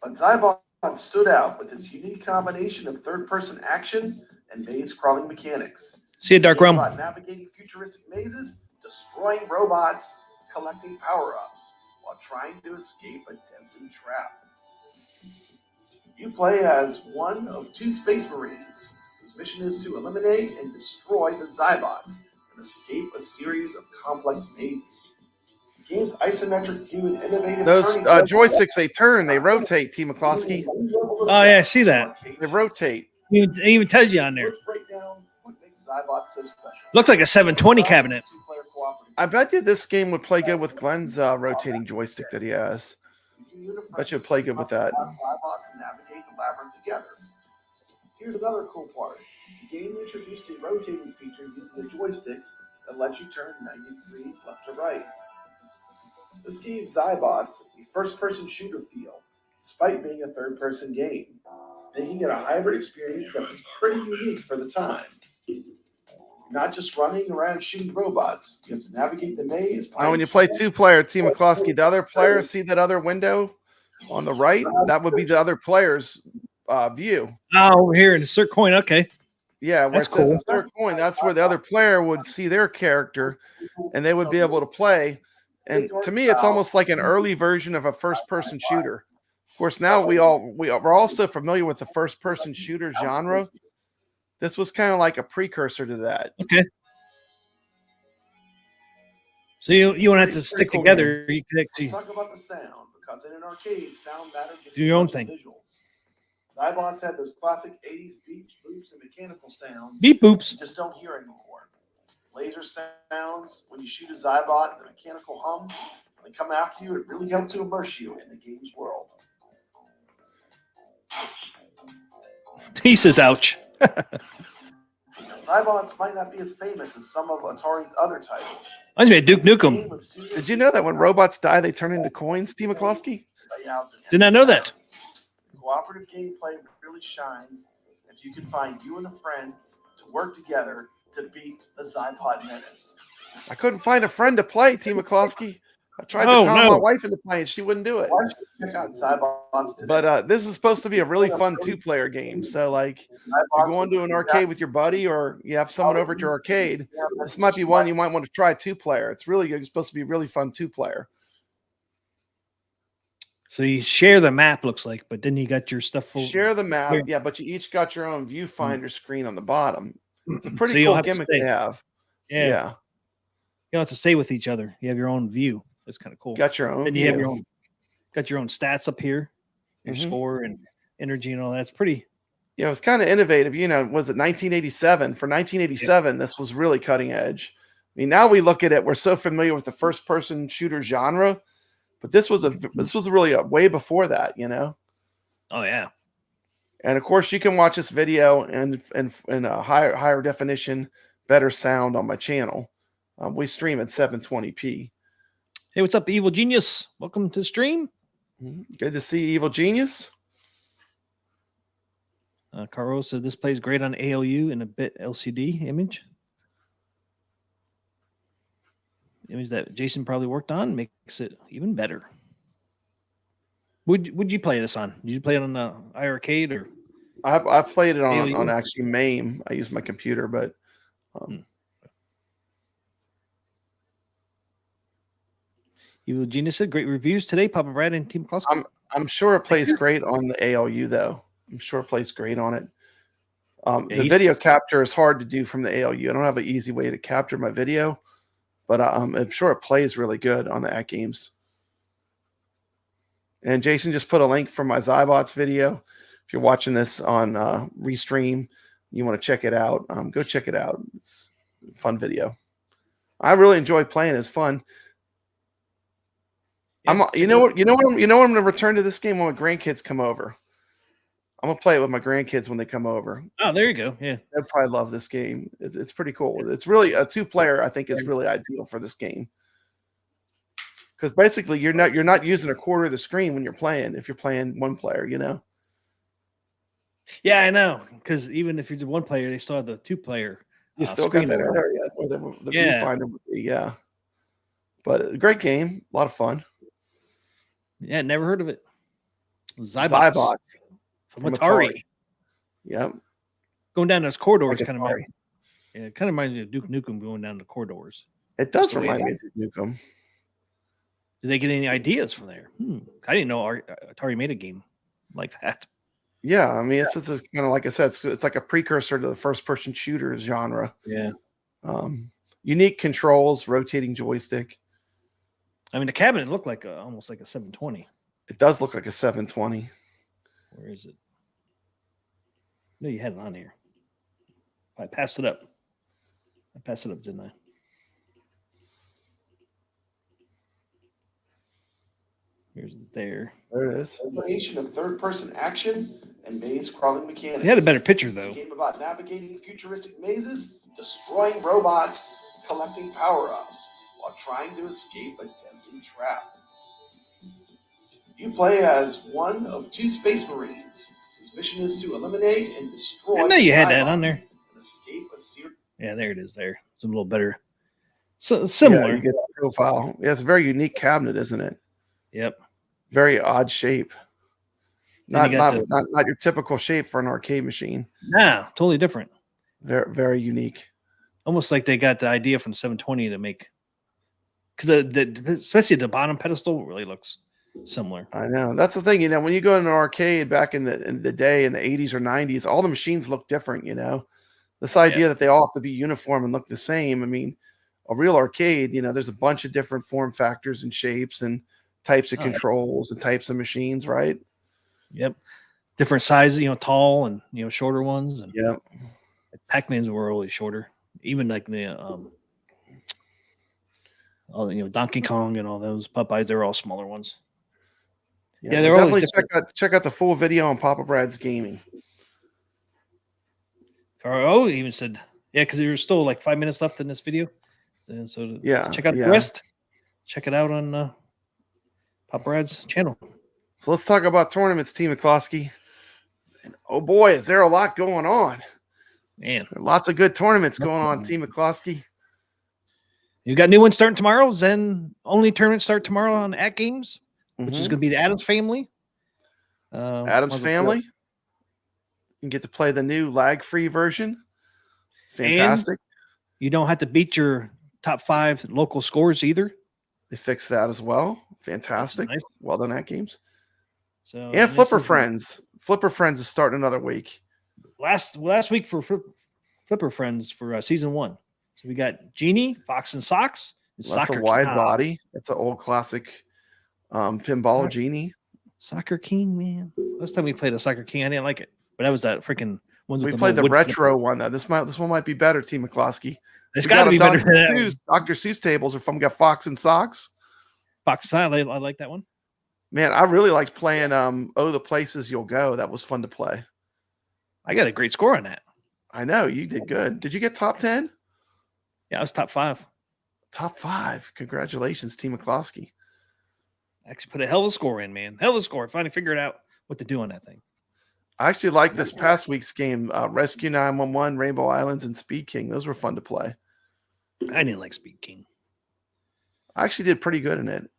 But Zybots stood out with its unique combination of third-person action and maze-crawling mechanics. See you, Dark Realm. About navigating futuristic mazes, destroying robots, collecting power-ups, while trying to escape a deadly trap. You play as one of two Space Marines, whose mission is to eliminate and destroy the Zybots and escape a series of complex mazes. The game's isometric view and innovative. Those joysticks, they turn, they rotate, T. McCloskey. Oh, yeah, I see that. They rotate. It even tells you on there. Let's break down what makes Zybots so special. Looks like a 720 cabinet. I bet you this game would play good with Glenn's rotating joystick that he has. I bet you would play good with that. Navigate the labyrinth together. Here's another cool part. The game introduced a rotating feature using a joystick that lets you turn 90 degrees left to right. This gave Zybots a first-person shooter feel, despite being a third-person game, making it a hybrid experience that was pretty unique for the time. You're not just running around shooting robots. You have to navigate the maze. Now, when you play two-player, T. McCloskey, the other player, see that other window on the right? That would be the other player's view. Oh, over here in the Cirque Coin. Okay. Yeah, where it says insert coin, that's where the other player would see their character, and they would be able to play. And to me, it's almost like an early version of a first-person shooter. Of course, now we're also familiar with the first-person shooter genre. This was kind of like a precursor to that. Okay. So you won't have to stick together. You can actually talk about the sound, because in an arcade, sound matters. Do your own thing. Visuals. Zybots had those classic 80s beeps, boops, and mechanical sounds. Beep boops. You just don't hear anymore. Laser sounds when you shoot a Zybot, the mechanical hum, when they come after you, it really helps to immerse you in the game's world. He says, ouch. Zybots might not be as famous as some of Atari's other titles. Reminds me of Duke Nukem. Did you know that when robots die, they turn into coins, T. McCloskey? Did not know that. Cooperative gameplay really shines if you can find you and a friend to work together to beat the Zypod menace. I couldn't find a friend to play, T. McCloskey. I tried to calm my wife into playing. She wouldn't do it. Why don't you check out Zybots today? But this is supposed to be a really fun two-player game. So, like, if you're going to an arcade with your buddy or you have someone over at your arcade, this might be one you might want to try two-player. It's really good. It's supposed to be a really fun two-player. So you share the map, looks like, but then you got your stuff full. Share the map, yeah, but you each got your own viewfinder screen on the bottom. It's a pretty cool gimmick to have. Yeah. You don't have to stay with each other. You have your own view. That's kind of cool. Got your own. And you have your own. Got your own stats up here, your score and energy and all that. It's pretty. Yeah, it was kind of innovative. You know, was it 1987? For 1987, this was really cutting edge. I mean, now we look at it, we're so familiar with the first-person shooter genre, but this was really a way before that, you know. Oh yeah. And of course, you can watch this video in a higher definition, better sound on my channel. We stream at 720p. Hey, what's up, Evil Genius? Welcome to the stream. Good to see Evil Genius. Caro said this plays great on ALU in a bit LCD image. Image that Jason probably worked on makes it even better. Would you play this on? Did you play it on the iArcade or? I played it on actually MAME. I used my computer, but Evil Genius said great reviews today, Papa Brad and Team Cluster. I'm sure it plays great on the ALU though. I'm sure it plays great on it. The video capture is hard to do from the ALU. I don't have an easy way to capture my video, but I'm sure it plays really good on the Atgames. And Jason just put a link from my Zybots video. If you're watching this on Restream, you want to check it out, go check it out. It's a fun video. I really enjoy playing. It's fun. You know what I'm going to return to this game when my grandkids come over. I'm gonna play it with my grandkids when they come over. Oh, there you go. Yeah, they'll probably love this game. It's pretty cool. It's really a 2-player. I think is really ideal for this game because basically you're not using a quarter of the screen when you're playing. If you're playing 1 player, you know. Yeah, I know. Because even if you're the 1 player, they still have the 2-player. You still got that area where the viewfinder would be. Yeah, but a great game, a lot of fun. Yeah, never heard of it. Zybots. From Atari. Yep. Going down those corridors kind of reminds me of Duke Nukem going down the corridors. It does remind me of Duke Nukem. Did they get any ideas from there? I didn't know Atari made a game like that. Yeah, I mean, it's kind of like I said, it's like a precursor to the first-person shooters genre. Yeah. Unique controls, rotating joystick. I mean, the cabinet looked like almost like a 720. It does look like a 720. Where is it? No, you had it on here. I passed it up. Didn't I? Here's it there. There it is. Combination of third-person action and maze crawling mechanics. He had a better picture, though. A game about navigating futuristic mazes, destroying robots, collecting power-ups, while trying to escape a tempting trap. You play as one of 2 space marines. His mission is to eliminate and destroy. I know you had that on there. Escape a series. Yeah, there it is. There, it's a little better. So similar. Yeah, you get a profile. Yeah, it's a very unique cabinet, isn't it? Yep. Very odd shape. Not your typical shape for an arcade machine. Nah, totally different. Very, very unique. Almost like they got the idea from 720 to make, because especially the bottom pedestal really looks similar. I know. That's the thing, when you go to an arcade back in the day in the 80s or 90s, all the machines look different, This idea that they all have to be uniform and look the same. I mean, a real arcade, there's a bunch of different form factors and shapes and types of controls and types of machines, right? Yep. Different sizes, tall and shorter ones. And yep. Pac-Mans were really shorter. Even like the Donkey Kong and all those Popeyes, they were all smaller ones. Yeah, they're definitely check out the full video on Papa Brad's Gaming. Carl even said, because there was still like 5 minutes left in this video. And so check out the rest. Check it out on Papa Brad's channel. So let's talk about tournaments, Team McCloskey. And oh boy, is there a lot going on. Man. There are lots of good tournaments going on, Team McCloskey. You got new ones starting tomorrow. Zen only tournament start tomorrow on Atgames, which is going to be the Addams family. Addams family. You can get to play the new lag-free version. It's fantastic. And you don't have to beat your top 5 local scores either. They fixed that as well. Fantastic. Nice. Well done, Atgames. So and Flipper Friends. Flipper Friends is starting another week. Last week for Flipper Friends for season 1. So we got Genie, Fox and Socks. That's a wide body. That's an old classic pinball Genie. Soccer King, man. Last time we played a Soccer King, I didn't like it. But that was that freaking one. We played the retro one though. This one might be better, Team McCloskey. It's got to be better than that. Dr. Seuss tables are from Fox and Socks. Fox and Socks, I like that one. Man, I really liked playing Oh the Places You'll Go. That was fun to play. I got a great score on that. I know you did good. Did you get top 10? Yeah, I was top 5. Top 5. Congratulations, Team McCloskey. I actually put a hell of a score in, man. Hell of a score. Finally figured out what to do on that thing. I actually liked this past week's game, Rescue 911, Rainbow Islands, and Speed King. Those were fun to play. I didn't like Speed King. I actually did pretty good in it.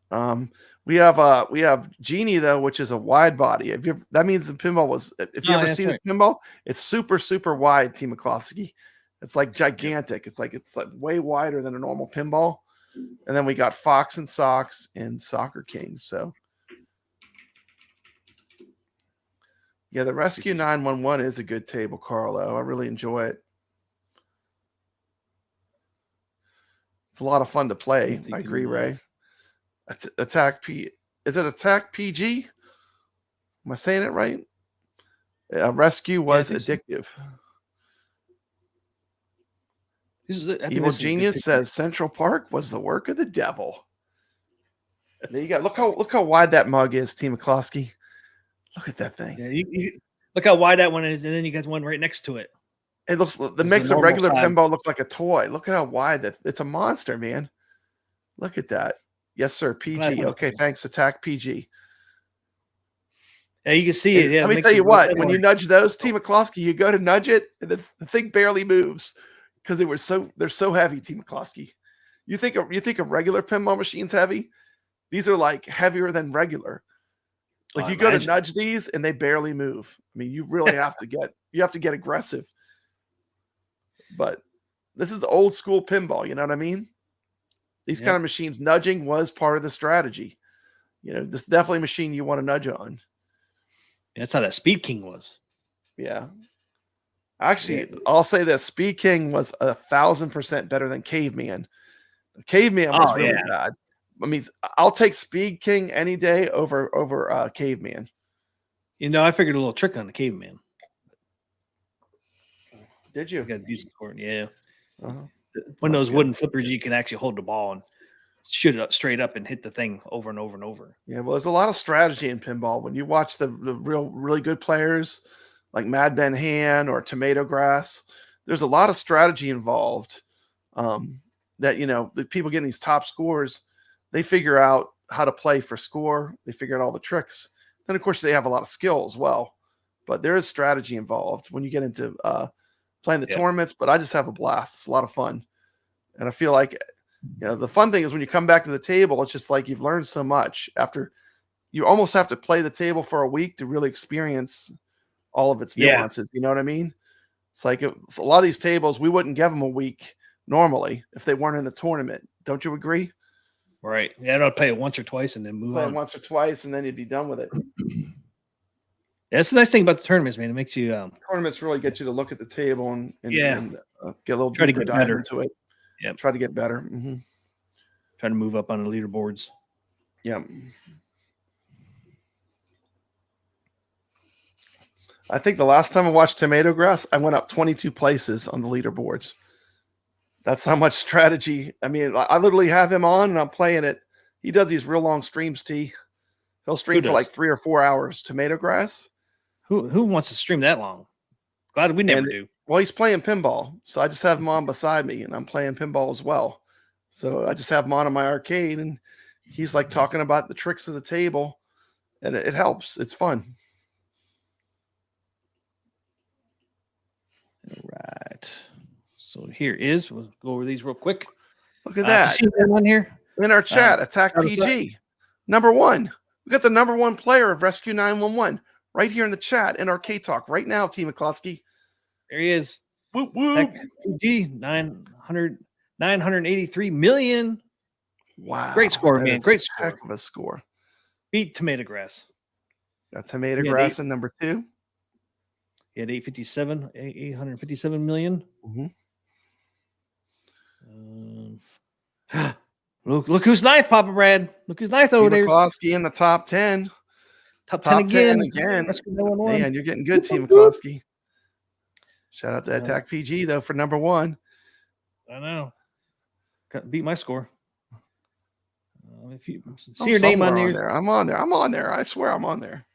We have Genie though, which is a wide body. That means the pinball was. If you ever see this pinball, it's super super wide. Team McCloskey, it's like gigantic. It's like way wider than a normal pinball. And then we got Fox and Socks and Soccer Kings. So. Yeah, the Rescue 911 is a good table, Carlo. I really enjoy it. It's a lot of fun to play. I agree, Ray. That's Attack P. Is it Attack PG? Am I saying it right? Rescue was addictive. Evil Genius says Central Park was the work of the devil. There you go. Look how wide that mug is, T. McCloskey. Look at that thing. Yeah, you look how wide that one is, and then you got one right next to it. It looks that makes a regular pinball look like a toy. Look at how wide that it's a monster, man. Look at that. Yes, sir. PG. Okay, thanks. Attack PG. Yeah, you can see it. Yeah, let me tell you what. When you nudge those, T. McCloskey, you go to nudge it, and the thing barely moves because they're so heavy. T. McCloskey. You think of regular pinball machines heavy? These are like heavier than regular. Like you go to nudge these, and they barely move. I mean, you really have to get aggressive. But this is the old school pinball. You know what I mean? These kind of machines, nudging was part of the strategy. You know, this is definitely a machine you want to nudge on. That's how that Speed King was. Yeah. Actually, I'll say that Speed King was 1,000% better than Caveman. Caveman was really bad. I mean, I'll take Speed King any day over Caveman. You know, I figured a little trick on the Caveman. Did you? Got a decent score. Yeah. One of those wooden flippers, you can actually hold the ball and shoot it up straight up and hit the thing over and over and over. Yeah, well, there's a lot of strategy in pinball. When you watch the really good players like Mad Ben Han or Tomato Grass, there's a lot of strategy involved. That the people getting these top scores, they figure out how to play for score. They figure out all the tricks. Then, of course, they have a lot of skill as well. But there is strategy involved when you get into playing the tournaments. But I just have a blast. It's a lot of fun. And I feel like, the fun thing is when you come back to the table, it's just like you've learned so much. After you almost have to play the table for a week to really experience all of its nuances. You know what I mean? It's like a lot of these tables, we wouldn't give them a week normally if they weren't in the tournament. Don't you agree? Right. Yeah, I'd play it once or twice and then move on. Play it once or twice and then you'd be done with it. That's the nice thing about the tournaments, man. It makes you tournaments really get you to look at the table and get a little deeper dive into it. Yeah, try to get better. Mm-hmm. Try to move up on the leaderboards. Yeah. I think the last time I watched Tomato Grass, I went up 22 places on the leaderboards. That's how much strategy. I mean, I literally have him on and I'm playing it. He does these real long streams, T. He'll stream for like 3 or 4 hours. Tomato Grass. Who wants to stream that long? Glad we never do. Well, he's playing pinball, so I just have him on beside me, and I'm playing pinball as well. So I just have him on my arcade, and he's like talking about the tricks of the table, and it helps. It's fun. All right. So we'll go over these real quick. Look at that. See that on here? In our chat, Attack PG. Number 1. We got the number 1 player of Rescue 911 right here in the chat in Arcade Talk right now, T. McCloskey. There he is. Whoop, whoop. PG, 983 million. Wow. Great score, man. Great score. Heck of a score. Beat Tomato Grass. Got Tomato Grass in number 2. He had 857 million. Mm-hmm. Look who's ninth, Papa Brad. Look who's ninth over there. McCloskey in the top 10. Top 10 again. Man, you're getting good, T. McCloskey. Shout out to Attack PG, though, for number 1. I know. Beat my score. If you see your name on there. I'm on there. I swear I'm on there.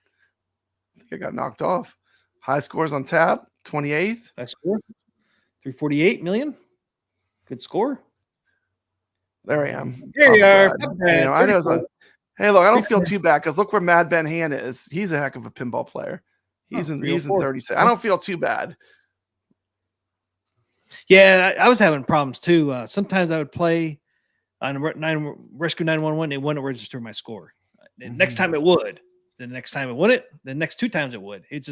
I think I got knocked off. High scores on tab, 28th. High score, 348 million. Good score. There I am. There you are. I know. Hey, look, I don't feel too bad because look where Mad Ben Han is. He's a heck of a pinball player. He's in 36. I don't feel too bad. Yeah, I was having problems too. Sometimes I would play on Rescue 911. It wouldn't register my score. Next time it would. The next time it wouldn't. The next 2 times it would. It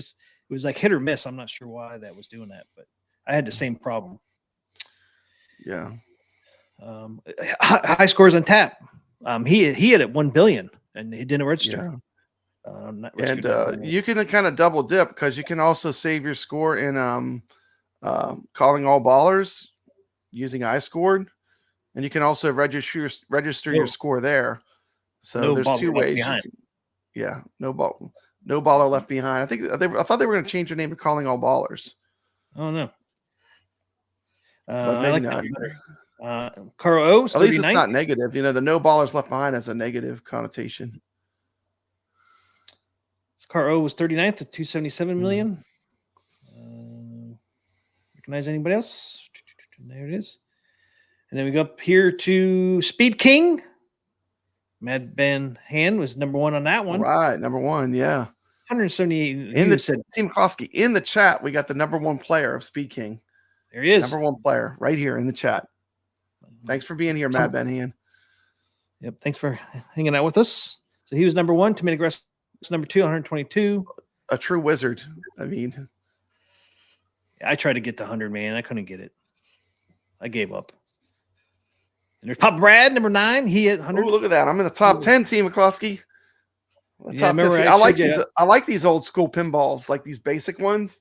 was like hit or miss. I'm not sure why that was doing that, but I had the same problem. Yeah. High scores on tap. He had it 1 billion and he didn't register. Yeah. You can kind of double dip because you can also save your score in calling all ballers using iScored, and you can also register your score there. So there's 2 ways. No baller left behind. I thought they were going to change their name to calling all ballers. Oh no. but I maybe like not. that one better. Carl O, At least it's 39th. not negative. You know, the no ballers left behind has a negative connotation. Carl O was 39th at 277 Mm-hmm. million. Recognize anybody else? There it is. And then we go up here to Speed King. Mad Ben Han was number one on that one. Right, number one, yeah. 178. In the said Team Klosky, in the chat, we got the number one player of Speed King. there he is. Number one player right here in the chat. Thanks for being here, Mad Ben Han. Yep. Thanks for hanging out with us. So he was number one. Tomato Grass was number 2, 122. A true wizard. I mean, I tried to get to 100, man. I couldn't get it. I gave up. And there's Pop Brad, number 9. He hit 100. oh, look at that. I'm in the top 10, Team McCloskey. Yeah, remember I like these old school pinballs, like these basic ones.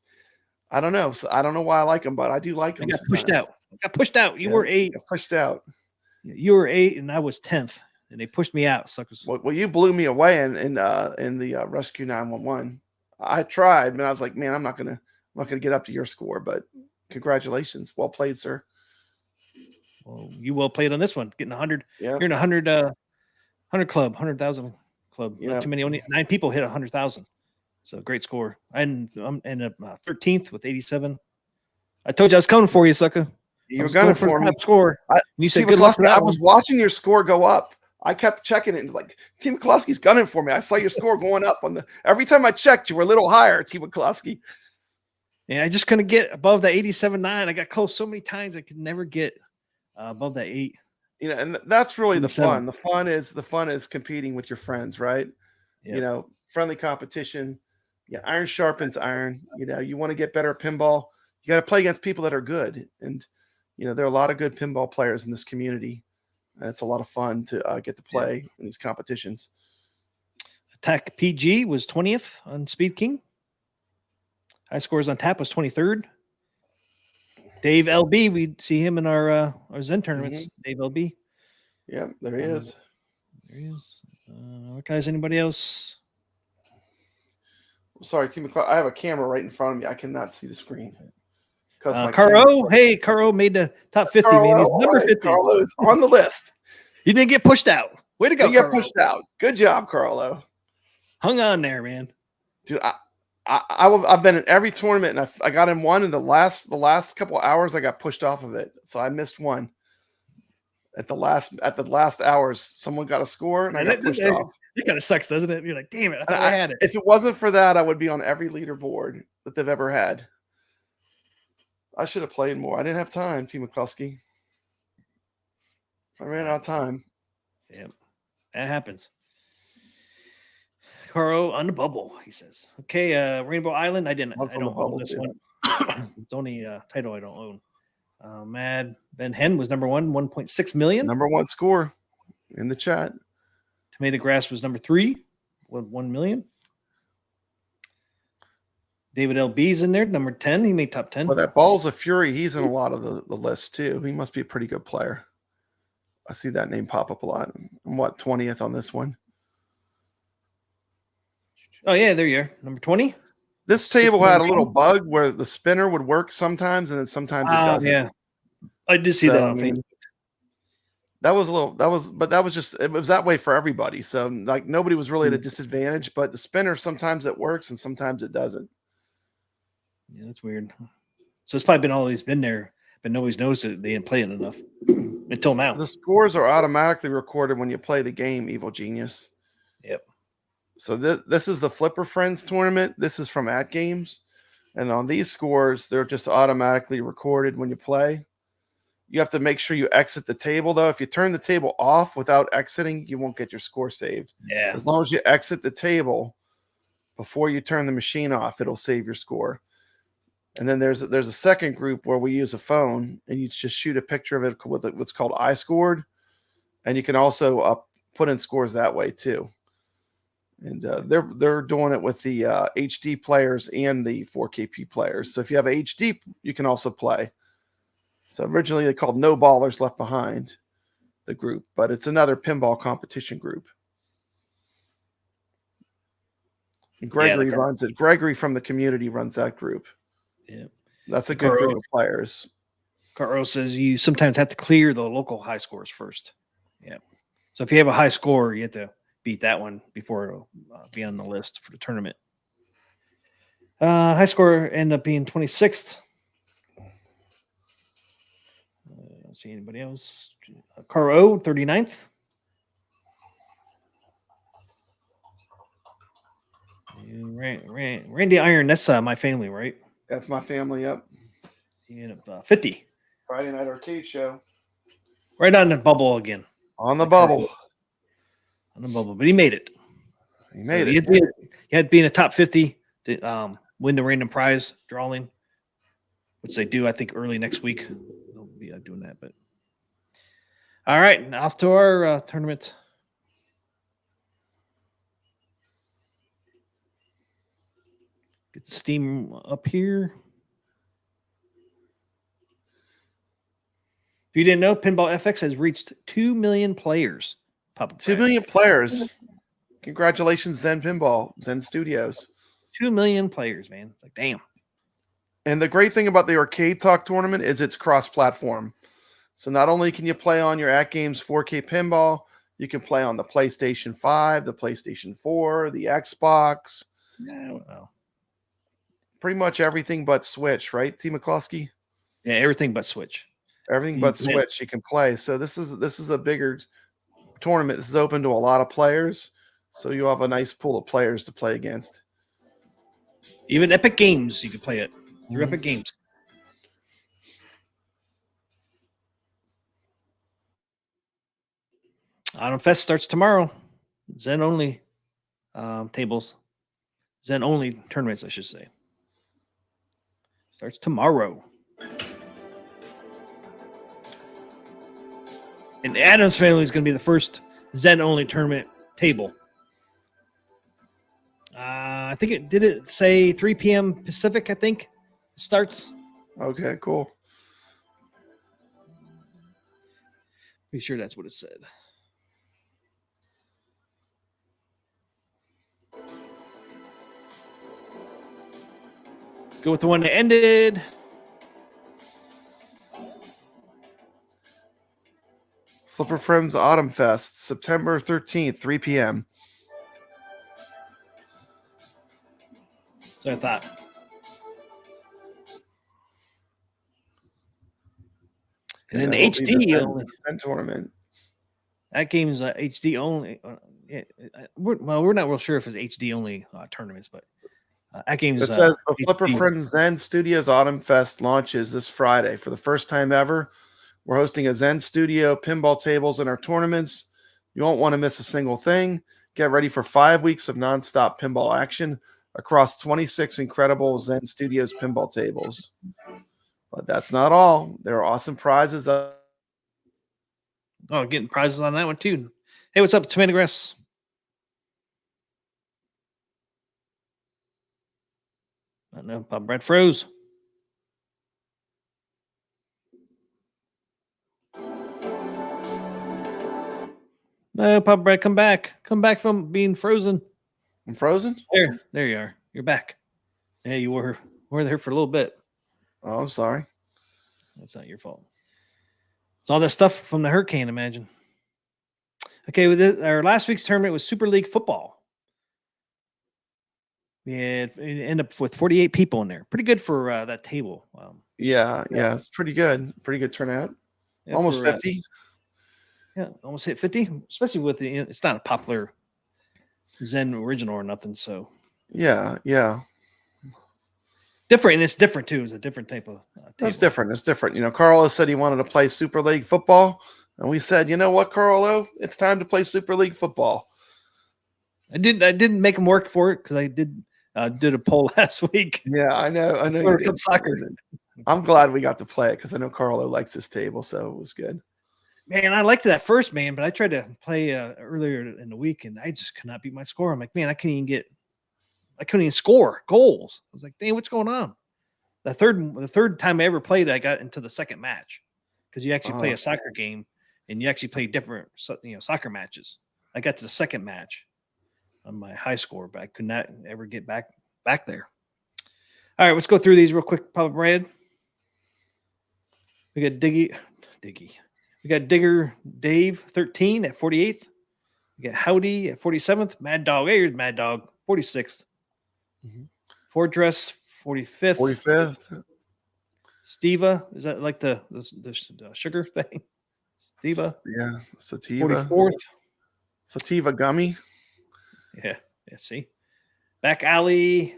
I don't know. So I don't know why I like them, but I do like them. I got pushed out. I got pushed out. You were 8. Got pushed out. You were 8, and I was 10th, and they pushed me out. Suckers. Well, you blew me away in the Rescue 911. I tried, but I was like, man, I'm not gonna get up to your score. But congratulations, well played, sir. Well, you well played on this one, getting 100. Yeah, You're in 100 club, 100,000 club. Yeah. Not too many. Only 9 people hit 100,000. So great score. And I'm in 13th with 87. I told you I was coming for you, sucker. you were gunning for me. Top score. You said good luck for that I one. was watching your score go up. I kept checking it and like Team McCloskey's gunning for me. I saw your score going up on the every time I checked, you were a little higher, Team McCloskey. Yeah, I just couldn't get above that 87.9. I got close so many times I could never get above that 8. You know, and that's really the 87. fun. The fun is competing with your friends, right? Yep. You know, friendly competition. Yeah, iron sharpens iron. You know, you want to get better at pinball. You got to play against people that are good, and you know there are a lot of good pinball players in this community. And it's a lot of fun to get to play in these competitions. Attack PG was 20th on Speed King. High scores on tap was 23rd. Dave LB, we see him in our Zen tournaments. Dave LB. Yeah, there he is. There he is. Recognize anybody else? Sorry, Team McCloud. I have a camera right in front of me. I cannot see the screen. Caro, hey, Caro made the top 50, man. He's number 50. Carlo is on the list. He didn't get pushed out. Way to go, He got Carlo. pushed out. Good job, Carlo. Hung on there, man. Dude, I've been in every tournament, and I got in one in the last couple of hours. I got pushed off of it, so I missed one. At the last hours, someone got a score, and I got pushed off. It kind of sucks, doesn't it? You're like, damn it, I thought I had it. If it wasn't for that, I would be on every leaderboard that they've ever had. I should have played more. I didn't have time, Team McCluskey. I ran out of time. Yep, that happens. Caro on the bubble, he says. Okay, Rainbow Island. I don't own this one. It's only title I don't own. Mad Ben Hen was number 1, 1.6 million. Number 1 score in the chat. Tomato Grass was number 3, with 1 million. David LB's in there, number 10. He made top 10. Well, that Balls of Fury, he's in a lot of the lists too. He must be a pretty good player. I see that name pop up a lot. I'm 20th on this one. Oh yeah, there you are, number 20. This table had a little bug where the spinner would work sometimes, and then sometimes it doesn't. Yeah, I did see that on Facebook. That was that way for everybody. So like nobody was really at a disadvantage, but the spinner sometimes it works and sometimes it doesn't. Yeah, that's weird. So it's probably always been there, but nobody's noticed it. They didn't play it enough until now. The scores are automatically recorded when you play the game, Evil Genius. Yep. So this is the Flipper Friends tournament. This is from Atgames. And on these scores, they're just automatically recorded when you play. You have to make sure you exit the table, though. If you turn the table off without exiting, you won't get your score saved. Yeah. As long as you exit the table before you turn the machine off, it'll save your score. And then there's a second group where we use a phone, and you just shoot a picture of it with what's called iScored. And you can also put in scores that way, too. And they're doing it with the HD players and the 4KP players. So if you have HD, you can also play. So originally they called No Ballers Left Behind, the group, but it's another pinball competition group. And Gregory runs it. Gregory from the community runs that group. Yeah, that's a good group of players. Carl says you sometimes have to clear the local high scores first. Yeah. So if you have a high score, you have to beat that one before it'll be on the list for the tournament. High score ended up being 26th. I don't see anybody else. Carl 39th. And Randy Iron, that's my family, right? That's my family. Yep. He ended up 50. Friday Night Arcade Show. Right on the bubble again. On the bubble. On the bubble, but he made it. He made it. He had to be in the top 50 to win the random prize drawing, which they do, I think, early next week. They'll be doing that. But all right, off to our tournament. Get the Steam up here. If you didn't know, Pinball FX has reached 2 million players. 2 million players. Congratulations, Zen Pinball, Zen Studios. 2 million players, man. It's like, damn. And the great thing about the Arcade Talk tournament is it's cross-platform. So not only can you play on your Atgames 4K Pinball, you can play on the PlayStation 5, the PlayStation 4, the Xbox. Yeah, well. Pretty much everything but Switch, right, T. McCloskey? Yeah, everything but Switch. Everything but Switch you can play. So this is a bigger tournament. This is open to a lot of players. So you have a nice pool of players to play against. Even Epic Games, you can play it through Epic Games. Autumn Fest starts tomorrow. Zen only tables. Zen only tournaments, I should say. Starts tomorrow. And the Addams family is going to be the first Zen only tournament table. I think it say 3 p.m. Pacific, I think, starts. Okay, cool. Pretty sure that's what it said. Go with the one that ended. Flipper Friends Autumn Fest, September 13th, 3 p.m. So I thought. And then the HD only tournament. That game's HD only. We're not real sure if it's HD only tournaments, but that game's. It says the Flipper HD. Friends Zen Studios Autumn Fest launches this Friday for the first time ever. We're hosting a Zen Studio pinball tables in our tournaments. You won't want to miss a single thing. Get ready for 5 weeks of nonstop pinball action across 26 incredible Zen Studios pinball tables. But that's not all. There are awesome prizes. Oh, getting prizes on that one too. Hey, what's up, Tomato Grass? I don't know. Bob Brett froze. No, Papa Brad, come back. Come back from being frozen. I'm frozen? There you are. You're back. Yeah, you were there for a little bit. Oh, I'm sorry. That's not your fault. It's all that stuff from the hurricane, imagine. Okay, our last week's tournament was Super League football. We ended up with 48 people in there. Pretty good for that table. Yeah, it's pretty good. Pretty good turnout. Yeah, almost 50. Almost hit 50, especially with it's not a popular Zen original or nothing. So yeah. Different, and it's different too. It's a different type of table. It's different. You know, Carlo said he wanted to play Super League football, and we said, you know what, Carlo, it's time to play Super League football. I didn't make him work for it because I did a poll last week. Yeah, I know. You did. Soccer. I'm glad we got to play it because I know Carlo likes this table, so it was good. Man, I liked it at first, man, but I tried to play earlier in the week, and I just could not beat my score. I'm like, man, I couldn't even score goals. I was like, dang, what's going on? The third time I ever played, I got into the second match because you actually play a soccer game and you actually play different, soccer matches. I got to the second match on my high score, but I could not ever get back there. All right, let's go through these real quick, Papa Brad. We got Diggy. We got Digger Dave 13 at 48th. We got Howdy at 47th. Mad Dog. Hey, here's Mad Dog 46th. Ford Dress 45th. 45th. Steva. Is that like the sugar thing? Steva. Yeah. Sativa. 44th. Sativa gummy. Yeah. See. Back Alley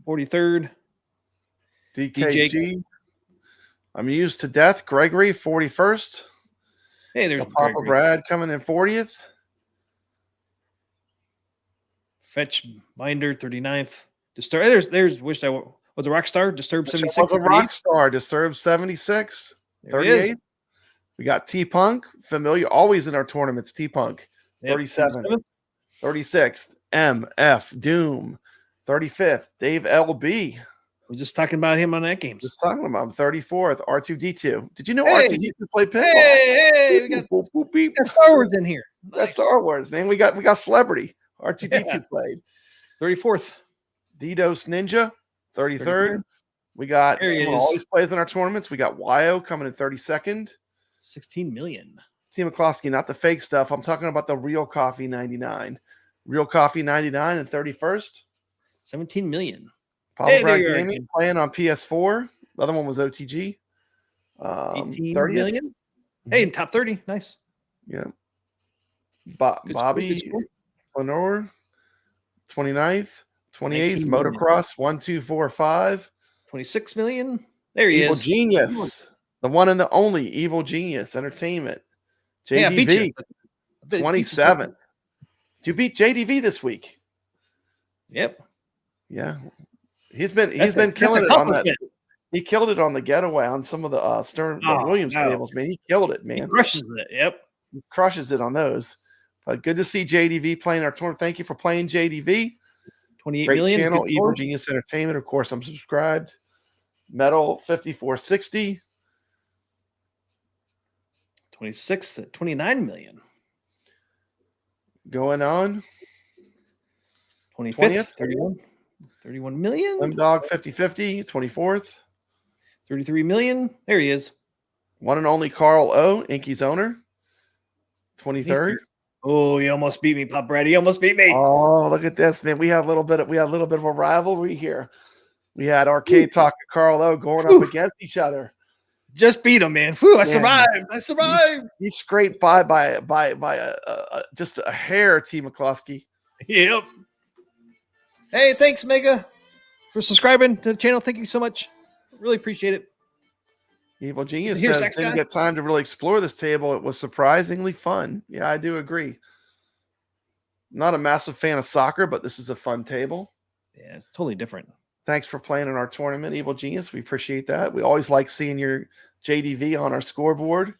43rd. DKG. I'm used to death. Gregory 41st. Hey, there's Papa Gregory. Brad coming in 40th. Fetch Binder 39th. Disturb. There's Wish I was a rock star. Disturb 76. Was a rock star. Disturbed 76. There it is. 38th. We got T Punk. Familiar. Always in our tournaments. T Punk. Yep, 37th. 36th. MF Doom. 35th. Dave LB. We're just talking about him on Atgames. Just talking about him. 34th. R2D2. Did you know Hey. R2D2 played pinball? Hey, we got, Boop, boop, beep. we got Star Wars in here. That's Nice. Star Wars, man. We got celebrity. R2D2 Yeah. played. 34th. DDoS Ninja, 33rd. We got There he someone who is. always plays in our tournaments. We got Wyo coming in 32nd. 16 million. Team McCloskey, not the fake stuff. I'm talking about the Real Coffee 99. Real Coffee 99 and 31st. 17 million. Papa Hey, there Brad you are Gaming again. playing on PS4. The other one was OTG. 18 30th. million. Hey, top 30. Nice. Yeah. Good score, good Bobby score. Lenore, 29th. 28th. 19 million. Motocross 1245. 26 million. There he Evil is. Genius. The one and the only Evil Genius Entertainment. Hey, I beat JDV. you. I beat you 27th. something. Did you beat JDV this week? Yep. Yeah. He's been That's killing it on that. accomplishment. He killed it on the getaway on some of the Stern Oh, Williams no. tables, man. He killed it, He man. crushes it. Yep. He crushes it on those. But good to see JDV playing our tournament. Thank you for playing JDV. 28 Great million. channel, Good Evil score. Genius Entertainment. Of course, I'm subscribed. Metal 5460. 26th at 29 million. Going on. 25th, 20th. 31 million. Slim Dog 5050. 24th. 33 million. There he is. One and only Carl O, Inky's owner. 23rd. Oh, he almost beat me, Pop Brad. He almost beat me. Oh, look at this, man. We had a little bit of a rivalry here. We had Arcade Talk and Carl O going Whew. up against each other. Just beat him, man. Whew, I Man. survived. I survived. He scraped by just a hair, T. McCloskey. Yep. Hey, thanks, Mega, for subscribing to the channel. Thank you so much. Really appreciate it. Evil Genius Here's says Sex didn't Guy. get time to really explore this table. It was surprisingly fun. Yeah, I do agree. Not a massive fan of soccer, but this is a fun table. Yeah, it's totally different. Thanks for playing in our tournament, Evil Genius. We appreciate that. We always like seeing your JDV on our scoreboard.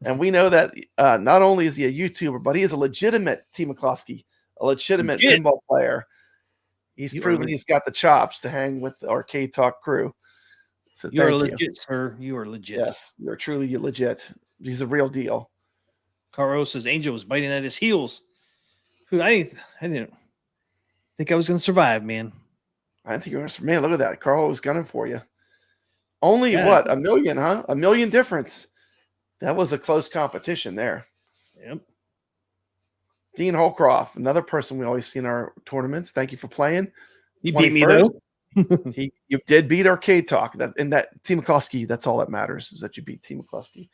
And we know that not only is he a YouTuber, but he is a legitimate T. McCloskey, a legitimate Legit. pinball player. He's You are proven he's got the chops to hang with the Arcade Talk crew. So You are thank you. legit, sir. You are legit. Yes, you're truly legit. He's a real deal. Caro says Angel was biting at his heels. Who I didn't think I was going to survive, man. I think you're man. Look at that. Carl was gunning for you. Only Yeah. what? A million, huh? A million difference. That was a close competition there. Yep. Dean Holcroft, another person we always see in our tournaments. Thank you for playing. You beat me 21st. though. You did beat Arcade Talk. That Team McCloskey, that's all that matters is that you beat Team McCloskey.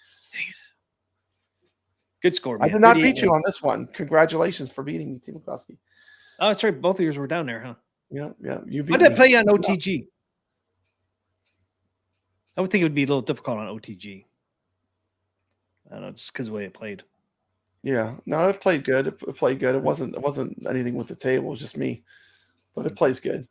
Good score, I man. did not 38 beat you on this one. Congratulations for beating me, Team McCloskey. Oh, that's right. Both of yours were down there, huh? Yeah. You beat Why did I me. play you on OTG? I would think it would be a little difficult on OTG. I don't know, just because of the way it played. Yeah. No, it played good. It played good. It wasn't anything with the table. It was just me. But it plays good.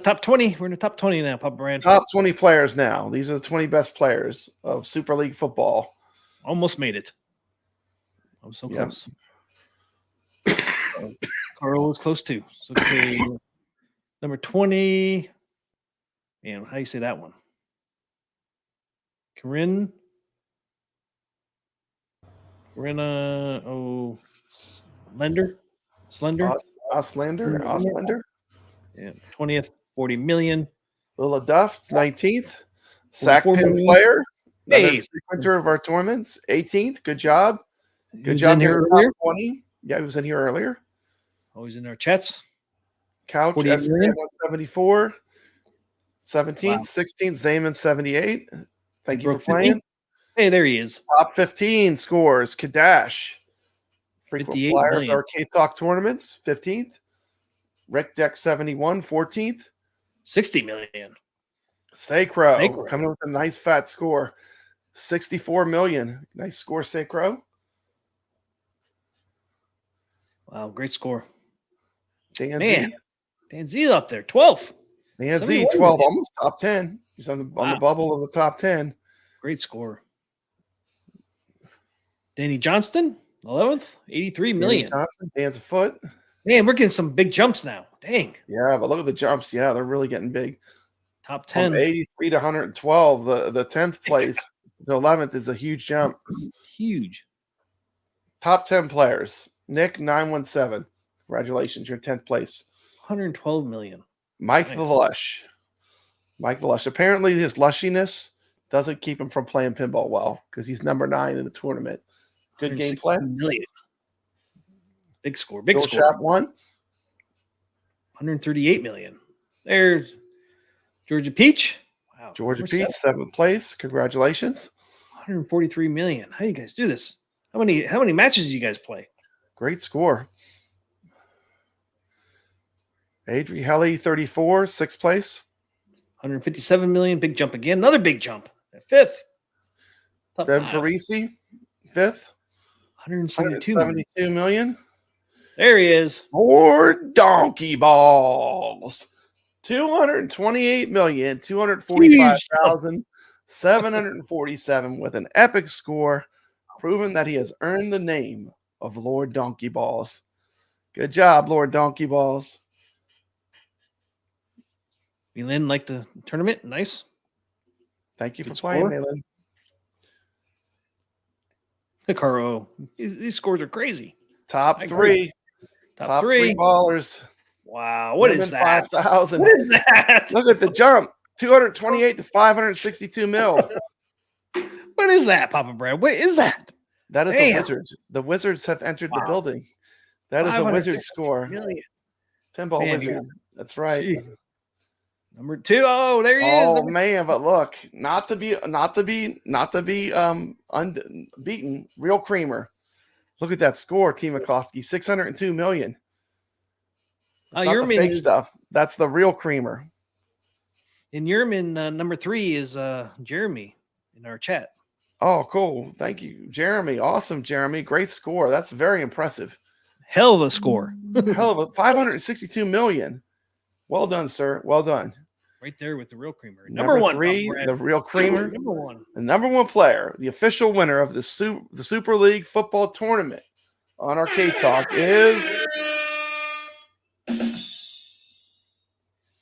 Top 20. We're in the top 20 now, Papa Brand. Top 20 players now. These are the 20 best players of Super League football. Almost made it. I'm so Yeah. close. Carl was close too. So, okay. Number 20. Man, how do you say that one? Corinna. Slender. Oslender. Yeah. 20th, 40 million. Lila Duff, 19th. Sack 44 pin million. player, another Hey. frequenter of our tournaments, 18th. Good job. He Good was job in here getting earlier. top 20. Yeah, he was in here earlier. Always in our chats. Couch 48 SK million. 174. 17th, Wow. 16th, Zaman 78. Thank you for Broke 50. playing. Hey, there he is. Top 15 scores, Kadash. Frequent 58 flyer of million. the Arcade Talk tournaments, 15th. Rick Deck 71, 14th. 60 million. Sacro Sacro. coming with a nice fat score, 64 million. Nice score, Sacro. Wow, great score. Dan Man, Z. Dan Z's up there. 12. Dan Z, 71 12, million. almost top 10. He's on the Wow. bubble of the top 10. Great score. Danny Johnston, 11th, 83 million. Danny Johnson, Dan's a foot. Man, we're getting some big jumps now. Dang. Yeah, but look at the jumps. Yeah, they're really getting big. Top From 10. 83 to 112, the 10th place to 11th is a huge jump. Huge. Top 10 players. Nick 917. Congratulations, you're in 10th place. 112 million. Mike Nice. the Lush. Mike the Lush. Apparently his lushiness doesn't keep him from playing pinball well because he's number 9 in the tournament. Good 160 gameplay. million. Big score. Big Bill score. Shap 1. 138 million. There's Georgia Peach. Wow. Georgia Number Peach, 7. 7th place. Congratulations. 143 million. How you guys do this? How many matches do you guys play? Great score. Adri Helly, 34, 6th place. 157 million. Big jump again. Another big jump. At 5th. Top Ben 5. Parisi, 5th. 172 million. 172 million. There he is. More donkey balls. 228,245,747 with an epic score, proving that he has earned the name of Lord Donkey Balls. Good job, Lord Donkey Balls. Lynn liked the tournament. Nice. Thank you for Good playing, score. Malin. Hikaru. These scores are crazy. Top I 3. Top 3. ballers. Wow. What Women is that? 5,000. What is that? Look at the jump. 228 to 562 mil. What is that, Papa Brad? What is that? That is Damn. a wizard. The wizards have entered the Wow. building. That is a wizard 562 score. million. Pinball Man, wizard. That's right. Gee. Number 2. Oh, there he is. Oh Number- man, but look, not to be unbeaten. Real creamer. Look at that score, T. McCloskey. 602 million. That's not the Yerman fake is- stuff. That's the real creamer. And Yerman, number 3 is Jeremy in our chat. Oh, cool. Thank you, Jeremy. Awesome, Jeremy. Great score. That's very impressive. Hell of a score. Hell of a 562 million. Well done, sir. Well done. Right there with the real creamer. Number 1. 3, Papa Brad. the real creamer. Number 1. The number 1 player, the official winner of the Super League football tournament on Arcade Talk is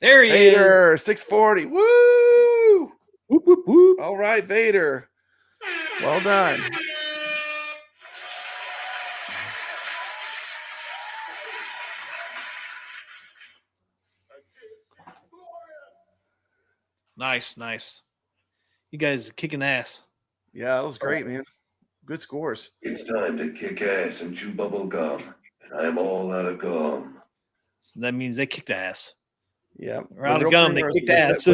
There he is. Vader, 640. Woo! Whoop, whoop, whoop. All right, Vader. Well done. Nice, nice. You guys are kicking ass. Yeah, that was great, man. Good scores. It's time to kick ass and chew bubble gum. And I'm all out of gum. So that means they kicked ass. Yeah. We're out of gum. They kicked ass.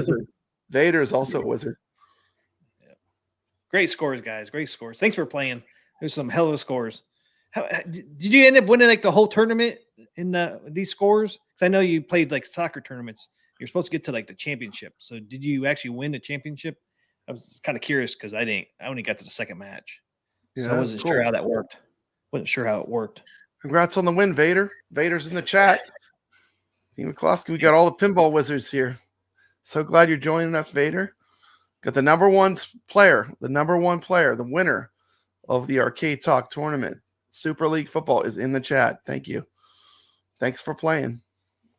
Vader is also a wizard. Great scores, guys. Great scores. Thanks for playing. There's some hell of scores. Did you end up winning like the whole tournament in these scores? Because I know you played like soccer tournaments. You're supposed to get to like the championship. So did you actually win the championship? I was kind of curious because I only got to the second match. So I wasn't sure how that worked. Wasn't sure how it worked. Congrats on the win, Vader. Vader's in the chat. Team McCloskey, we got all the pinball wizards here. So glad you're joining us, Vader. Got the number 1 player, the winner of the Arcade Talk tournament. Super League football is in the chat. Thank you. Thanks for playing.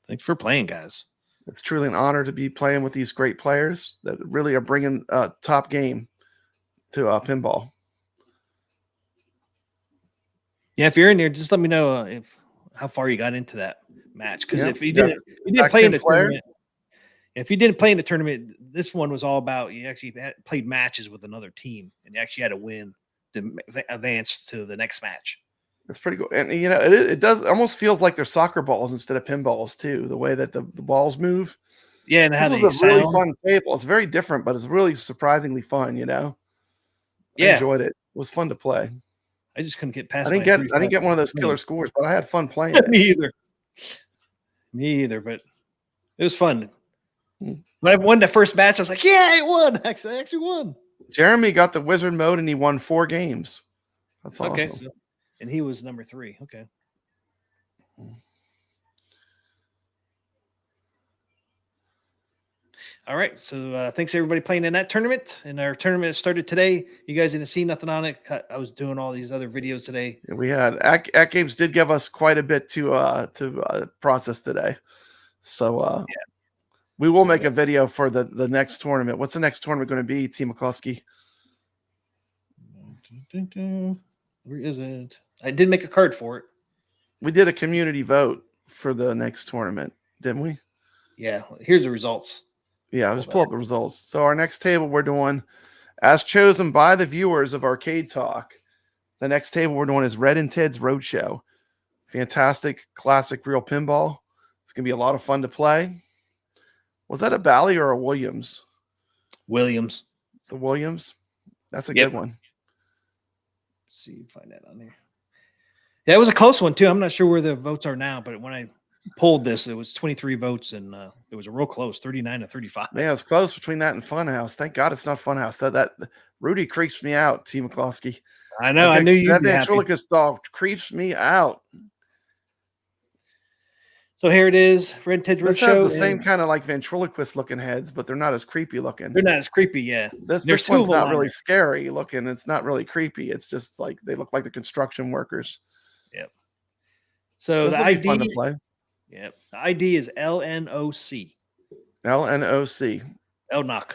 Thanks for playing, guys. It's truly an honor to be playing with these great players that really are bringing top game to pinball. Yeah, if you're in there, just let me know how far you got into that match. Because Yeah, if you that's didn't play in the player. tournament, If you didn't play in the tournament, this one was all about you actually played matches with another team, and you actually had to win to advance to the next match. It's pretty cool. And you know, it does almost feels like they're soccer balls instead of pinballs too, the way that the balls move. Yeah, and how This they was a really sound. fun table. It's very different, but it's really surprisingly fun, you know. I Yeah, enjoyed it. It was fun to play. I just couldn't get past. I didn't get one of those killer scores, but I had fun playing it. Me either. Me either, but it was fun. When I won the first match, I was like, "Yeah, I won! I actually won." Jeremy got the wizard mode and he won 4 games. That's awesome. Okay, so, and he was number 3. Okay. All right, so thanks everybody playing in that tournament. And our tournament started today. You guys didn't see nothing on it. I was doing all these other videos today. Yeah, we had Atgames did give us quite a bit to process today, so Yeah. we will make a video for the next tournament. What's the next tournament going to be, T. McCluskey? Where is it? I did make a card for it. We did a community vote for the next tournament, didn't we? Yeah, here's the results. Yeah, just pull up the results. So our next table we're doing, as chosen by the viewers of Arcade Talk, the next table we're doing is Red and Ted's Roadshow. Fantastic, classic, real pinball. It's going to be a lot of fun to play. Was that a Bally or a Williams? Williams. It's a Williams. That's a Yep. good one. Let's see, find that on there. Yeah, it was a close one too. I'm not sure where the votes are now, but when I pulled this, it was 23 votes, and it was a real close, 39 to 35. Yeah, it's close between that and Funhouse. Thank God it's not Funhouse. That Rudy creeps me out, T. McCloskey. I know. I knew you'd that be happy. ventriloquist dog creeps me out. So here it is, Red Ted This Roadshow. has the same kind of like ventriloquist looking heads, but they're not as creepy looking. They're not as creepy, yeah. This There's one's two of them not on really there. scary looking. It's not really creepy. It's just like they look like the construction workers. Yep. So This the will be fun to ID, play. yep, the ID is LNOC. LNOC. LNOC.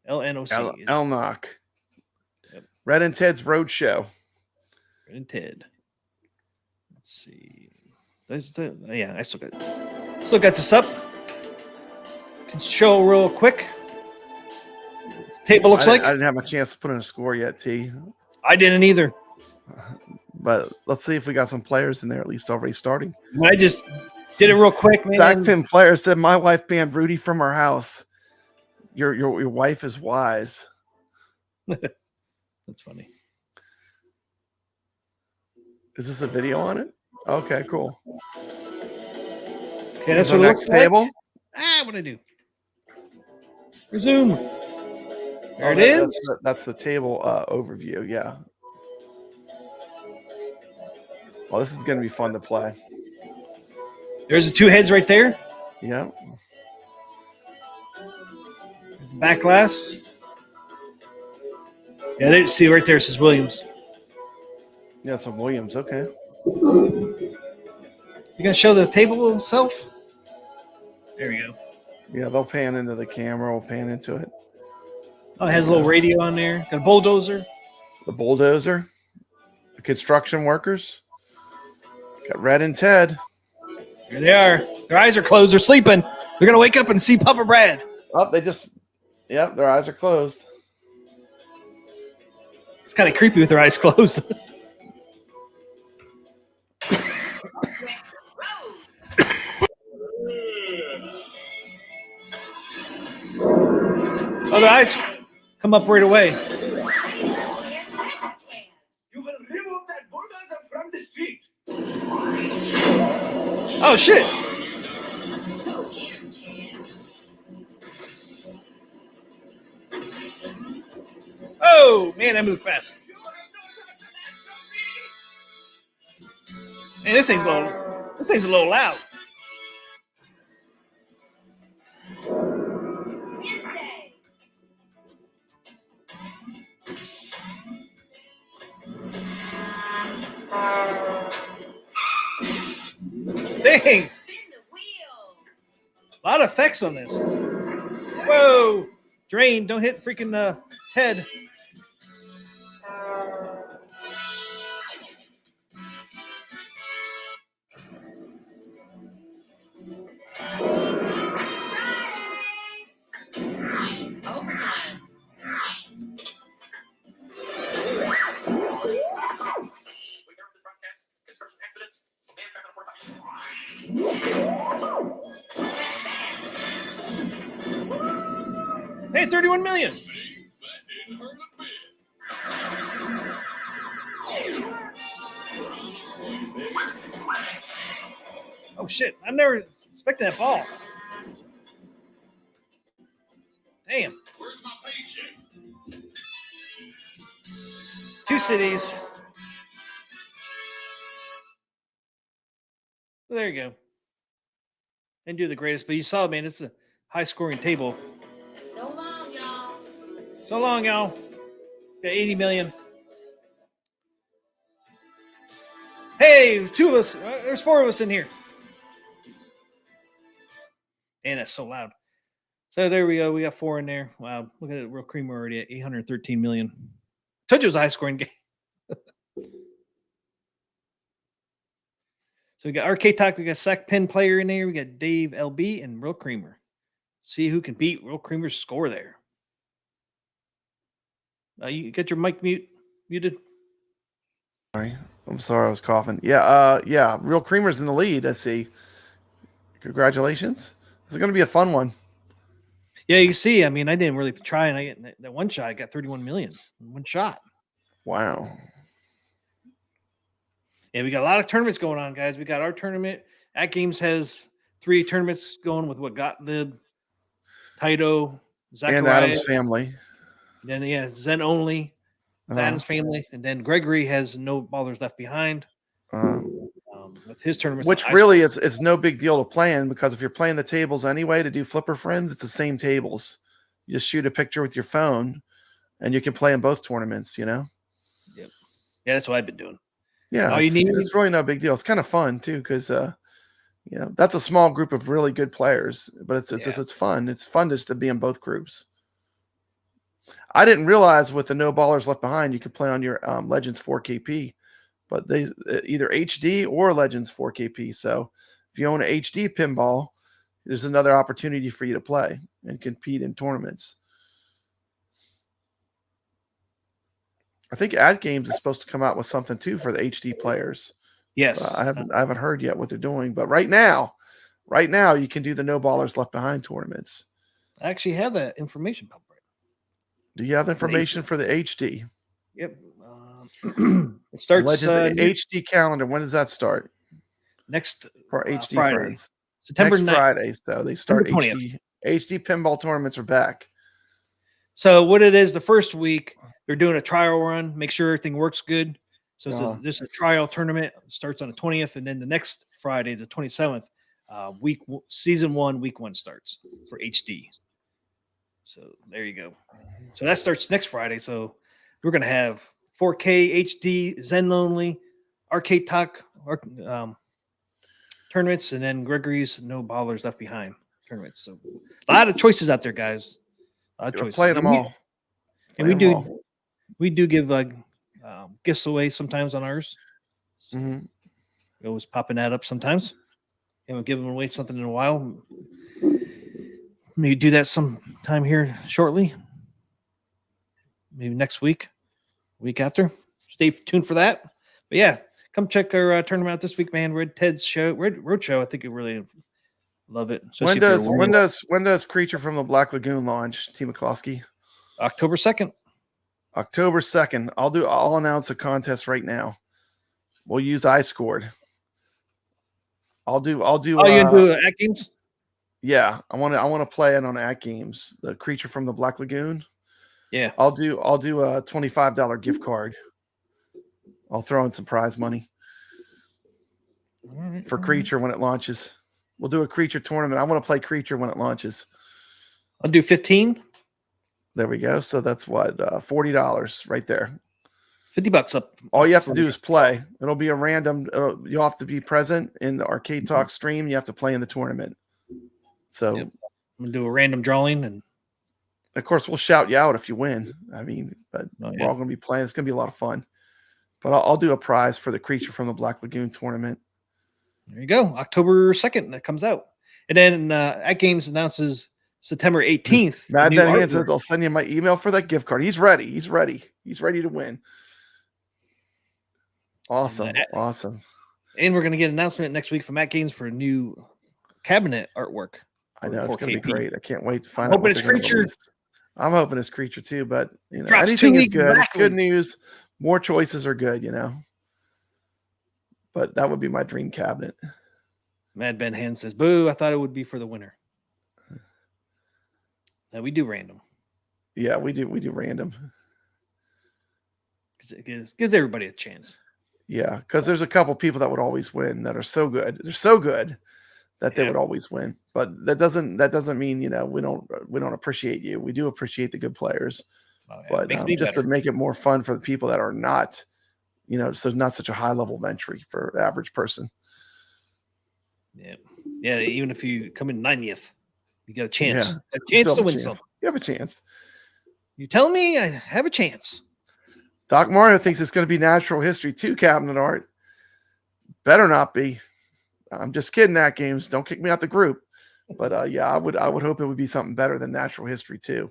LNOC. LNOC. Yep. Red and Ted's Roadshow. Red and Ted. Let's see. Yeah, I still got this up. Can show real quick. Table looks like. I didn't have a chance to put in a score yet, T. I didn't either. But let's see if we got some players in there at least already starting. I just did it real quick, man. Stackpin player said, "My wife banned Rudy from her house. Your wife is wise." That's funny. Is this a video on it? Okay, cool. Okay, that's the what it next looks like. table. What do I do? Resume. There it is. That's the table overview. Yeah. Well, this is going to be fun to play. There's the 2 heads right there. Yeah. There's the back glass. Yeah, there, see right there. It says Williams. Yeah, some Williams. Okay. You gonna show the table itself? There we go. Yeah, they'll pan into the camera. We'll pan into it. Oh, it has a little radio on there. Got a bulldozer. The bulldozer. The construction workers. Got Red and Ted. Here they are. Their eyes are closed. They're sleeping. They're gonna wake up and see Papa Brad. Oh, yep, their eyes are closed. It's kind of creepy with their eyes closed. Oh, their eyes come up right away. You will remove that bulldozer from the street. Oh shit! Oh man, I move fast. Man, this thing's a little loud. Dang! A lot of effects on this. Whoa! Drain, don't hit freaking head. Hey, 31 million. Oh shit! I've never expected that ball. Damn. 2 cities. There you go. Didn't do the greatest, but you saw, man, it's a high-scoring table. So long, y'all. So long, y'all. Got 80 million. Hey, 2 of us. There's 4 of us in here. And that's so loud. So there we go. We got 4 in there. Wow. Look at it. Real Creamer already at 813 million. Told you it was a high-scoring game. So we got Arcade Talk. We got Sack Pen Player in there. We got Dave LB and Real Creamer. See who can beat Real Creamer's score there. You get your mic muted. Sorry. I'm sorry, I was coughing. Yeah, Real Creamer's in the lead, I see. Congratulations. This is going to be a fun one. Yeah, you see, I mean, I didn't really try, and I get that one shot. I got 31 million in one shot. Wow. Yeah, we got a lot of tournaments going on, guys. We got our tournament. Atgames has 3 tournaments going with what Gottlieb, Taito, Zachariah, And Addams family. Then Zen only, the Addams family, and then Gregory has No Ballers Left Behind. With his tournament, Which really it's no big deal to play in, because if you're playing the tables anyway to do Flipper Friends, it's the same tables. You just shoot a picture with your phone, and you can play in both tournaments. Yep. Yeah, that's what I've been doing. Yeah, all you need it's really no big deal. It's kind of fun too, because that's a small group of really good players, but it's fun. It's fun just to be in both groups. I didn't realize with the No Ballers Left Behind you could play on your Legends 4KP, but they either HD or Legends 4KP. So if you own an HD pinball, there's another opportunity for you to play and compete in tournaments. I think Atgames is supposed to come out with something too for the HD players. Yes, I haven't heard yet what they're doing, but right now you can do the No Ballers Left Behind tournaments. I actually have that information. Do you have information for the HD? Yep. It starts Legends HD calendar. When does that start? Next for HD Friday. friends. September Next 9th. Friday, so they start September 20th. HD pinball tournaments are back. So what it is, the first week they're doing a trial run, make sure everything works good. So this is a trial tournament, starts on the 20th, and then the next Friday, the 27th, season 1, week 1 starts for HD. So there you go. So that starts next Friday. So we're gonna have 4K HD Zen only, Arcade Talk tournaments, and then Gregory's No Ballers Left Behind tournaments. So a lot of choices out there, guys. A lot of choices. Play them all. And we do give gifts away sometimes on ours. So we always popping that up sometimes. And we'll give them away something in a while. Maybe do that sometime here shortly. Maybe next week after. Stay tuned for that. But yeah, come check our tournament out this week, man. Red Road Show. I think you really love it. When does Creature from the Black Lagoon launch, T. McCloskey? October 2nd. October 2nd. I'll announce a contest right now. We'll use iScored. I'll do. Oh, you gonna do Atgames? Yeah, I want to play it on Atgames. The Creature from the Black Lagoon. Yeah, I'll do a $25 gift card. I'll throw in some prize money for Creature when it launches. We'll do a Creature tournament. I want to play Creature when it launches. I'll do 15. There we go. So that's what $40 right there. $50 up. All you have to do is play. It'll be a random. You'll have to be present in the Arcade Talk stream. You have to play in the tournament. So I'm gonna do a random drawing, and of course we'll shout you out if you win. I mean, but we're all gonna be playing. It's gonna be a lot of fun. But I'll do a prize for the Creature from the Black Lagoon tournament. There you go. October 2nd that comes out, and then Atgames announces September 18th. Mad Ben Hand says I'll send you my email for that gift card. He's ready. He's ready to win. Awesome. Awesome. And we're gonna get an announcement next week from Atgames for a new cabinet artwork. I know it's gonna be great. I can't wait to find out. Hoping it's Creature. I'm hoping it's Creature too, but you know, Drops 2 anything is weeks good. It's exactly. good news. More choices are good, you know. But that would be my dream cabinet. Mad Ben Hand says, "Boo! I thought it would be for the winner." Now we do random. Yeah, we do random. Because it gives everybody a chance. Yeah, because there's a couple people that would always win that are so good. They're so good that they Yeah. would always win. But that doesn't mean, you know, we don't appreciate you. We do appreciate the good players. Oh, yeah, it But makes me just better. to make it more fun for the people that are not, you know, so not such a high level of entry for the average person. Yeah. Yeah. Even if you come in 90th, you got a chance. Yeah, A you chance still to have a win chance. something. You have a chance. You tell me I have a chance. Doc Mario thinks it's going to be Natural History 2 cabinet art. Better not be. I'm just kidding, Atgames. Don't kick me out the group. But yeah, I would hope it would be something better than Natural History 2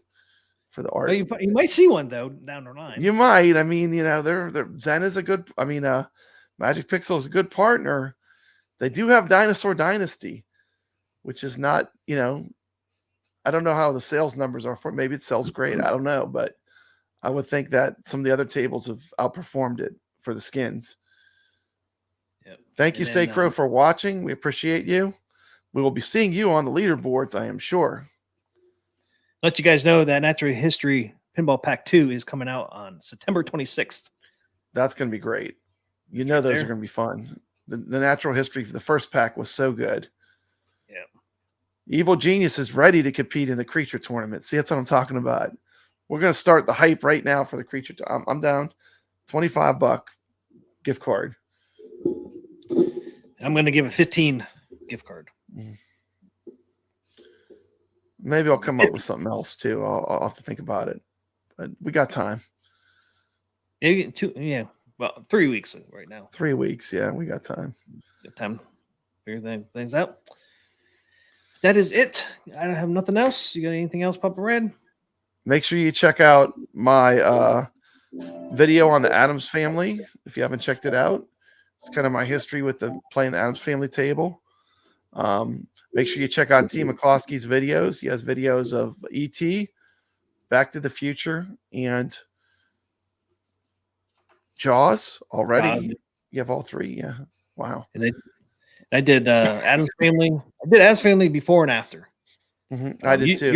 for the art. Well, you might see one though down the line. You might. I mean, you know, they're Zen is a good. I mean, Magic Pixel is a good partner. They do have Dinosaur Dynasty, which is not. You know, I don't know how the sales numbers are for it. Maybe it sells great. I don't know, but I would think that some of the other tables have outperformed it for the skins. Yep. Thank you, Sacro, for watching. We appreciate you. We will be seeing you on the leaderboards, I am sure. Let you guys know that Natural History Pinball Pack 2 is coming out on September 26th. That's going to be great. You know, those are going to be fun. The Natural History for the first pack was so good. Yeah. Evil Genius is ready to compete in the Creature Tournament. See, that's what I'm talking about. We're going to start the hype right now for the Creature. I'm down. $25 gift card. I'm going to give a 15 gift card. Maybe I'll come up with something else too. I'll have to think about it. But we got time. Yeah, well, 3 weeks right now. 3 weeks. Yeah, we got time. Got time to figure things out. That is it. I don't have nothing else. You got anything else, Papa Red? Make sure you check out my video on the Addams family if you haven't checked it out. It's kind of my history with playing the Addams family table. Make sure you check out T. McCloskey's videos. He has videos of E.T., Back to the Future, and Jaws already. You have all three. Yeah. Wow. And I did Addams Family. I did Addams Family before and after. I did too.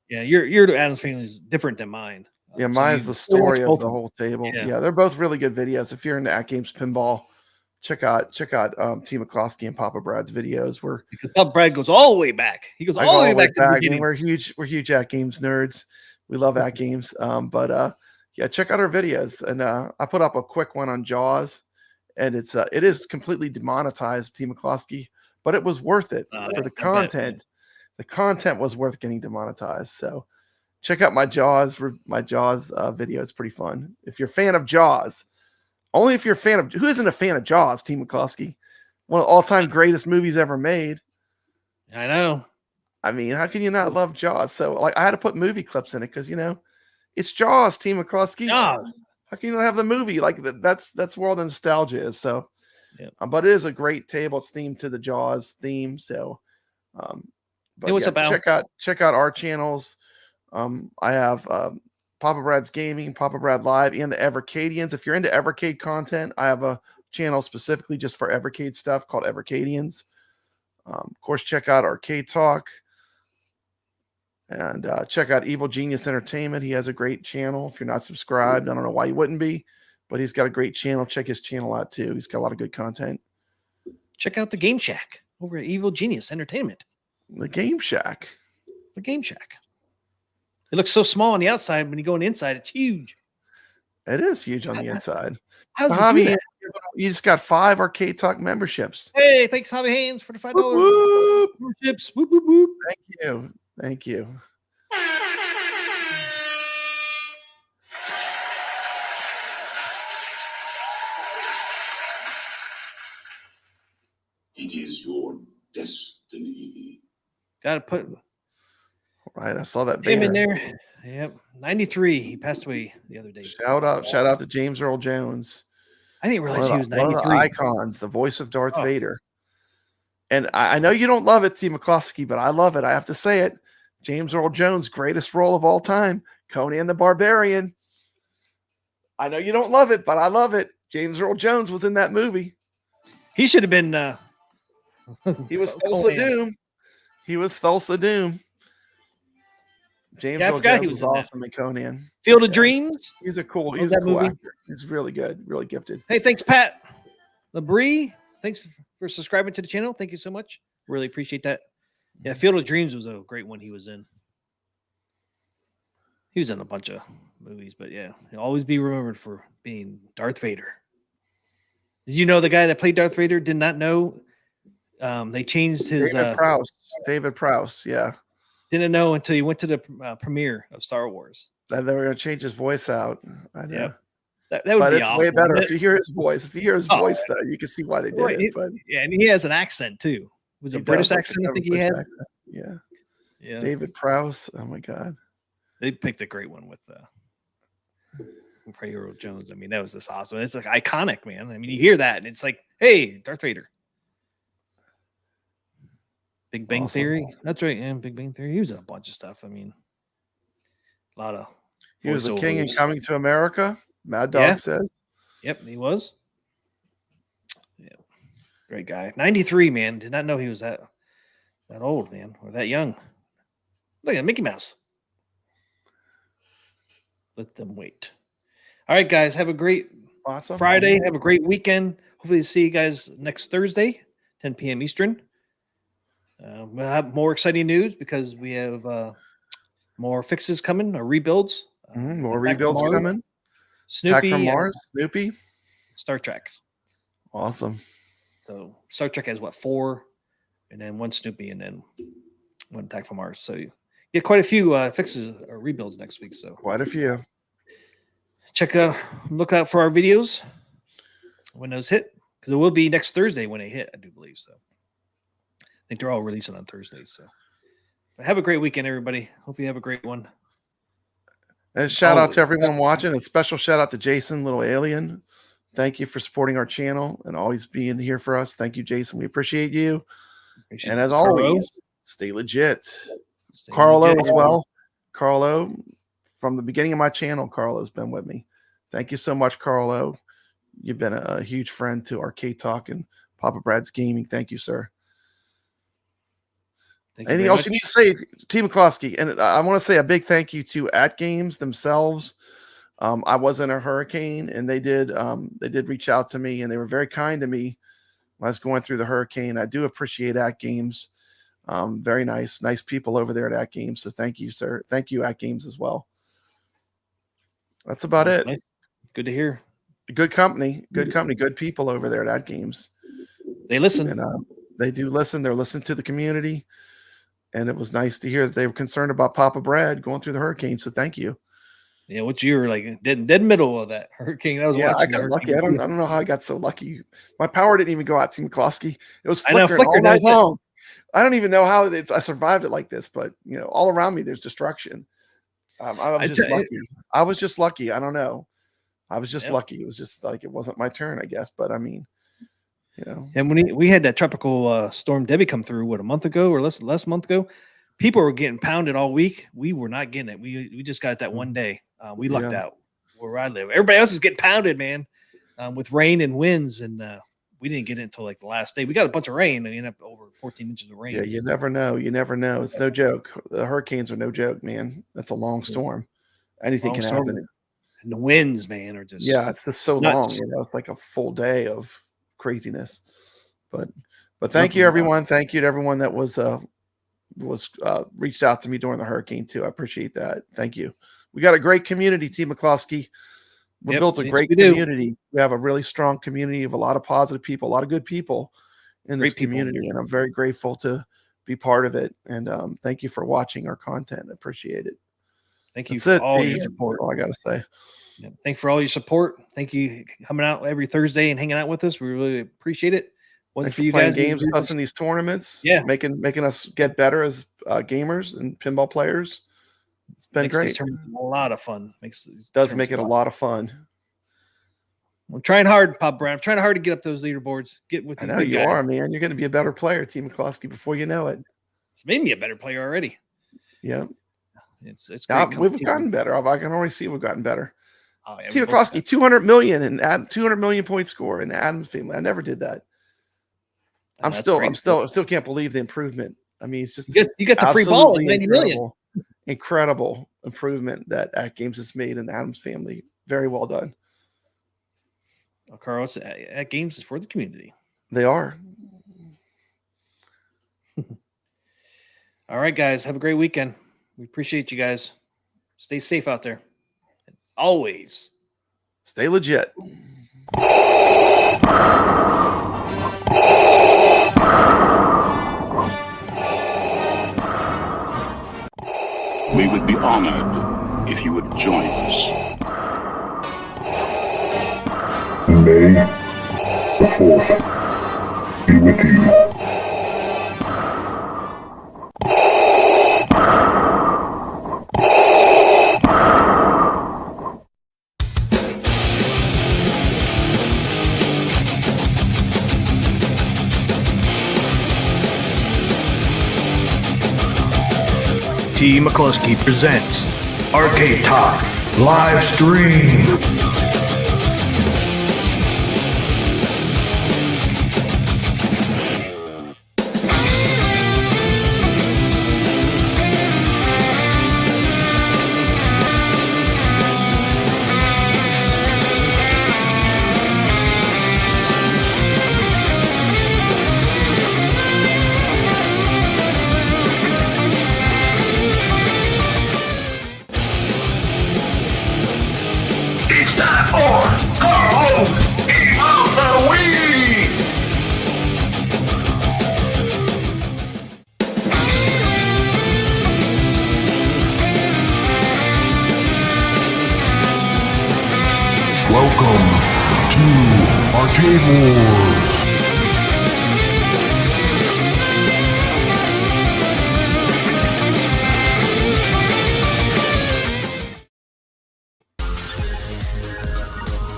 Your Addams Family is different than mine. Yeah, mine is the story of the whole table. Yeah, they're both really good videos. If you're into Atgames Pinball, check out T. McCloskey and Papa Brad's videos. Because Papa Brad goes all the way back. He goes all the way back to the beginning. We're huge Atgames nerds. We love Atgames. Yeah, check out our videos. And I put up a quick one on Jaws, and it is completely demonetized, T. McCloskey, but it was worth it for the content. The content was worth getting demonetized. So check out my Jaws video. It's pretty fun. If you're a fan of Jaws, only if you're a fan of, who isn't a fan of Jaws, T. McCloskey? One of the all-time greatest movies ever made. I know. I mean, how can you not love Jaws? So like I had to put movie clips in it because, you know, it's Jaws, T. McCloskey. Jaws. How can you not have the movie? Like that's where all the nostalgia is. So, but it is a great table. It's themed to the Jaws theme. So, but hey, what's up, Al? check out our channels. I have Papa Brad's Gaming, Papa Brad Live, and the Evercadians. If you're into Evercade content, I have a channel specifically just for Evercade stuff called Evercadians. Of course, check out Arcade Talk. And check out Evil Genius Entertainment. He has a great channel. If you're not subscribed, I don't know why you wouldn't be, but he's got a great channel. Check his channel out too. He's got a lot of good content. Check out the Game Shack over at Evil Genius Entertainment. The Game Shack. The Game Shack. It looks so small on the outside. When you go on the inside, it's huge. It is huge on the inside. How's Hobby, it you just got 5 Arcade Talk memberships. Hey, thanks, Hobby Hands, for the $5 whoop. memberships. Whoop, whoop, whoop. Thank you. It is your destiny. Got to put Right, I saw that him banner in there. Yep, 93. He passed away the other day. Shout out to James Earl Jones. I didn't realize he was 93. One of the icons, the voice of Darth Vader. And I know you don't love it, T. McCloskey, but I love it. I have to say it. James Earl Jones, greatest role of all time, Conan the Barbarian. I know you don't love it, but I love it. James Earl Jones was in that movie. He should have been. He was Conan. Thulsa Doom. He was Thulsa Doom. James Yeah, I Earl forgot Jones he was was in that. awesome in Conan. Field of Dreams. He's a cool that movie. actor. He's really good, really gifted. Hey, thanks, Pat Labrie. Thanks for subscribing to the channel. Thank you so much. Really appreciate that. Yeah, Field of Dreams was a great one he was in. He was in a bunch of movies, but yeah, he'll always be remembered for being Darth Vader. Did you know the guy that played Darth Vader did not know they changed his David Prowse, yeah. Didn't know until he went to the premiere of Star Wars. That they were going to change his voice out. I know. Yep. That would but be it's awful, way better wouldn't if you hear his voice. If you hear his voice, though, you can see why they did it. But yeah, and he has an accent too. Was it a British accent? I think he had. Yeah. Yeah. David Prowse. Oh my God. They picked a great one with Pray Earl Jones. I mean, that was just awesome. It's like iconic, man. I mean, you hear that and it's like, hey, Darth Vader. Big Bang Theory. That's right. Yeah, Big Bang Theory. He was in a bunch of stuff. I mean, a lot of. He was the king in Coming to America. Mad Dog Yeah. says. Yep, he was. Yeah, great guy. 93, man. Did not know he was that old, man, or that young. Look at Mickey Mouse. Let them wait. All right, guys. Have a great Friday. Have a great weekend. Hopefully, see you guys next Thursday, 10 p.m. Eastern. We'll have more exciting news because we have more fixes coming, or rebuilds. More rebuilds coming. Snoopy Attack from Mars, Snoopy. Star Trek. Awesome. So Star Trek has 4, and then 1 Snoopy, and then 1 Attack from Mars. So you get quite a few fixes or rebuilds next week. So quite a few. Look out for our videos when those hit, because it will be next Thursday when they hit, I do believe. So I think they're all releasing on Thursdays. So but have a great weekend, everybody. Hope you have a great one. And shout out to everyone watching. A special shout out to Jason, Little Alien. Thank you for supporting our channel and always being here for us. Thank you, Jason. We appreciate you. And as always, stay legit. Carlo as well. Carlo, from the beginning of my channel, Carlo's been with me. Thank you so much, Carlo. You've been a huge friend to Arcade Talk and Papa Brad's Gaming. Thank you, sir. Anything else you need to say, T. McCloskey? And I want to say a big thank you to Atgames themselves. I was in a hurricane, and they did reach out to me, and they were very kind to me when I was going through the hurricane. I do appreciate Atgames. Very nice people over there at Atgames. So thank you, sir. Thank you, Atgames, as well. That's about it. Nice. Good to hear. Good company, good people over there at Atgames. They listen. And they do listen. They're listening to the community. And it was nice to hear that they were concerned about Papa Brad going through the hurricane. So thank you. Yeah, what you were like dead middle of that hurricane. I was watching. I got lucky. I don't know how I got so lucky. My power didn't even go out, Team McCloskey. It was flickering all night long. I don't even know how I survived it like this, but all around me there's destruction. I was just lucky. I was just lucky. I don't know. I was just lucky. It was just like it wasn't my turn, I guess. But I mean, And when we had that tropical storm Debbie come through, a month ago or less month ago, people were getting pounded all week. We were not getting it. We just got it that one day. We lucked out where I live. Everybody else was getting pounded, man, with rain and winds, and we didn't get it until like the last day. We got a bunch of rain, and ended up over 14 inches of rain. Yeah, you never know. You never know. It's no joke. The hurricanes are no joke, man. That's a long storm. Anything can happen. And the winds, man, are just it's just so nuts. Long. It's like a full day of craziness. But thank you, everyone. Thank you to everyone that was reached out to me during the hurricane too. I appreciate that. Thank you. We got a great community, Team McCloskey. We built a great community. We have a really strong community of a lot of positive people, a lot of good people in this community, and I'm very grateful to be part of it. And thank you for watching our content. I appreciate it. Thank you for all your support. All I gotta say. Thank you for all your support. Thank you coming out every Thursday and hanging out with us. We really appreciate it. Thanks for you guys games, us in these tournaments. Yeah, making us get better as gamers and pinball players. It's been great. A lot of fun. Does make it a lot of fun. I'm trying hard, Pop Brown. I'm trying hard to get up those leaderboards. Get with. I know you are, man. You're going to be a better player, Team McCloskey, before you know it. It's made me a better player already. Yeah. It's Yeah, great. we've gotten better. I can already see we've gotten better. Oh, yeah, Team McCloskey, 200 million and 200 million point score in the Addams family. I never did that. I'm still can't believe the improvement. I mean, it's just you get the free ball at absolutely 90 million. incredible improvement that Atgames has made in the Addams family. Very well done. Well, Carl, Atgames is for the community. They are. All right, guys. Have a great weekend. We appreciate you guys. Stay safe out there. And always stay legit. We would be honored if you would join us. May the 4th be with you. T. McCluskey presents Arcade Talk live stream. It's time for Come Home, Game of the Week! Welcome to Arcade Wars.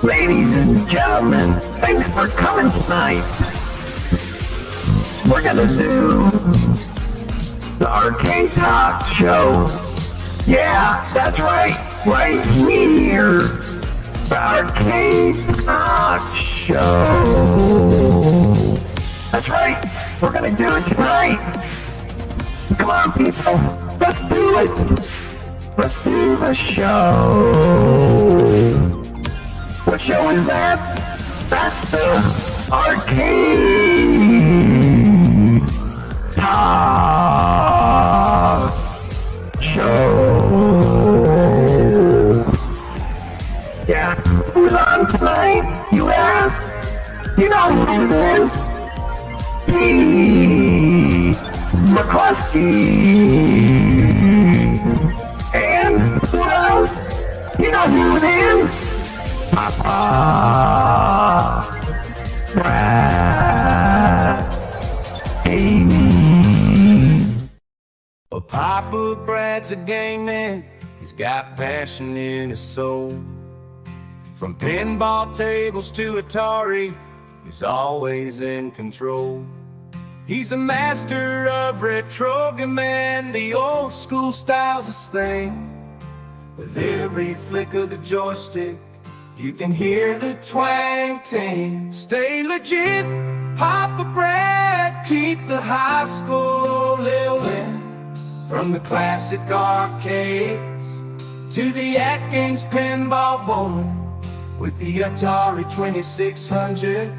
Ladies and gentlemen, thanks for coming tonight. We're gonna do the Arcade Talk show. Yeah, that's right here. The Arcade Talk show. That's right, we're gonna do it tonight. Come on, people, let's do it. Let's do the show. What show is that? That's the Arcade Talk show. Yeah, who's on tonight, you ask? You know who it is. P. McCluskey. And who else? You know who it is. Papa Brad Amy. Well, Papa Brad's a game man. He's got passion in his soul. From pinball tables to Atari, he's always in control. He's a master of retro man. The old school style's his thing. With every flick of the joystick, you can hear the twang ting. Stay legit, Papa Brad, keep the high school living. From the classic arcades to the Atgames pinball board. With the Atari 2600,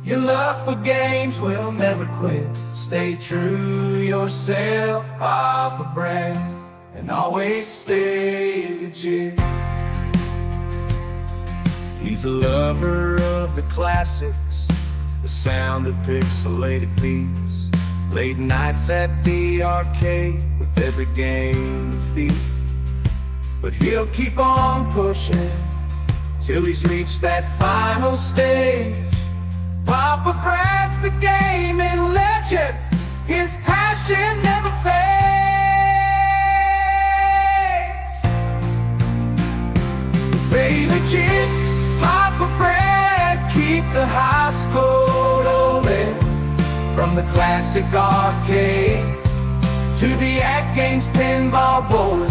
your love for games will never quit. Stay true yourself, Papa Brad, and always stay legit. He's a lover of the classics, the sound of pixelated beats. Late nights at the arcade with every game defeat. But he'll keep on pushing till he's reached that final stage. Papa Brad's the gaming legend. His passion never fades. Stay legit, Papa Brad, keep the high school rolling. From the classic arcades To the Atgames Pinball Bowling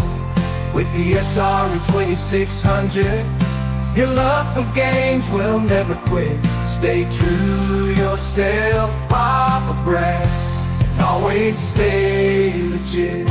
with the Atari 2600. Your love for games will never quit. Stay true to yourself, Papa Brad, and always stay legit.